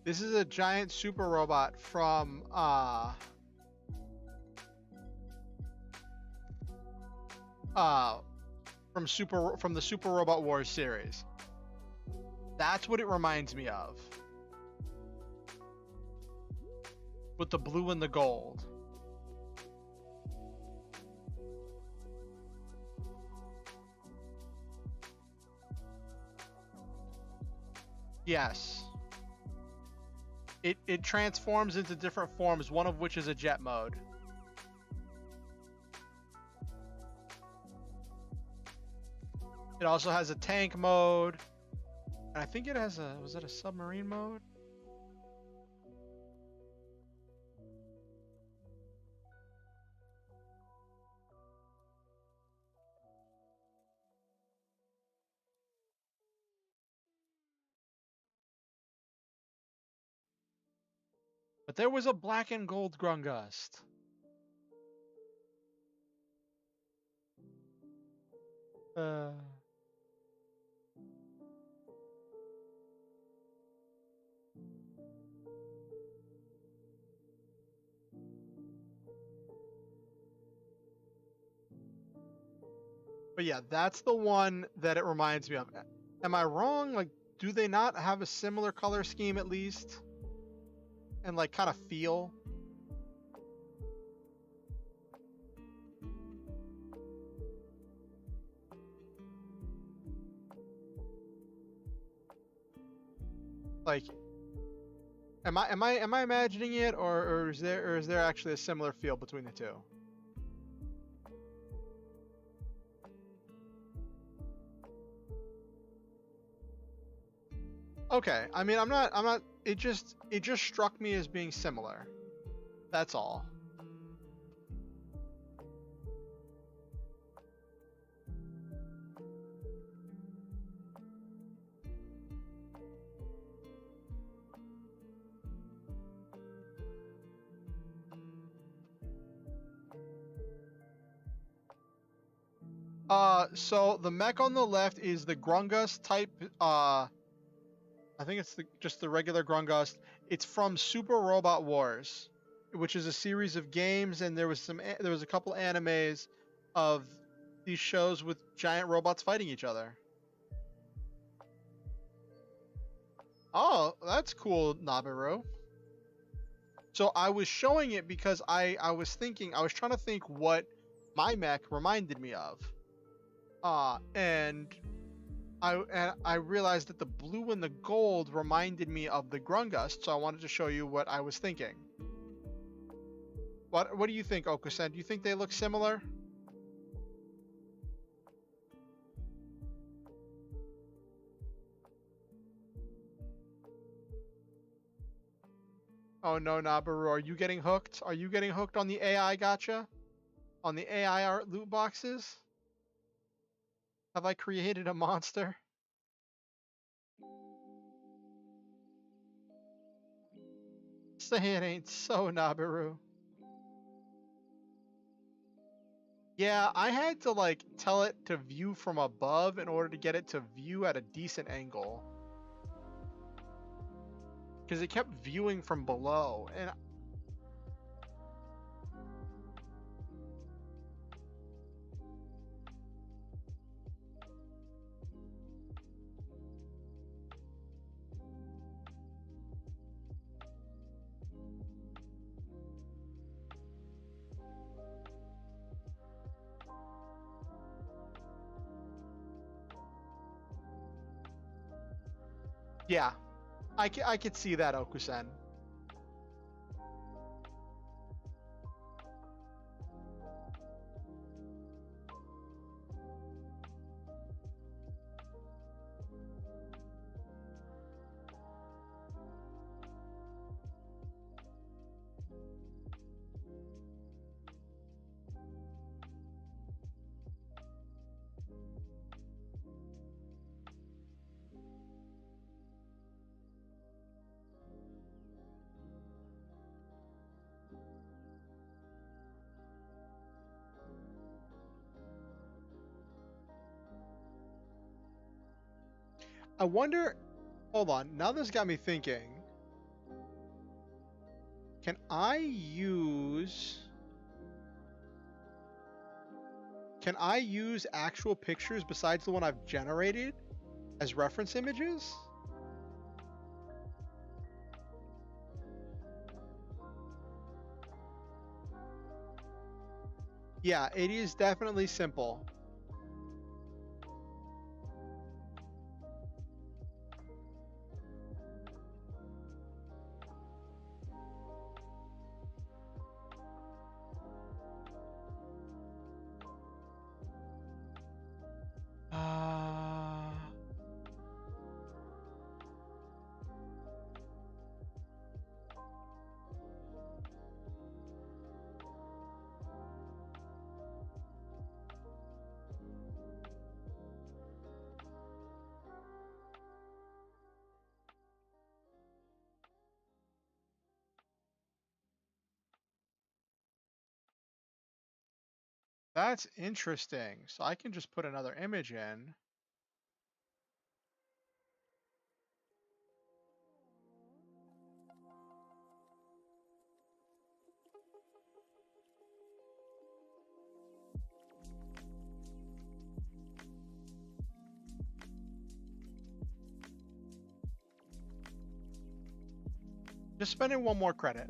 This is a giant super robot from from the Super Robot Wars series. That's what it reminds me of. With the blue and the gold. Yes. It transforms into different forms, one of which is a jet mode. It also has a tank mode. And I think it has a, was it a submarine mode? But there was a black and gold Grungust. But yeah, that's the one that it reminds me of. Am I wrong? Like, do they not have a similar color scheme at least? And like kind of feel? Like, am I imagining it, or is there actually a similar feel between the two? Okay, I mean, I'm not. It just struck me as being similar. That's all. So the mech on the left is the Grungus type. I think it's just the regular Grungust. It's from Super Robot Wars, which is a series of games, and there was a couple animes of these shows with giant robots fighting each other. Oh, that's cool, Nabiru. So I was showing it because I was trying to think what my mech reminded me of. And I realized that the blue and the gold reminded me of the Grungust, so I wanted to show you what I was thinking. What do you think, Okusen? Do you think they look similar? Oh no, Nabaru, are you getting hooked? Are you getting hooked on the AI gotcha? On the AI art loot boxes? Have I created a monster? Say it ain't so, Nabaru. Yeah, I had to like tell it to view from above in order to get it to view at a decent angle. Because it kept viewing from below, and yeah, I could see that, Okusen. I wonder. Hold on. Now this got me thinking. Can I use? Can I use actual pictures besides the one I've generated as reference images? Yeah, it is definitely simple. Uh, that's interesting. So I can just put another image in. Just spending one more credit.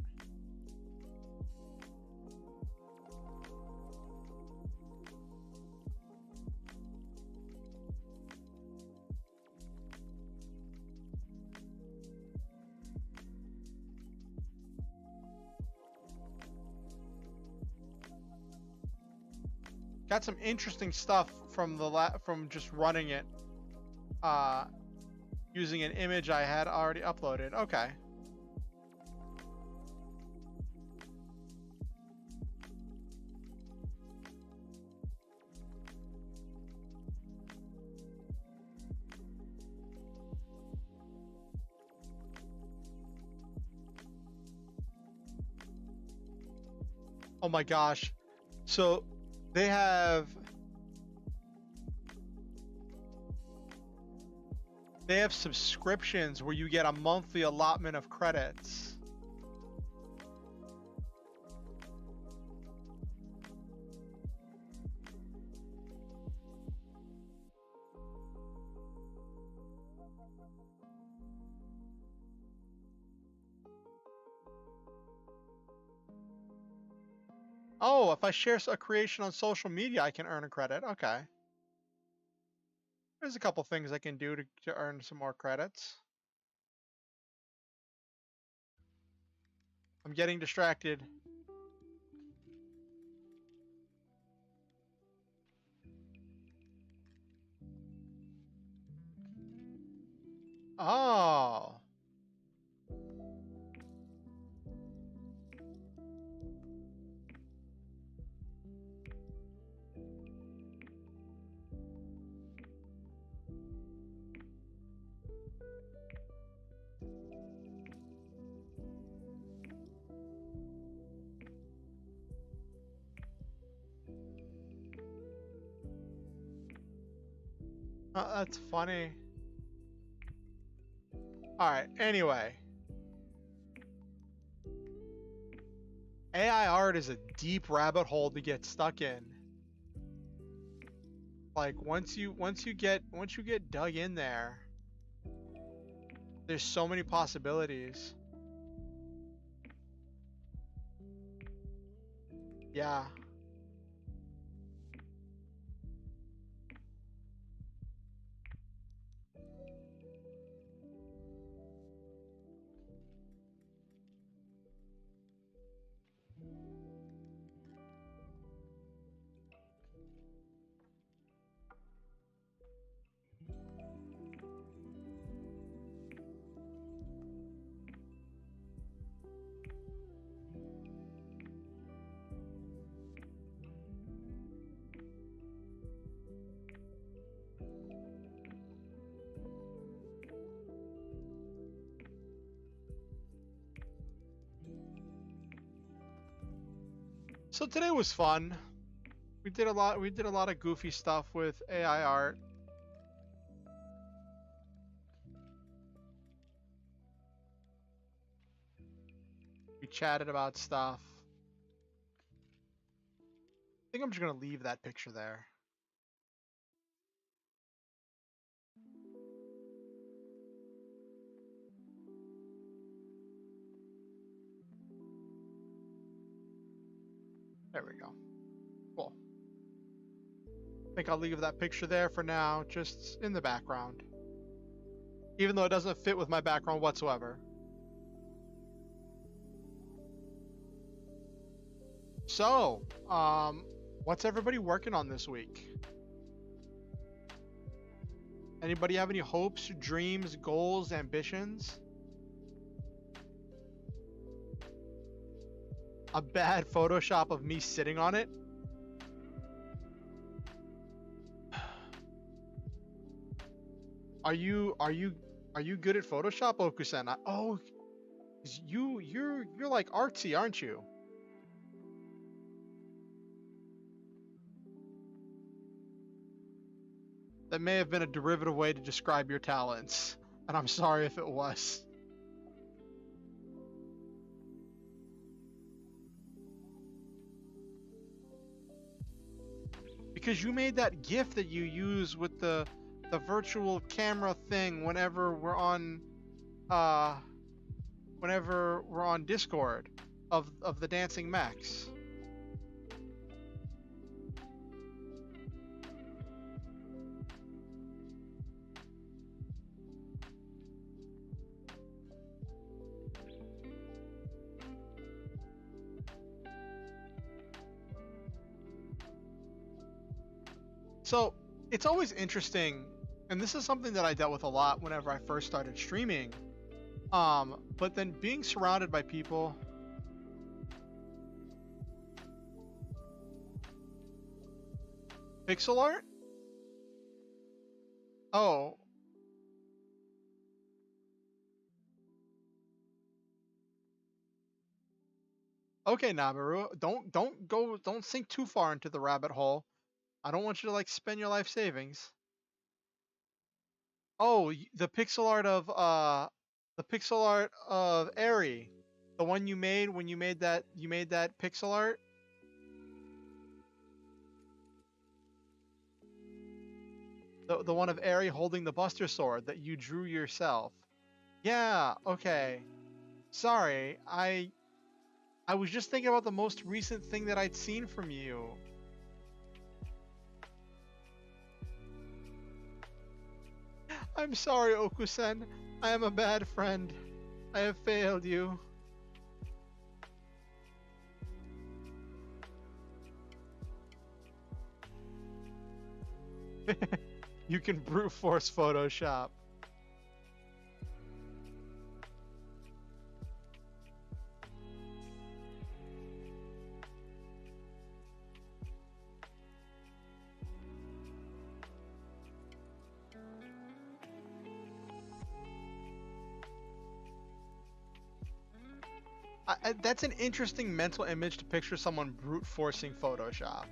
Got some interesting stuff from from just running it, using an image I had already uploaded. Okay. Oh my gosh. So they have subscriptions where you get a monthly allotment of credits. Oh, if I share a creation on social media, I can earn a credit. Okay. There's a couple things I can do to earn some more credits. I'm getting distracted. Oh. That's funny. Alright, anyway. AI art is a deep rabbit hole to get stuck in. Like once you get dug in there, there's so many possibilities. Yeah. So today was fun. We did a lot of goofy stuff with AI art. We chatted about stuff. I think I'm just gonna leave that picture there. There we go. Cool. I think I'll leave that picture there for now, just in the background. Even though it doesn't fit with my background whatsoever. So, what's everybody working on this week? Anybody have any hopes, dreams, goals, ambitions? A bad Photoshop of me sitting on it? Are you good at Photoshop, Okusen? Oh, you're like artsy, aren't you? That may have been a derivative way to describe your talents, and I'm sorry if it was. Because you made that GIF that you use with the virtual camera thing whenever we're on Discord of the dancing mechs. So it's always interesting, and this is something that I dealt with a lot whenever I first started streaming. But then being surrounded by people. Pixel art? Oh. Okay, Nabaru. Don't sink too far into the rabbit hole. I don't want you to like spend your life savings. Oh, the pixel art of Airy. The one you made when you made that pixel art? The one of Airy holding the Buster Sword that you drew yourself. Yeah, okay. Sorry, I was just thinking about the most recent thing that I'd seen from you. I'm sorry, Okusen. I am a bad friend. I have failed you. You can brute force Photoshop. That's an interesting mental image to picture someone brute forcing Photoshop.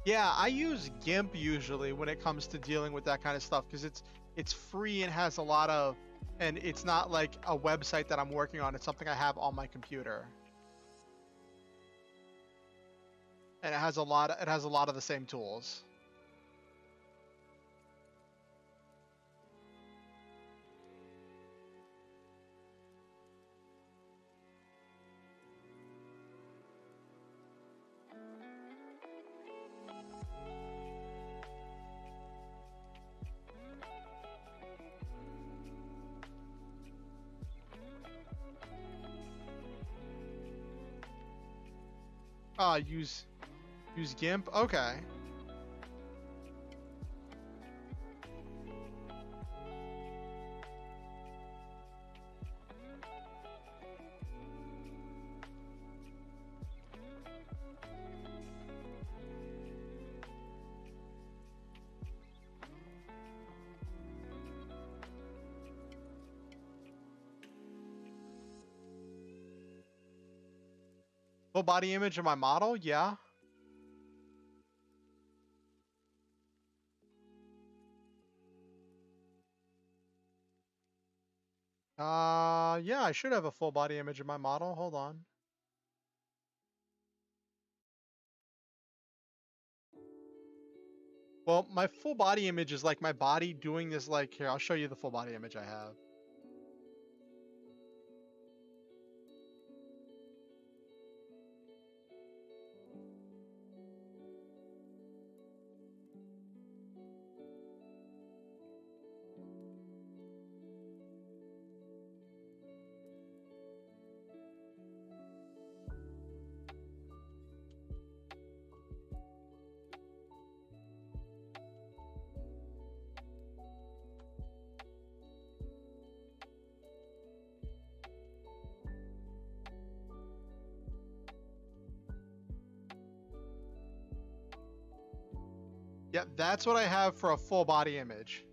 Yeah, I use GIMP usually when it comes to dealing with that kind of stuff because it's free and has a lot of, and it's not like a website that I'm working on. It's something I have on my computer, and it has a lot of the same tools. Ah, use GIMP. Okay. Full body image of my model. Yeah. Yeah, I should have a full body image of my model. Hold on. Well, my full body image is like my body doing this like here, I'll show you the full body image I have. Yeah, that's what I have for a full body image.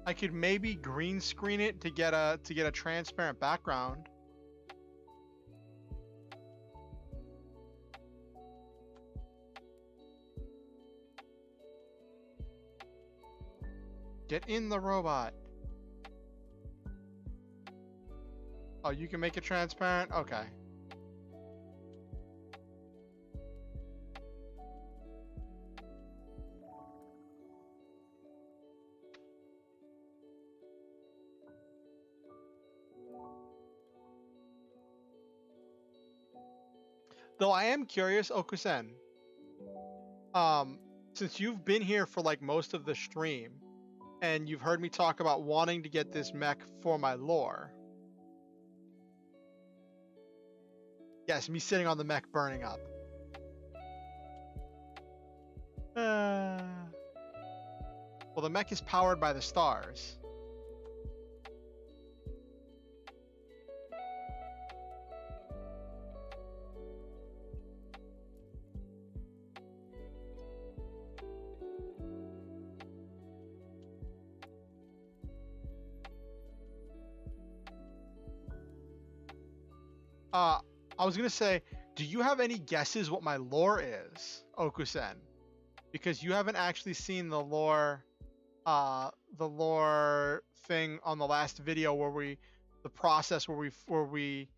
I could maybe green screen it to get a transparent background. Get in the robot. Oh, you can make it transparent? Okay. Though I am curious, Okusen. Since you've been here for like most of the stream, and you've heard me talk about wanting to get this mech for my lore. Yes, me sitting on the mech burning up. Well, the mech is powered by the stars. I was gonna say, do you have any guesses what my lore is, Okusen? Because you haven't actually seen the lore thing on the last video where the process where we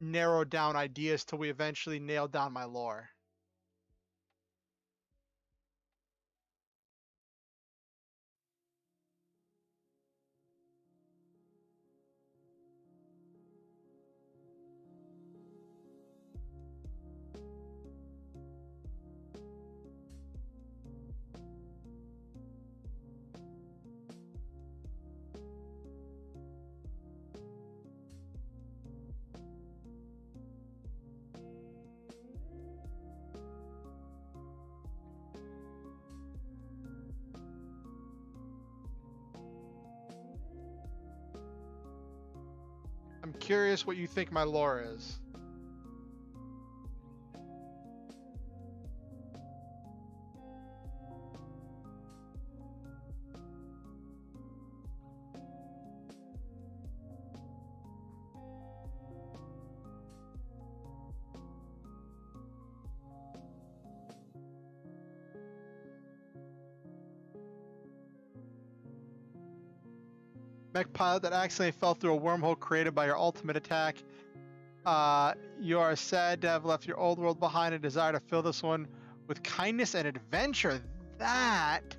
narrowed down ideas till we eventually nailed down my lore. I'm curious what you think my lore is. Mech pilot that accidentally fell through a wormhole created by your ultimate attack. You are sad to have left your old world behind and desire to fill this one with kindness and adventure. That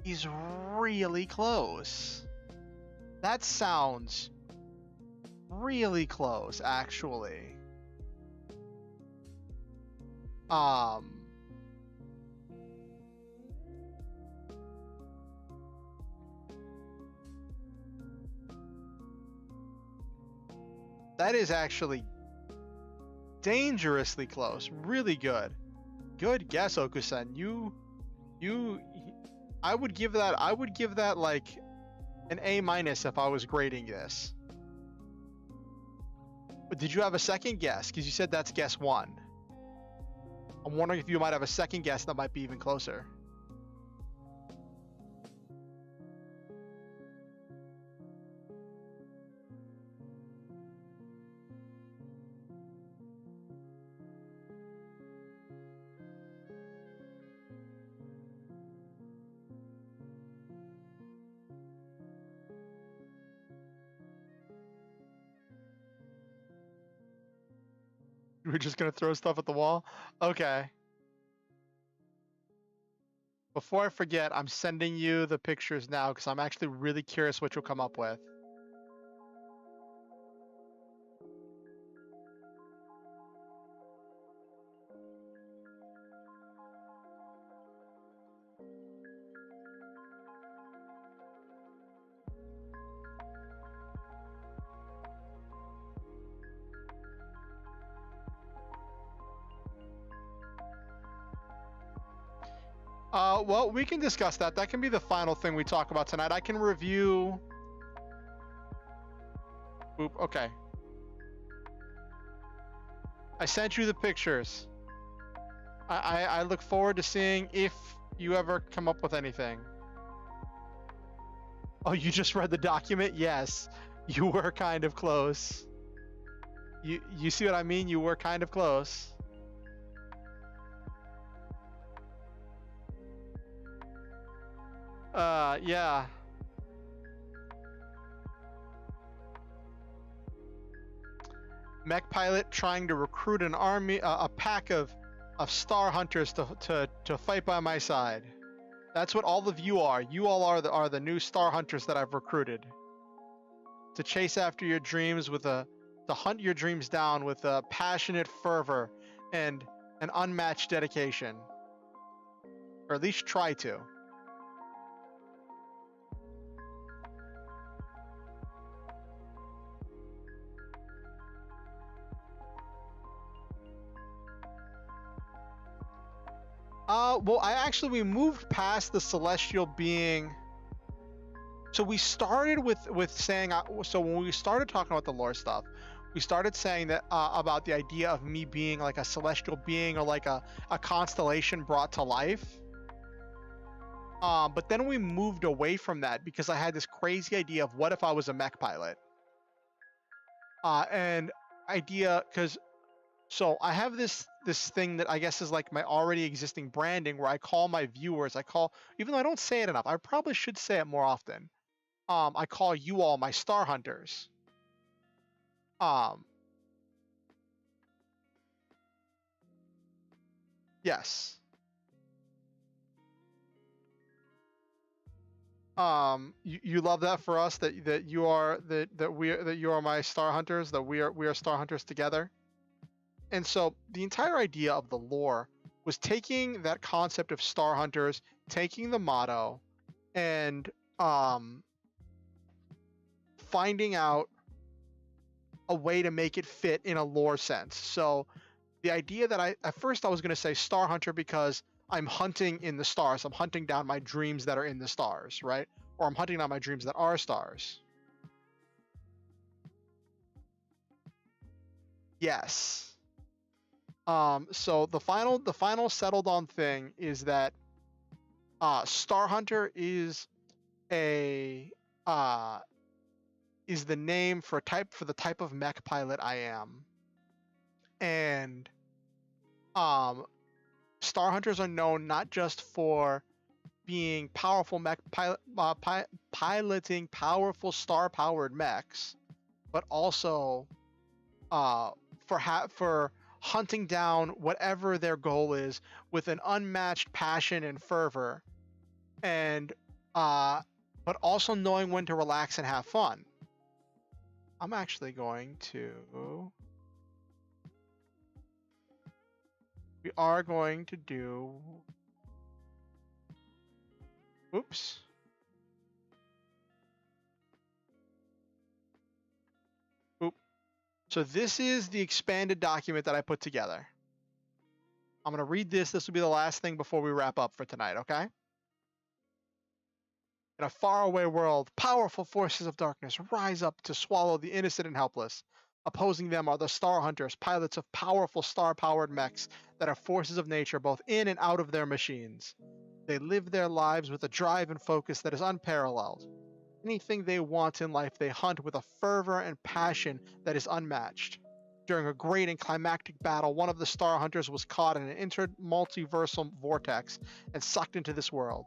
is really close. That sounds really close, actually. That is actually dangerously close. Really good. Good guess, Okusen. I would give that like an A- if I was grading this. But did you have a second guess? Because you said that's guess one. I'm wondering if you might have a second guess that might be even closer. We're just gonna throw stuff at the wall? Okay. Before I forget, I'm sending you the pictures now because I'm actually really curious what you'll come up with. Well, we can discuss that. That can be the final thing we talk about tonight. I can review... Oop, okay. I sent you the pictures. I look forward to seeing if you ever come up with anything. Oh, you just read the document? Yes. You were kind of close. You see what I mean? You were kind of close. Yeah. Mech pilot trying to recruit an army, a pack of star hunters to fight by my side. That's what all of you are. You all are the new star hunters that I've recruited to chase after your dreams with a to hunt your dreams down with a passionate fervor and an unmatched dedication. Or at least try to. Well, we moved past the celestial being. So we started with saying, so when we started talking about the lore stuff, we started saying that about the idea of me being like a celestial being or like a constellation brought to life. But then we moved away from that because I had this crazy idea of what if I was a mech pilot. So I have this thing that I guess is like my already existing branding where I call my viewers, even though I don't say it enough, I probably should say it more often. I call you all my star hunters. Yes. You love that for us that you are that you are my star hunters, that we are star hunters together. And so the entire idea of the lore was taking that concept of star hunters, taking the motto, and finding out a way to make it fit in a lore sense. So the idea that at first I was going to say star hunter because I'm hunting in the stars. I'm hunting down my dreams that are in the stars, right? Or I'm hunting down my dreams that are stars. Yes. So the final settled on thing is that Star Hunter is the name for the type of mech pilot I am. And Star Hunters are known not just for being powerful mech piloting powerful star-powered mechs, but also for hunting down whatever their goal is with an unmatched passion and fervor, and but also knowing when to relax and have fun. I'm actually going to. We are going to do. Oops. Oop. So this is the expanded document that I put together. I'm going to read this. This will be the last thing before we wrap up for tonight, okay? In a faraway world, powerful forces of darkness rise up to swallow the innocent and helpless. Opposing them are the Star Hunters, pilots of powerful star-powered mechs that are forces of nature both in and out of their machines. They live their lives with a drive and focus that is unparalleled. Anything they want in life they hunt with a fervor and passion that is unmatched. During a great and climactic battle, one of the Star Hunters was caught in an inter-multiversal vortex and sucked into this world.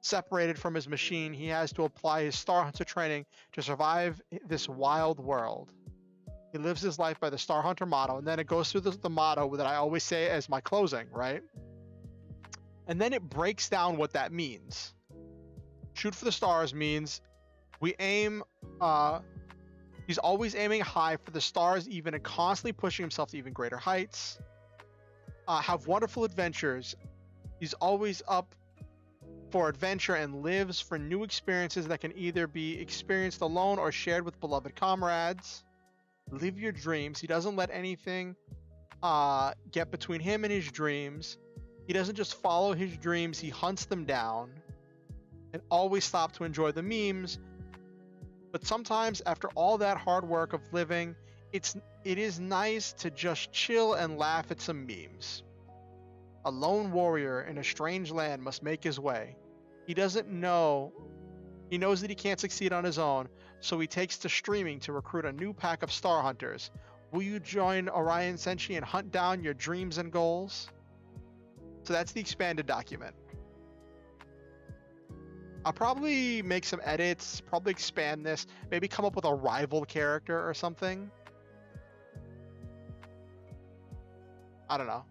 Separated from his machine, he has to apply his Star Hunter training to survive this wild world. He lives his life by the Star Hunter motto, and then it goes through the motto that I always say as my closing, right? And then it breaks down what that means. Shoot for the stars means we aim, he's always aiming high for the stars, even and constantly pushing himself to even greater heights. Have wonderful adventures. He's always up for adventure and lives for new experiences that can either be experienced alone or shared with beloved comrades. Live your dreams. He doesn't let anything get between him and his dreams. He doesn't just follow his dreams, he hunts them down. And always stop to enjoy the memes. But sometimes after all that hard work of living, it is nice to just chill and laugh at some memes. A lone warrior in a strange land must make his way. He knows that he can't succeed on his own, so he takes to streaming to recruit a new pack of Star Hunters. Will you join Oriansenshi and hunt down your dreams and goals? So that's the expanded document. I'll probably make some edits, probably expand this, maybe come up with a rival character or something. I don't know.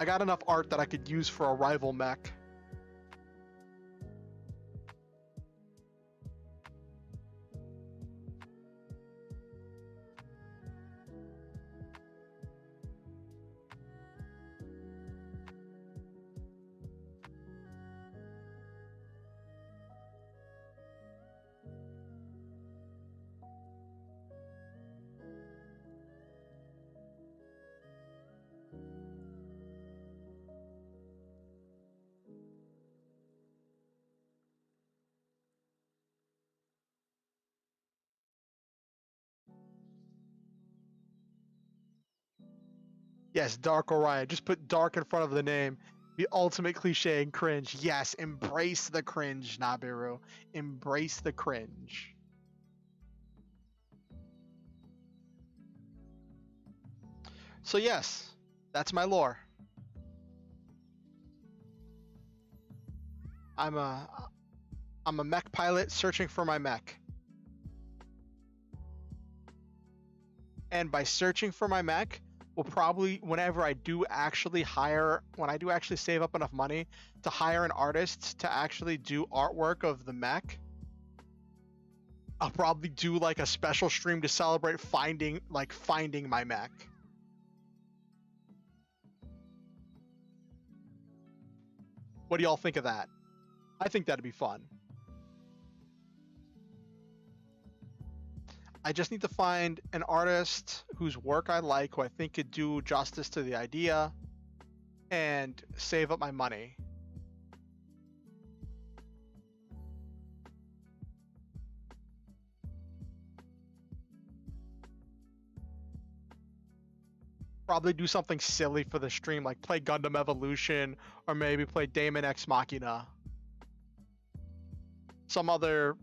I got enough art that I could use for a rival mech. Yes, Dark Orion. Just put dark in front of the name. The ultimate cliche and cringe. Yes, embrace the cringe, Nabiru. Embrace the cringe. So yes, that's my lore. I'm a mech pilot searching for my mech. And by searching for my mech, will probably, whenever I do actually save up enough money to hire an artist to actually do artwork of the mech, I'll probably do like a special stream to celebrate finding my mech. What do y'all think of that? I think that'd be fun. I just need to find an artist whose work I like, who I think could do justice to the idea, and save up my money. Probably do something silly for the stream, like play Gundam Evolution, or maybe play Daemon X Machina. Some other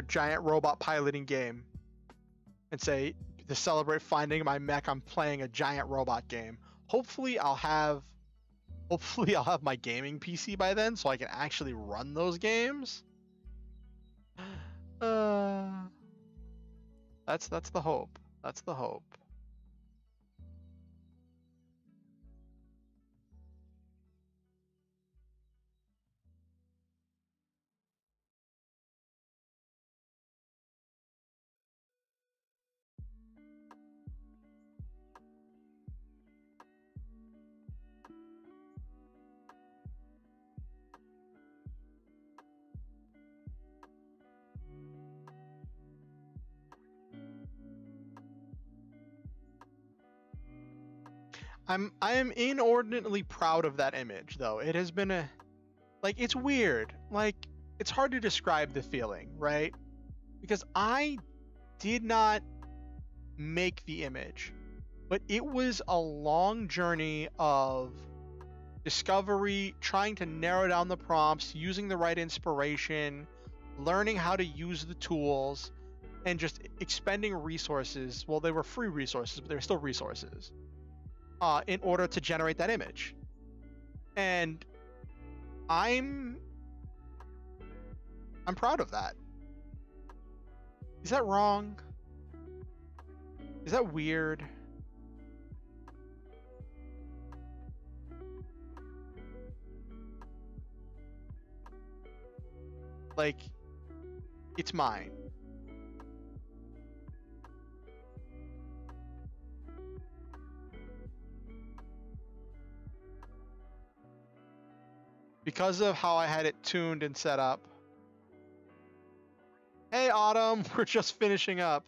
giant robot piloting game, and say, to celebrate finding my mech, I'm playing a giant robot game. Hopefully I'll have my gaming PC by then, so I can actually run those games. That's the hope. That's the hope. I am inordinately proud of that image, though. It has been it's weird. Like, it's hard to describe the feeling, right? Because I did not make the image, but it was a long journey of discovery, trying to narrow down the prompts, using the right inspiration, learning how to use the tools, and just expending resources. Well, they were free resources, but they were still resources. In order to generate that image. And I'm proud of that. Is that wrong? Is that weird? Like, it's mine. Because of how I had it tuned and set up. Hey, Autumn, we're just finishing up.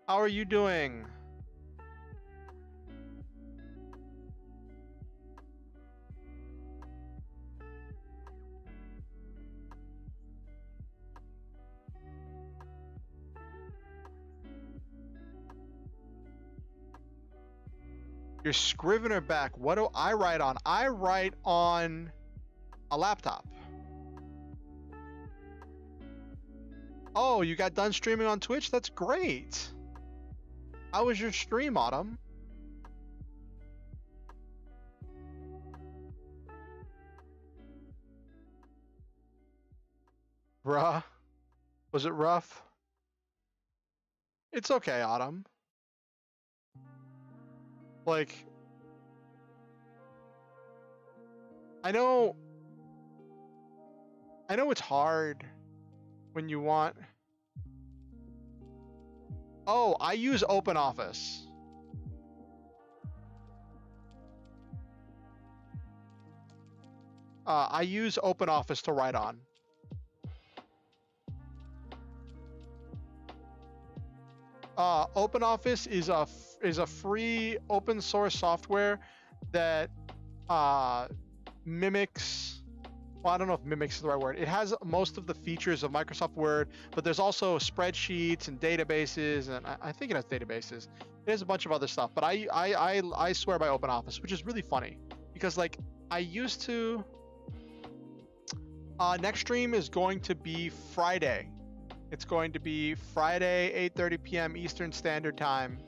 How are you doing? Your Scrivener back. What do I write on? I write on a laptop. Oh, you got done streaming on Twitch? That's great. How was your stream, Autumn? Bruh. Was it rough? It's okay, Autumn. Like, I know it's hard when you want. Oh, I use OpenOffice. I use OpenOffice to write on. OpenOffice is a free open source software that mimics well, I don't know if mimics is the right word. It has most of the features of Microsoft Word, but there's also spreadsheets and databases, and I think it has databases. There's a bunch of other stuff, but I swear by OpenOffice, which is really funny because like I used to. Next stream is going to be Friday. It's going to be Friday, 8:30 p.m. Eastern Standard Time.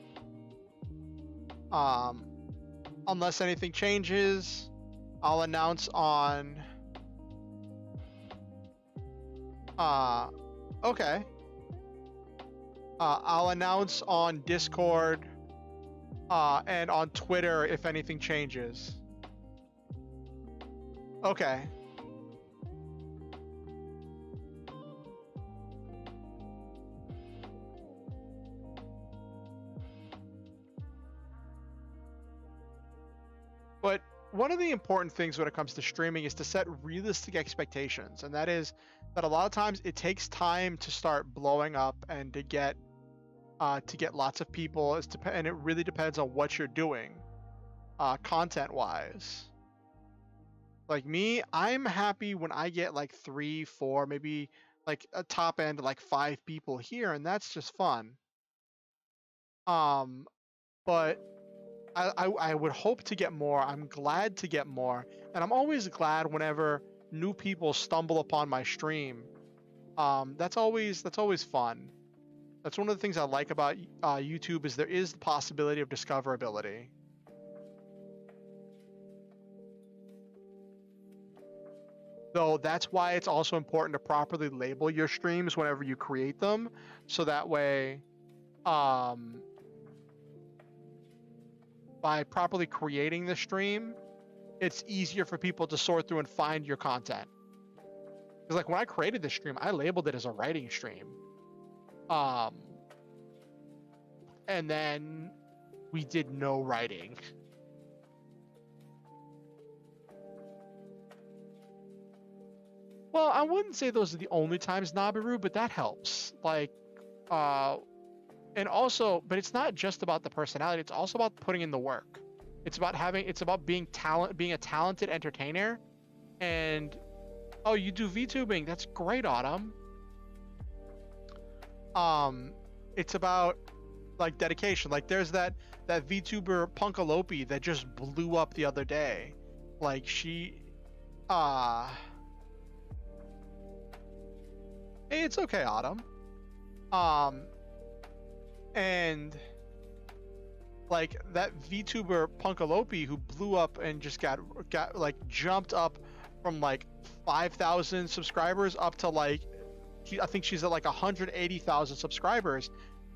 Unless anything changes, I'll announce on. Okay. I'll announce on Discord and on Twitter if anything changes. Okay. But one of the important things when it comes to streaming is to set realistic expectations, and that is that a lot of times it takes time to start blowing up and to get lots of people. And it really depends on what you're doing, content-wise. Like me, I'm happy when I get like 3, 4, maybe like a top end like 5 people here, and that's just fun. But I would hope to get more. I'm glad to get more, and I'm always glad whenever new people stumble upon my stream. That's always fun. That's one of the things I like about YouTube is there is the possibility of discoverability. Though that's why it's also important to properly label your streams whenever you create them, so that way, by properly creating the stream, it's easier for people to sort through and find your content. Because like when I created this stream, I labeled it as a writing stream. And then we did no writing. Well, I wouldn't say those are the only times, Nabiru, but that helps. Like, and also, but it's not just about the personality. It's also about putting in the work. It's about being a talented entertainer. And, oh, you do VTubing. That's great, Autumn. It's about like dedication. Like there's that VTuber Punkalopi that just blew up the other day. Like she, hey, it's okay, Autumn. And like that VTuber Punkalopi who blew up and just got like jumped up from like 5,000 subscribers up to like, I think she's at like 180,000 subscribers.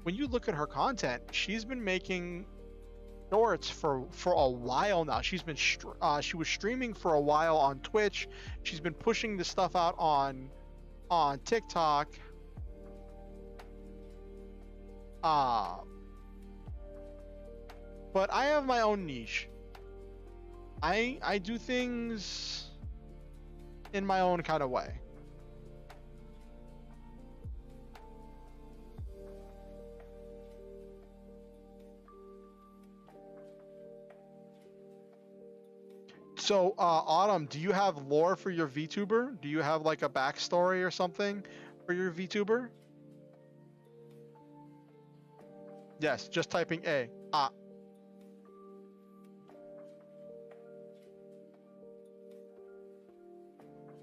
When you look at her content, she's been making shorts for a while now. She was streaming for a while on Twitch. She's been pushing this stuff out on TikTok. But I have my own niche. I do things in my own kind of way. So, Autumn, do you have lore for your VTuber? Do you have like a backstory or something for your VTuber? Yes, just typing A.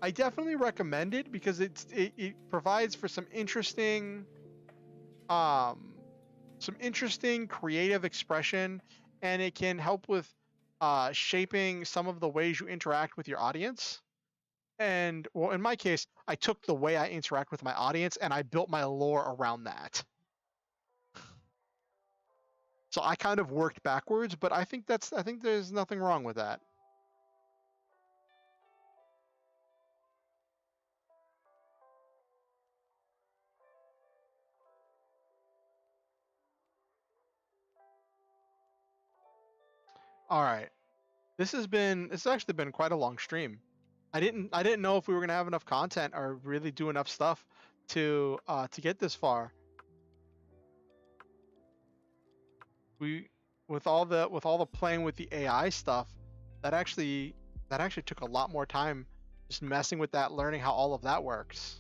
I definitely recommend it because it provides for some interesting creative expression, and it can help with shaping some of the ways you interact with your audience. And well, in my case, I took the way I interact with my audience and I built my lore around that. So I kind of worked backwards, but I think there's nothing wrong with that. All right. It's actually been quite a long stream. I didn't know if we were gonna have enough content or really do enough stuff to get this far. With all the playing with the AI stuff, that actually took a lot more time just messing with that, learning how all of that works.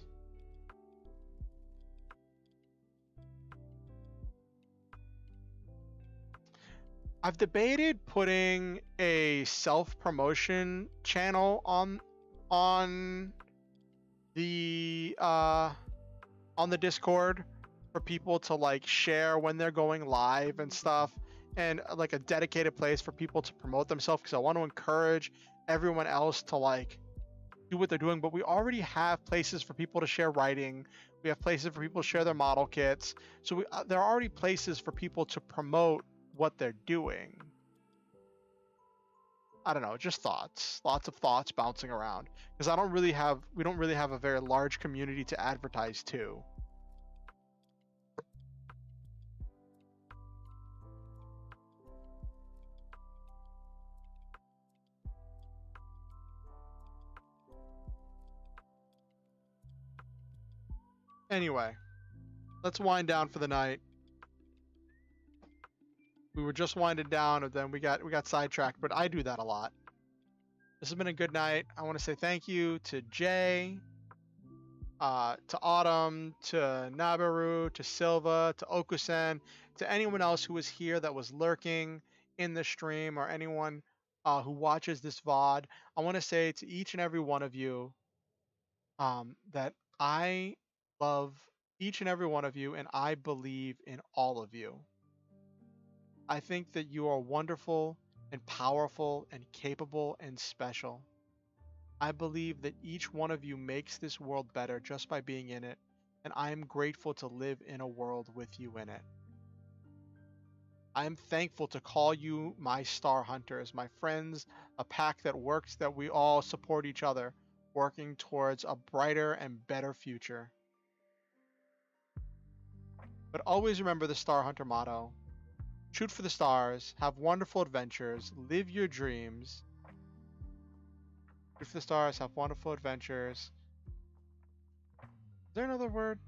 I've debated putting a self-promotion channel on the Discord for people to like share when they're going live and stuff, and like a dedicated place for people to promote themselves, because I want to encourage everyone else to like do what they're doing. But we already have places for people to share writing. We have places for people to share their model kits. So there are already places for people to promote what they're doing. I don't know, just thoughts, lots of thoughts bouncing around, because we don't really have a very large community to advertise to. Anyway, let's wind down for the night. We were just winding down, and then we got sidetracked, but I do that a lot. This has been a good night. I want to say thank you to Jay, to Autumn, to Nabaru, to Silva, to Okusen, to anyone else who was here that was lurking in the stream, or anyone who watches this VOD. I want to say to each and every one of you that I love each and every one of you, and I believe in all of you. I think that you are wonderful and powerful and capable and special. I believe that each one of you makes this world better just by being in it, and I am grateful to live in a world with you in it. I am thankful to call you my star hunters, my friends, a pack that works, that we all support each other, working towards a brighter and better future. But always remember the Star Hunter motto: shoot for the stars, have wonderful adventures, live your dreams. Shoot for the stars, have wonderful adventures. Is there another word?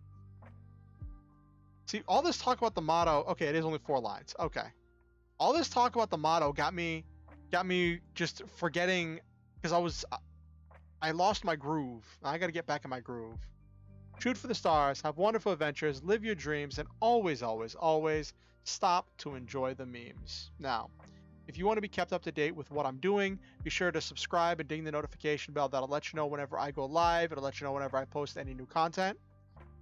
See, all this talk about the motto, okay, it is only 4 lines. Okay. All this talk about the motto got me just forgetting, because I lost my groove. I got to get back in my groove. Shoot for the stars, have wonderful adventures, live your dreams, and always, always, always stop to enjoy the memes. Now, if you want to be kept up to date with what I'm doing, be sure to subscribe and ding the notification bell. That'll let you know whenever I go live. It'll let you know whenever I post any new content.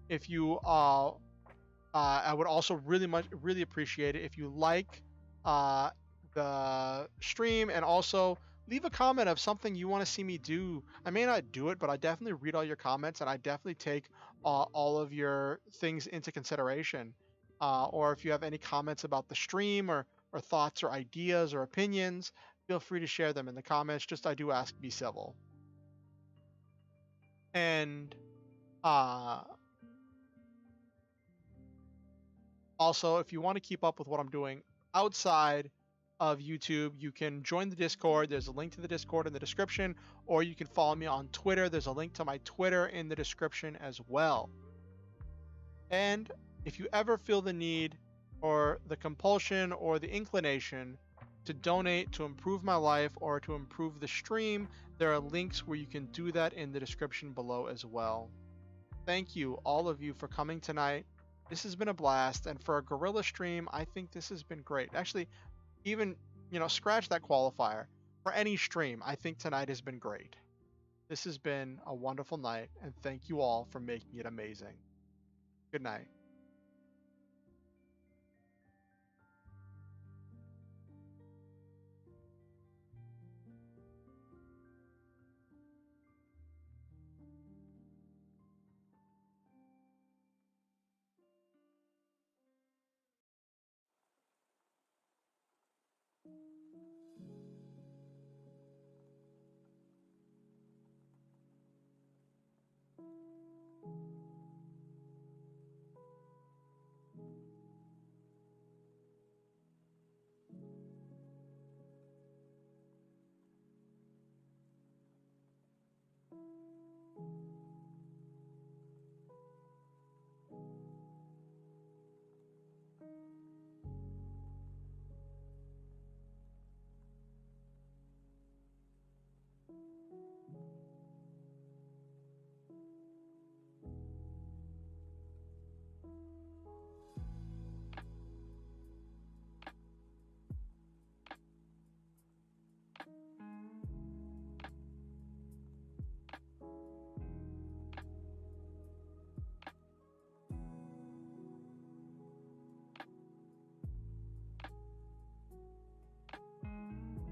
If you, I would also really appreciate it if you like the stream, and also leave a comment of something you want to see me do. I may not do it, but I definitely read all your comments, and I definitely take all of your things into consideration. Or if you have any comments about the stream, or thoughts or ideas or opinions, feel free to share them in the comments. Just, I do ask, be civil. And also, if you want to keep up with what I'm doing outside of YouTube, you can join the Discord. There's a link to the Discord in the description, or you can follow me on Twitter. There's a link to my Twitter in the description as well. And if you ever feel the need, or the compulsion, or the inclination to donate to improve my life or to improve the stream, there are links where you can do that in the description below as well. Thank you, all of you, for coming tonight. This has been a blast, and for a guerrilla stream, I think this has been great. Actually, even, scratch that qualifier. For any stream, I think tonight has been great. This has been a wonderful night, and thank you all for making it amazing. Good night.